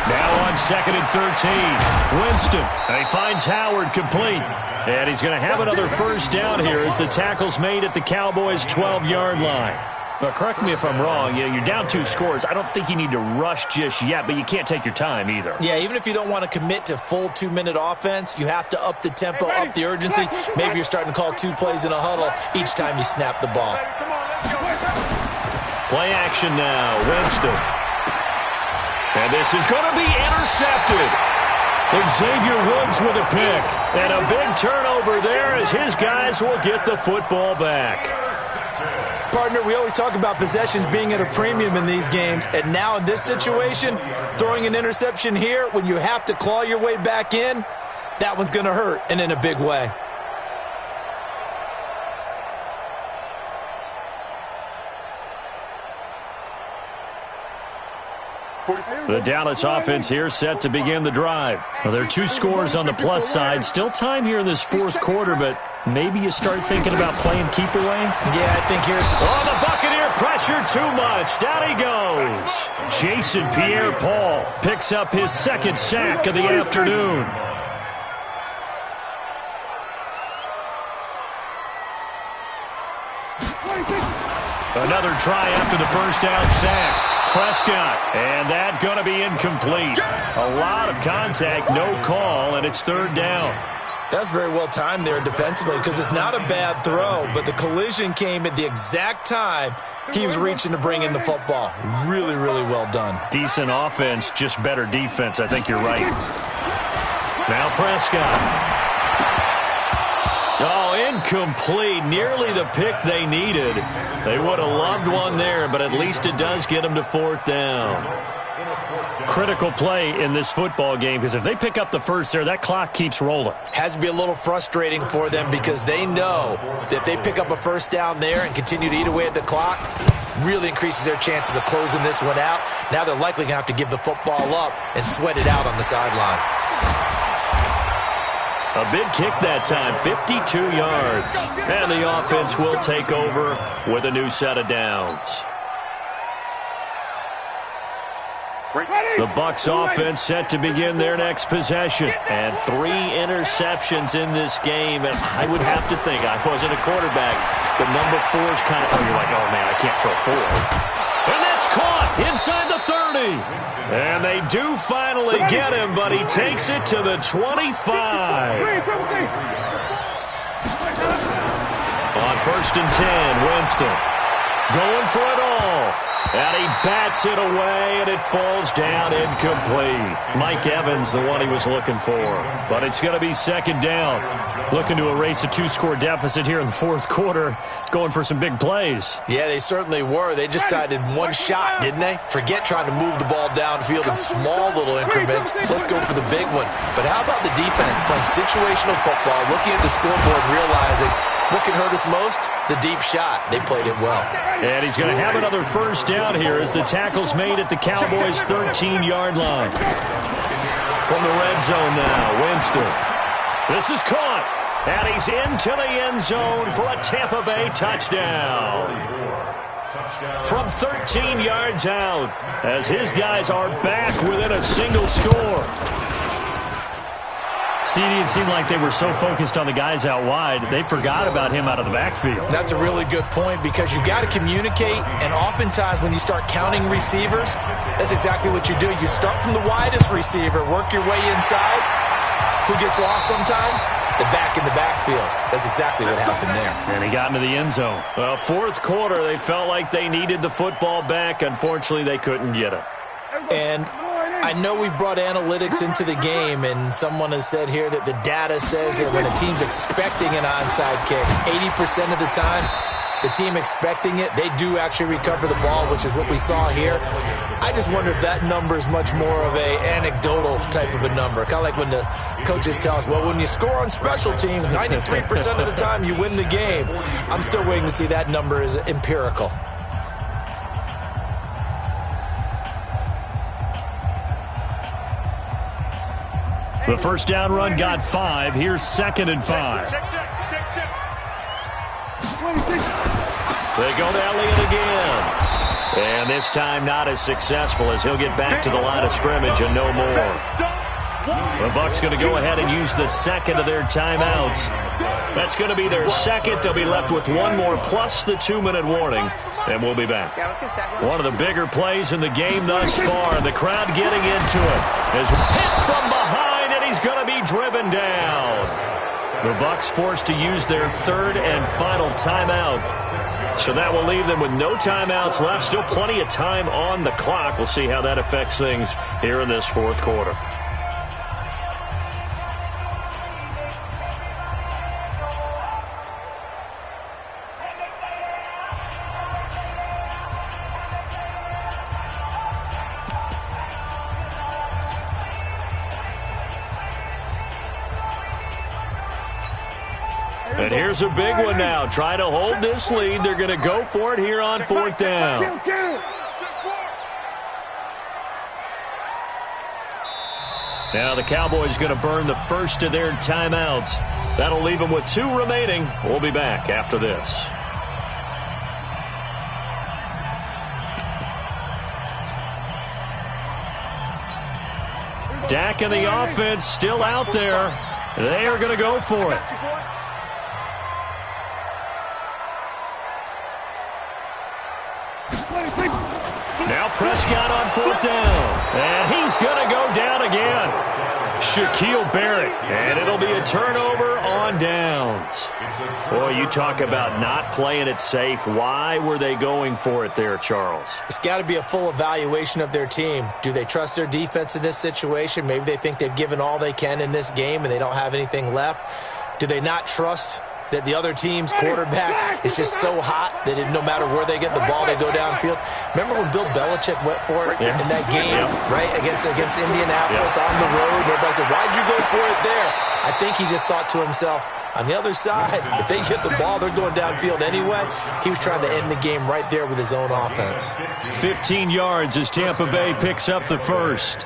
Now on 2nd and 13. Winston. And he finds Howard complete. And he's going to have another first down here as the tackle's made at the Cowboys' 12-yard line. But correct me if I'm wrong. You're down 2 scores. I don't think you need to rush just yet, but you can't take your time either.
Yeah, even if you don't want to commit to full 2-minute offense, you have to up the tempo, up the urgency. Maybe you're starting to call 2 plays in a huddle each time you snap the ball.
Play action now. Winston. And this is going to be intercepted. Xavier Woods with a pick. And a big turnover there as his guys will get the football back.
Partner, we always talk about possessions being at a premium in these games. And now in this situation, throwing an interception here when you have to claw your way back in, that one's going to hurt, and in a big way.
The Dallas offense here set to begin the drive. Well, there are 2 scores on the plus side. Still time here in this fourth quarter, but maybe you start thinking about playing keeper lane?
Yeah, I think here.
Oh, the Buccaneer pressure too much. Down he goes. Jason Pierre-Paul picks up his 2nd sack of the afternoon. Another try after the first down sack. Prescott, and that going to be incomplete. A lot of contact, no call, and it's 3rd down.
That's very well timed there defensively because it's not a bad throw, but the collision came at the exact time he was reaching to bring in the football. Really, really well done.
Decent offense, just better defense. I think you're right. Now Prescott. Oh, incomplete. Nearly the pick they needed. They would have loved one there, but at least it does get them to 4th down. Critical play in this football game because if they pick up the first there, that clock keeps rolling.
Has to be a little frustrating for them because they know that if they pick up a first down there and continue to eat away at the clock, really increases their chances of closing this one out. Now they're likely going to have to give the football up and sweat it out on the sideline.
A big kick that time, 52 yards. And the offense will take over with a new set of downs. The Bucs offense set to begin their next possession. And 3 interceptions in this game. And I would have to think, I wasn't a quarterback, but number 4 is kind of, you're like, oh man, I can't throw 4. And that's caught inside the 30. And they do finally get him, but he takes it to the 25. On 1st and 10, Winston going for it all. And he bats it away, and it falls down incomplete. Mike Evans, the one he was looking for. But it's going to be 2nd down. Looking to erase a 2-score deficit here in the 4th quarter. Going for some big plays.
Yeah, they certainly were. They just decided one shot, didn't they? Forget trying to move the ball downfield in small little increments. Let's go for the big one. But how about the defense playing situational football, looking at the scoreboard, realizing what can hurt us most? The deep shot. They played it well.
And he's going to have another first down here as the tackle's made at the Cowboys' 13-yard line. From the red zone now, Winston. This is caught. And he's into the end zone for a Tampa Bay touchdown. From 13 yards out as his guys are back within a single score. CD, it seemed like they were so focused on the guys out wide, they forgot about him out of the backfield.
That's a really good point because you've got to communicate, and oftentimes when you start counting receivers, that's exactly what you do. You start from the widest receiver, work your way inside. Who gets lost sometimes? The back in the backfield. That's exactly what happened there.
And he got into the end zone. Well, 4th quarter, they felt like they needed the football back. Unfortunately, they couldn't get it.
And I know we brought analytics into the game, and someone has said here that the data says that when a team's expecting an onside kick, 80% of the time, the team expecting it, they do actually recover the ball, which is what we saw here. I just wonder if that number is much more of a anecdotal type of a number. Kind of like when the coaches tell us, well, when you score on special teams, 93% of the time you win the game. I'm still waiting to see that number is empirical.
The first down run got 5. Here's 2nd and 5. They go to Elliott again. And this time not as successful as he'll get back to the line of scrimmage and no more. The Bucs going to go ahead and use the 2nd of their timeouts. That's going to be their 2nd. They'll be left with 1 more plus the 2-minute warning. And we'll be back. One of the bigger plays in the game thus far. The crowd getting into it. Is hit from behind, and he's going to be driven down. The Bucs forced to use their 3rd and final timeout. So that will leave them with no timeouts left. Still plenty of time on the clock. We'll see how that affects things here in this 4th quarter. And here's a big one now. Try to hold this lead. They're going to go for it here on 4th down. Now the Cowboys going to burn the first of their timeouts. That'll leave them with 2 remaining. We'll be back after this. Dak and the offense still out there. They are going to go for it. Now Prescott on 4th down. And he's going to go down again. Shaquille Barrett. And it'll be a turnover on downs. Boy, you talk about not playing it safe. Why were they going for it there, Charles?
It's got to be a full evaluation of their team. Do they trust their defense in this situation? Maybe they think they've given all they can in this game and they don't have anything left. Do they not trust that the other team's quarterback is just so hot that no matter where they get the ball, they go downfield? Remember when Bill Belichick went for it in that game, right, against Indianapolis on the road? And everybody said, why'd you go for it there? I think he just thought to himself, on the other side, if they get the ball, they're going downfield anyway. He was trying to end the game right there with his own offense. 15 yards as Tampa Bay picks up the first.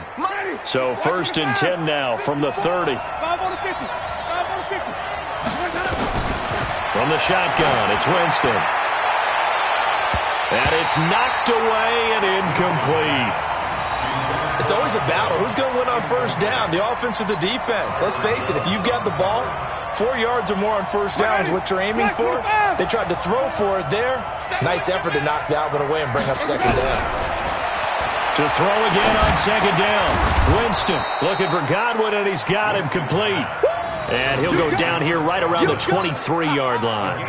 So 1st and 10 now from the 30. From the shotgun, it's Winston. And it's knocked away and incomplete. It's always a battle. Who's going to win on 1st down, the offense or the defense? Let's face it, if you've got the ball, 4 yards or more on 1st down is what you're aiming for. They tried to throw for it there. Nice effort to knock that one away and bring up 2nd down. To throw again on 2nd down. Winston looking for Godwin, and he's got him complete. And he'll go down here right around the 23-yard line.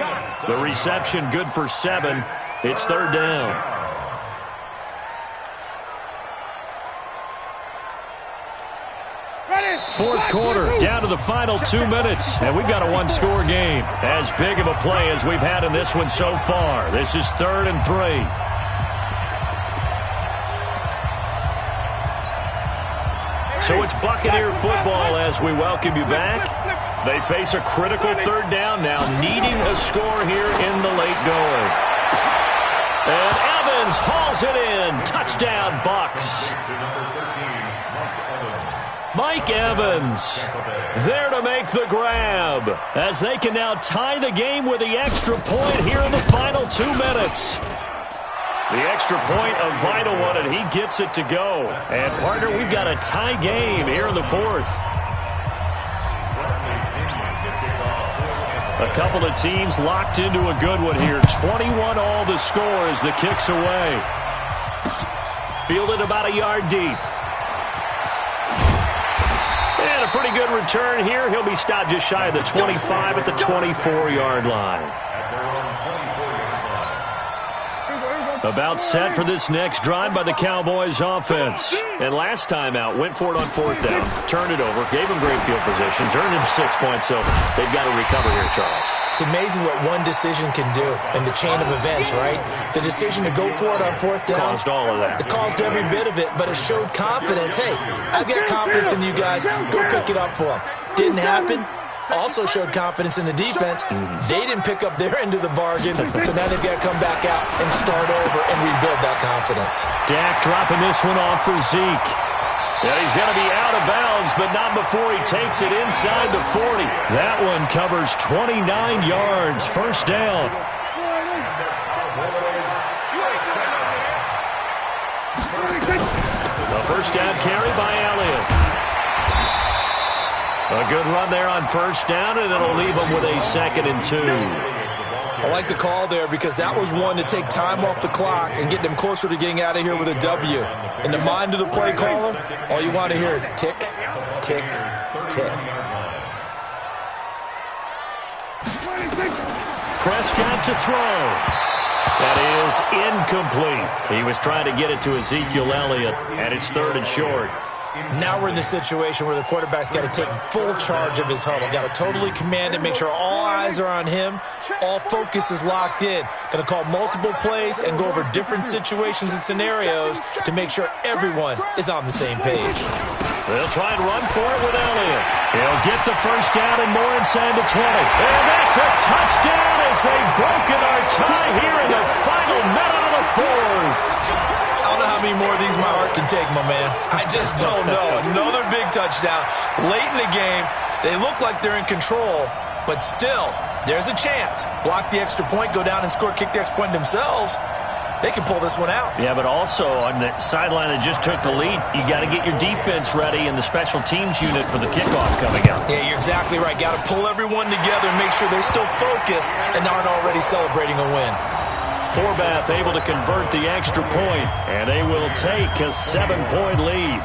The reception good for 7. It's 3rd down. Fourth quarter, down to the final 2 minutes, and we've got a 1-score game. As big of a play as we've had in this one so far. This is 3rd and 3. So it's Buccaneer football as we welcome you back. They face a critical 3rd down now, needing a score here in the late going. And Evans hauls it in. Touchdown, Bucs. Mike Evans there to make the grab as they can now tie the game with the extra point here in the final 2 minutes. The extra point, a vital one, and he gets it to go. And, partner, we've got a tie game here in the 4th. A couple of teams locked into a good one here. 21 all the score as the kick's away. Fielded about a yard deep. And a pretty good return here. He'll be stopped just shy of the 25 at the 24-yard line. About set for this next drive by the Cowboys offense. And last time out, went for it on 4th down, turned it over, gave them great field position, turned it 6 points, so they've got to recover here, Charles. It's amazing what one decision can do in the chain of events, right? The decision to go for it on 4th down
caused all of that.
It caused every bit of it, but it showed confidence. Hey, I've got confidence in you guys. Go pick it up for them. Didn't happen. Also showed confidence in the defense. They didn't pick up their end of the bargain, so now they've got to come back out and start over and rebuild that confidence. Dak dropping this one off for Zeke. Yeah, he's going to be out of bounds, but not before he takes it inside the 40. That one covers 29 yards. 1st down. The 1st down carry by Elliott. A good run there on 1st down, and it'll leave them with a 2nd and 2. I like the call there because that was one to take time off the clock and get them closer to getting out of here with a W. In the mind of the play caller, all you want to hear is tick, tick, tick. Prescott to throw. That is incomplete. He was trying to get it to Ezekiel Elliott, and it's 3rd and short. Now we're in the situation where the quarterback's got to take full charge of his huddle. Got to totally command it, make sure all eyes are on him. All focus is locked in. Going to call multiple plays and go over different situations and scenarios to make sure everyone is on the same page. They'll try and run for it with Elliott. He'll get the 1st down and more inside the 20. And that's a touchdown as they've broken our tie here in the final minute of the 4th. I don't know how how many more of these my heart can take, my man? I just don't know. Another big touchdown. Late in the game, they look like they're in control, but still, there's a chance. Block the extra point, go down and score, kick the extra point themselves. They can pull this one out.
Yeah, but also on the sideline that just took the lead, you got to get your defense ready and the special teams unit for the kickoff coming up.
Yeah, you're exactly right. Got to pull everyone together and make sure they're still focused and aren't already celebrating a win.
Forbath able to convert the extra point, and they will take a 7-point lead.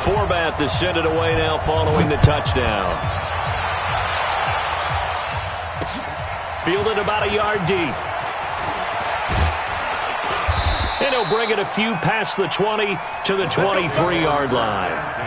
Forbath to send it away now following the touchdown. Fielded about a yard deep. And he'll bring it a few past the 20 to the 23-yard line.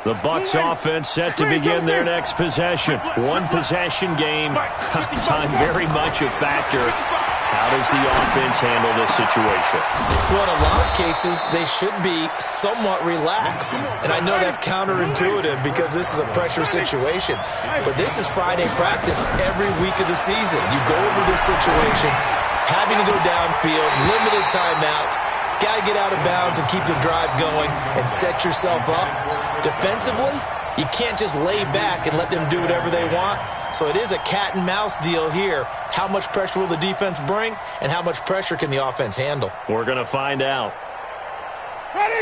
The Bucs offense set to begin their next possession. One possession game. Time very much a factor. How does the offense handle this situation?
Well, in a lot of cases, they should be somewhat relaxed. And I know that's counterintuitive because this is a pressure situation. But this is Friday practice every week of the season. You go over this situation, having to go downfield, limited timeouts, got to get out of bounds and keep the drive going and set yourself up. Defensively, you can't just lay back and let them do whatever they want. So it is a cat-and-mouse deal here. How much pressure will the defense bring, and how much pressure can the offense handle?
We're going to find out.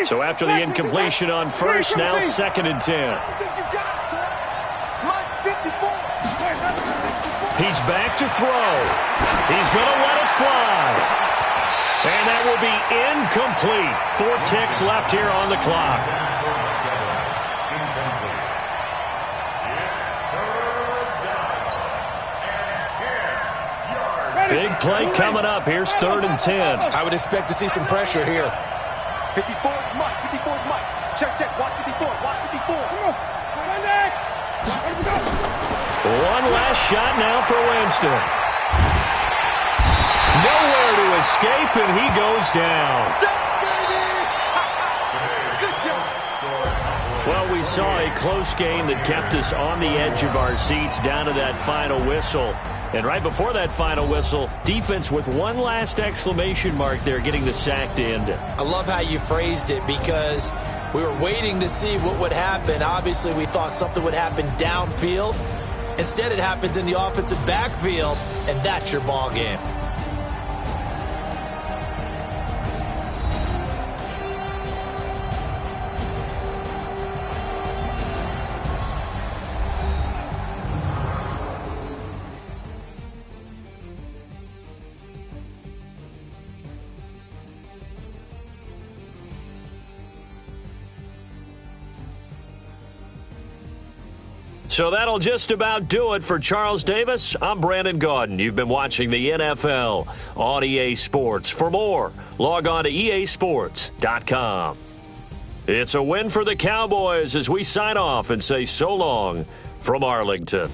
So after the incompletion on first, now 2nd and 10. He's back to throw. He's going to let it fly. And that will be incomplete. 4 ticks left here on the clock. Big play coming up. Here's 3rd and 10.
I would expect to see some pressure here.
54 is Mike. 54 is Mike. Check. Watch 54. Watch 54. Come on.
One last shot now for Winston. Nowhere to escape, and he goes down.
Good job.
Well, we saw a close game that kept us on the edge of our seats down to that final whistle. And right before that final whistle, defense with one last exclamation mark there, getting the sack to end it.
I love how you phrased it because we were waiting to see what would happen. Obviously, we thought something would happen downfield. Instead, it happens in the offensive backfield, and that's your ball game.
So that'll just about do it for Charles Davis. I'm Brandon Gaudin. You've been watching the NFL on EA Sports. For more, log on to easports.com. It's a win for the Cowboys as we sign off and say so long from Arlington.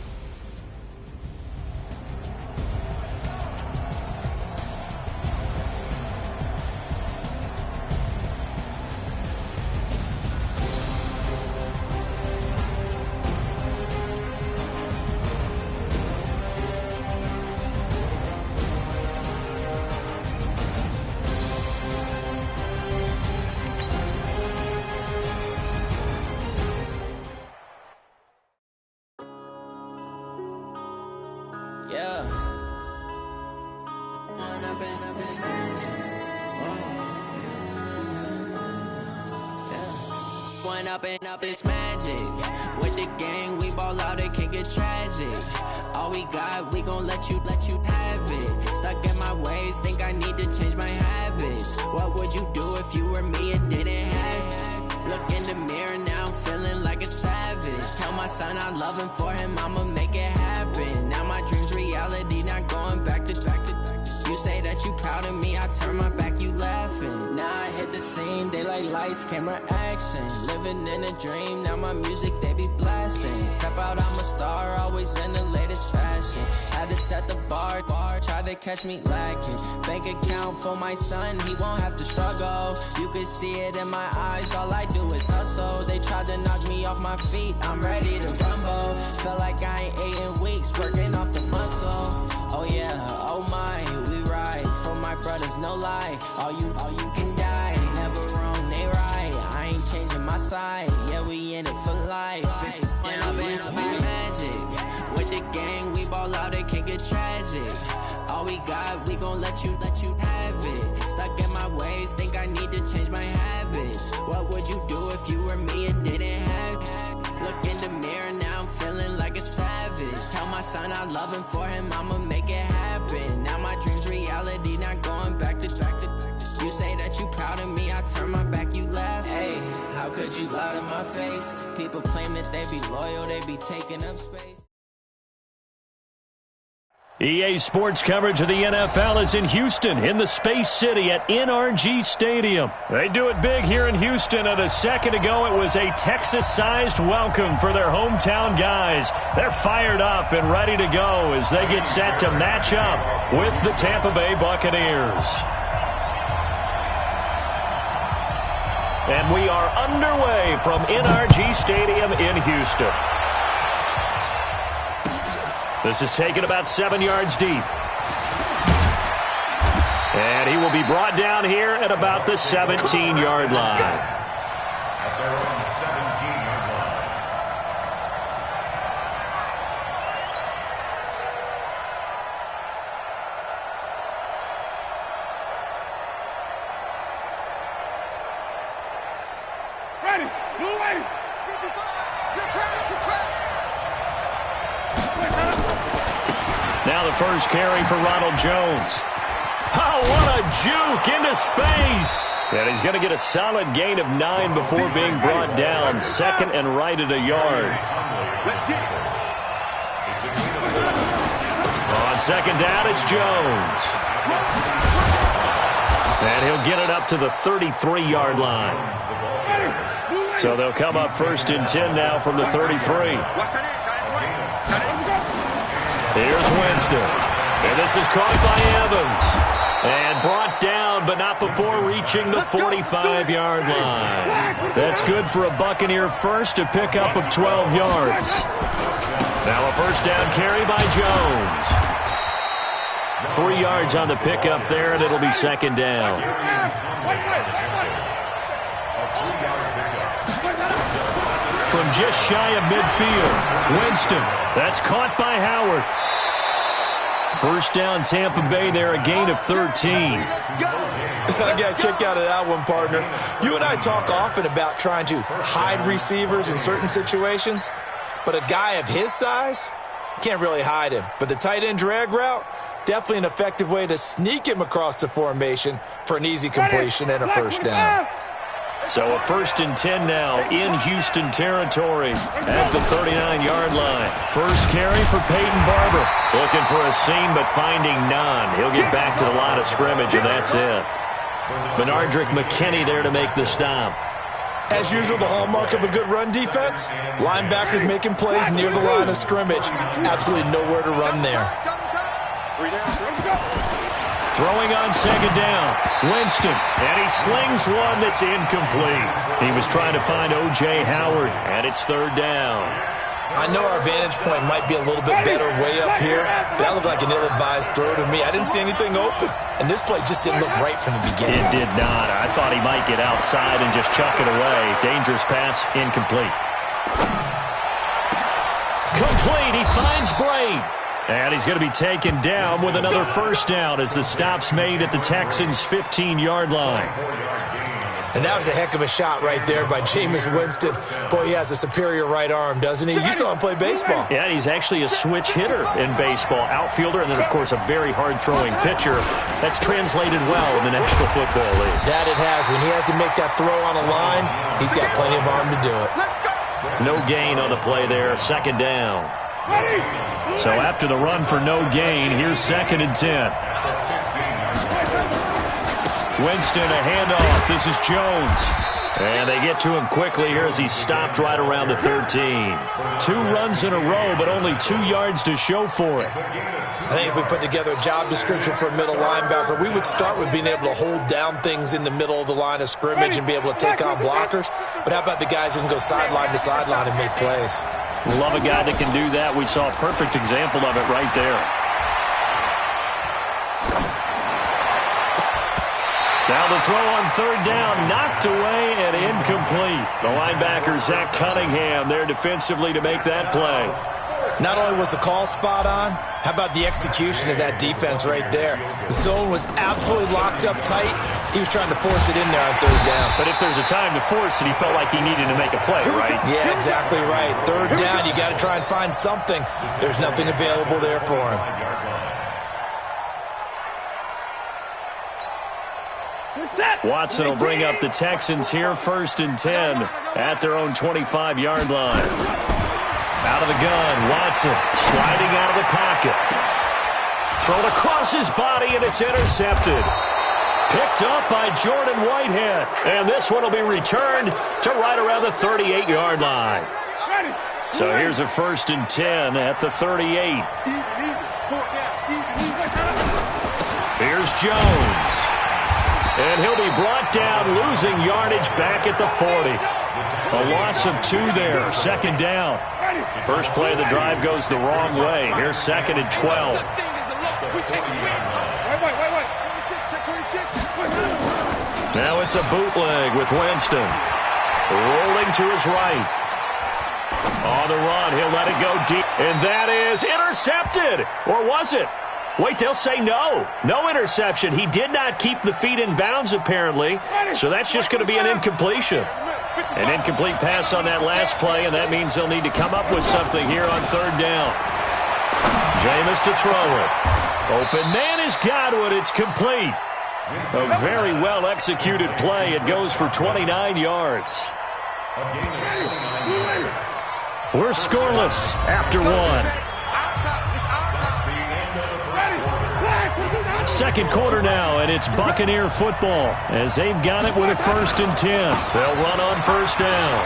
Up it's magic. With the gang, we ball out, it can get tragic. All we got, we gon' let you have it. Stuck in my ways, think I need to change my habits. What would you do if you were me and didn't have it? Look in the mirror now, I'm feeling like a savage. Tell my son I love him, for him I'ma make it happen. Now my dream's reality, not going back to. You say that you proud of me, I turn my back, you laughing. Now I hit the scene, they like lights, camera, action. Living in a dream, now my music, they be blasting. Step out, I'm a star, always in the latest fashion. Had to set the bar, try to to catch me lacking. Bank account for my son, he won't have to struggle. You can see it in my eyes, all I do is hustle. They tried to knock me off my feet, I'm ready to rumble. Feel like I ain't ate in weeks, working off the muscle. Oh yeah, oh my, we ride for my brothers, no lie. All you can die, never wrong, they right. I ain't changing my side, yeah, we in it for life. And I've been magic. With the gang, we ball out, it can get tragic. All we got, we gon' let you have it. Stuck in my ways, think I need to change my habits. What would you do if you were me and didn't have it? Look in the mirror, now I'm feeling like a savage. Tell my son I love him, for him I'ma make it happen. Now my dream's reality, not going back to. You say that you proud of me, I turn my back, you laugh. Hey, how could you lie to my face? People claim that they be loyal, they be taking up space.
EA Sports coverage of the NFL is in Houston, in the Space City at NRG Stadium. They do it big here in Houston, and a second ago it was a Texas-sized welcome for their hometown guys. They're fired up and ready to go as they get set to match up with the Tampa Bay Buccaneers. And we are underway from NRG Stadium in Houston. This is taken about 7 yards deep. And he will be brought down here at about the 17-yard line.
Ready, blue way.
Now the first carry for Ronald Jones. Oh, what a juke into space. And he's going to get a solid gain of 9 before being brought down. Second and right at a yard. On second down, it's Jones. And he'll get it up to the 33-yard line. So they'll come up first and 10 now from the 33. Here's Winston. And this is caught by Evans. And brought down, but not before reaching the 45-yard line. That's good for a Buccaneer first, a pickup of 12 yards. Now a first down carry by Jones. 3 yards on the pickup there, and it'll be second down. From just shy of midfield, Winston. That's caught by Howard. First down, Tampa Bay there, a gain of 13.
I got a kick out of that one, partner. You and I talk often about trying to hide receivers in certain situations, but a guy of his size, can't really hide him. But the tight end drag route, definitely an effective way to sneak him across the formation for an easy completion and a first down.
So a first and 10 now in Houston territory at the 39-yard line. First carry for Peyton Barber. Looking for a seam, but finding none. He'll get back to the line of scrimmage, and that's it. Benardrick McKinney there to make the stop.
As usual, the hallmark of a good run defense, linebackers making plays near the line of scrimmage. Absolutely nowhere to run there.
Throwing on second down, Winston, and he slings one that's incomplete. He was trying to find O.J. Howard, and it's third down.
I know our vantage point might be a little bit better way up here, but that looked like an ill-advised throw to me. I didn't see anything open, and this play just didn't look right from the beginning.
It did not. I thought he might get outside and just chuck it away. Dangerous pass, incomplete. Complete, he finds Braid. And he's going to be taken down with another first down as the stop's made at the Texans' 15-yard line.
And that was a heck of a shot right there by Jameis Winston. Boy, he has a superior right arm, doesn't he? You saw him play baseball.
Yeah, he's actually a switch hitter in baseball. Outfielder, and then, of course, a very hard-throwing pitcher. That's translated well in the National Football League.
That it has. When he has to make that throw on a line, he's got plenty of arm to do it.
No gain on the play there. Second down. So after the run for no gain, here's second and 10. Winston, a handoff. This is Jones. And they get to him quickly here as he stopped right around the 13. 2 runs in a row, but only 2 yards to show for it.
I think if we put together a job description for a middle linebacker, we would start with being able to hold down things in the middle of the line of scrimmage and be able to take on blockers. But how about the guys who can go sideline to sideline and make plays?
Love a guy that can do that. We saw a perfect example of it right there. Now the throw on 3rd down, knocked away and incomplete. The linebacker, Zach Cunningham, there defensively to make that play.
Not only was the call spot on, how about the execution of that defense right there? The zone was absolutely locked up tight. He was trying to force it in there on 3rd down.
But if there's a time to force it, he felt like he needed to make a play, right?
Yeah, exactly right. 3rd down, you got to try and find something. There's nothing available there for him.
Watson will bring up the Texans here 1st and 10 at their own 25-yard line. Out of the gun, Watson sliding out of the pocket. Thrown across his body, and it's intercepted. Picked up by Jordan Whitehead. And this one will be returned to right around the 38-yard line. So here's a 1st and 10 at the 38. Here's Jones. And he'll be brought down, losing yardage back at the 40. A loss of 2 there, 2nd down. First play of the drive goes the wrong way. Here's 2nd and 12. Now it's a bootleg with Winston. Rolling to his right. On the run, he'll let it go deep. And that is intercepted. Or was it? Wait, they'll say no. No interception. He did not keep the feet in bounds, apparently. So that's just going to be an incompletion. An incomplete pass on that last play, and that means they'll need to come up with something here on 3rd down. Jameis to throw it. Open man is Godwin. It's complete. A very well-executed play. It goes for 29 yards. We're scoreless after 1. 2nd quarter now, and it's Buccaneer football as they've got it with a 1st and 10. They'll run on 1st down.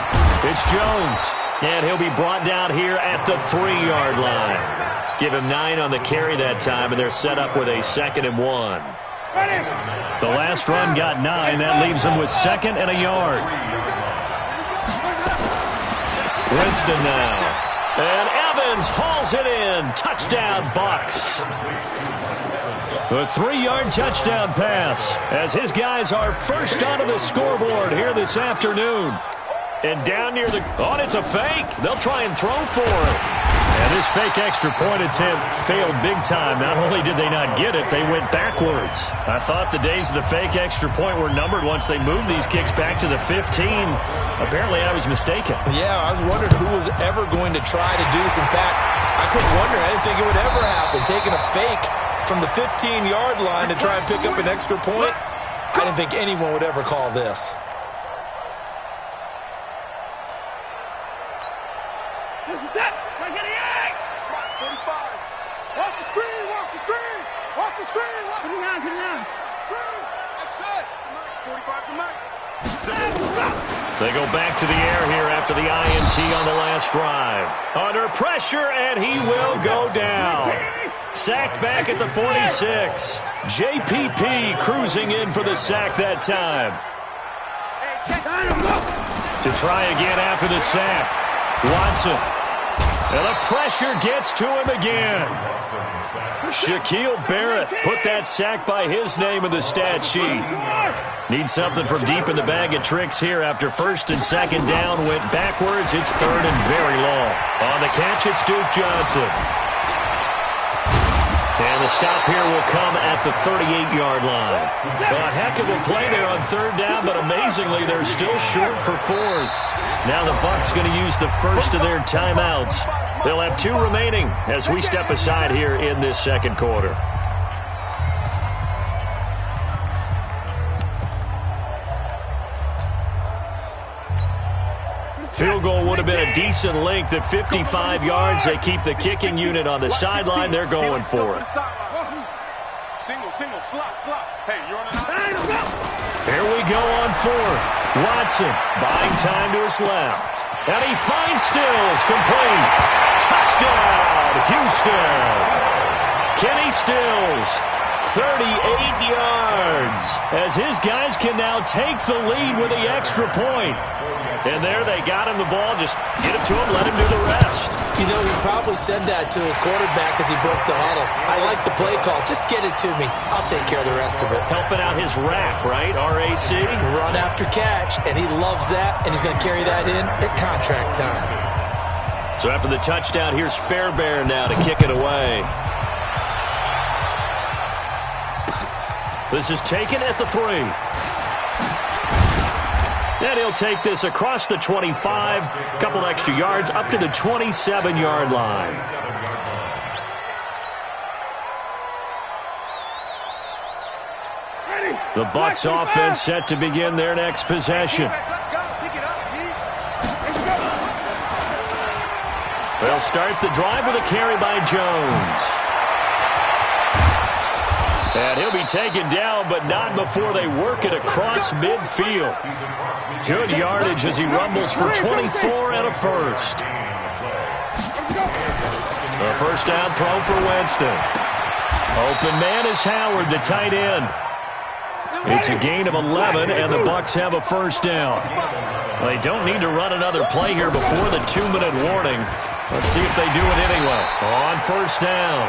It's Jones, and he'll be brought down here at the 3-yard line. Give him 9 on the carry that time, and they're set up with a 2nd and 1. The last run got 9. That leaves them with 2nd and a yard. Winston now. And Evans hauls it in. Touchdown, Bucs. A 3-yard touchdown pass as his guys are first onto the scoreboard here this afternoon. And down near the... Oh, it's a fake. They'll try and throw for it. And this fake extra point attempt failed big time. Not only did they not get it, they went backwards. I thought the days of the fake extra point were numbered once they moved these kicks back to the 15. Apparently, I was mistaken.
Yeah, I was wondering who was ever going to try to do this. In fact, I couldn't wonder. I didn't think it would ever happen. Taking a fake from the 15-yard line to try and pick up an extra point, I didn't think anyone would ever call this.
This is it. Like any egg. 45. Watch the screen. Watch the screen. Watch the screen. Put it down. Put it down. Screen. That's it. 45 to Mike.
They go back to the air here after the INT on the last drive. Under pressure, and he will go down. Sacked back at the 46. JPP cruising in for the sack that time. To try again after the sack. Watson. And the pressure gets to him again. Shaquille Barrett put that sack by his name in the stat sheet. Needs something from deep in the bag of tricks here after 1st and 2nd down. Went backwards. It's 3rd and very long. On the catch, it's Duke Johnson. And the stop here will come at the 38-yard line. A heck of a play there on 3rd down, but amazingly, they're still short for 4th. Now the Bucs going to use the first of their timeouts. They'll have 2 remaining as we step aside here in this 2nd quarter. Field goal would have been a decent length at 55 yards. They keep the kicking unit on the sideline. They're going for it.
Single, slop. Hey, you're on an
Here we go on fourth. Watson buying time to his left. And he finds Stills, complete. Touchdown, Houston. Kenny Stills, 38 yards, as his guys can now take the lead with the extra point. And there they got him the ball. Just get it to him, let him do the rest.
You know, he probably said that to his quarterback as he broke the huddle. I like the play call. Just get it to me. I'll take care of the rest of it.
Helping out his rack, right? RAC.
Run after catch, and he loves that, and he's going to carry that in at contract time.
So after the touchdown, here's Fairbairn now to kick it away. This is taken at the 3. And he'll take this across the 25, a couple extra yards, up to the 27-yard line. The Bucs offense set to begin their next possession. They'll start the drive with a carry by Jones. And he'll be taken down, but not before they work it across midfield. Good yardage as he rumbles for 24 and a first. A first down throw for Winston. Open man is Howard, the tight end. It's a gain of 11, and the Bucs have a first down. They don't need to run another play here before the 2-minute warning. Let's see if they do it anyway. On first down,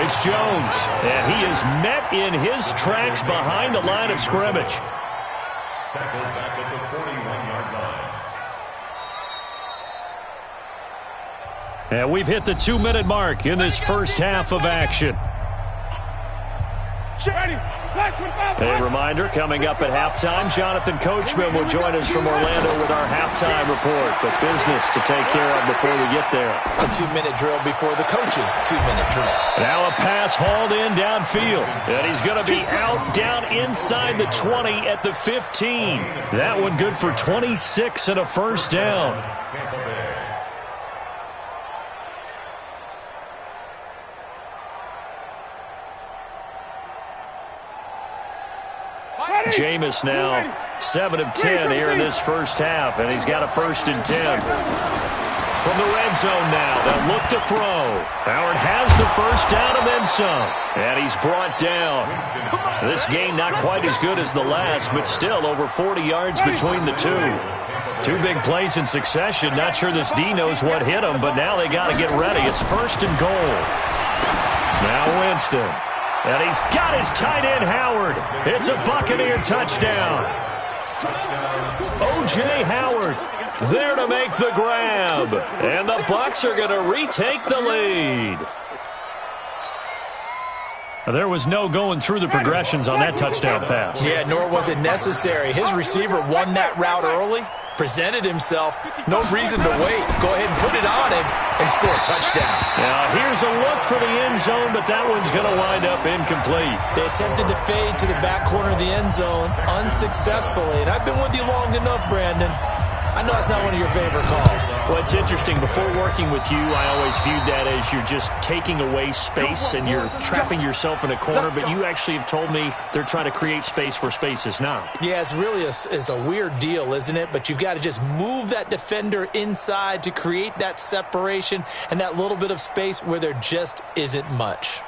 it's Jones, and he is met in his tracks behind the line of scrimmage.
Tackled back at the 41-yard line.
And we've hit the 2-minute mark in this first half of action. A reminder, coming up at halftime, Jonathan Coachman will join us from Orlando with our halftime report. But business to take care of before we get there.
A 2-minute drill before the coach's 2-minute drill.
Now a pass hauled in downfield. And he's going to be out down inside the 20 at the 15. That one good for 26 and a first down. Jameis now 7 of 10 here in this first half, and he's got a 1st and 10. From the red zone now, they'll look to throw. Howard has the first down and then some, and he's brought down. This game not quite as good as the last, but still over 40 yards between the two. 2 big plays in succession. Not sure this D knows what hit him, but now they got to get ready. It's 1st and goal. Now Winston. And he's got his tight end, Howard. It's a Buccaneer touchdown. O.J. Howard there to make the grab. And the Bucs are going to retake the lead. There was no going through the progressions on that touchdown pass.
Yeah, nor was it necessary. His receiver won that route early, presented himself. No reason to wait. Go ahead and put it on him and score a touchdown.
Now, here's a look for the end zone, but that one's going to wind up incomplete.
They attempted to fade to the back corner of the end zone unsuccessfully. And I've been with you long enough, Brandon. I know that's not one of your favorite calls.
Well, it's interesting. Before working with you, I always viewed that as you're just taking away space and you're trapping yourself in a corner. But you actually have told me they're trying to create space where space is not.
Yeah, it's really a weird deal, isn't it? But you've got to just move that defender inside to create that separation and that little bit of space where there just isn't much.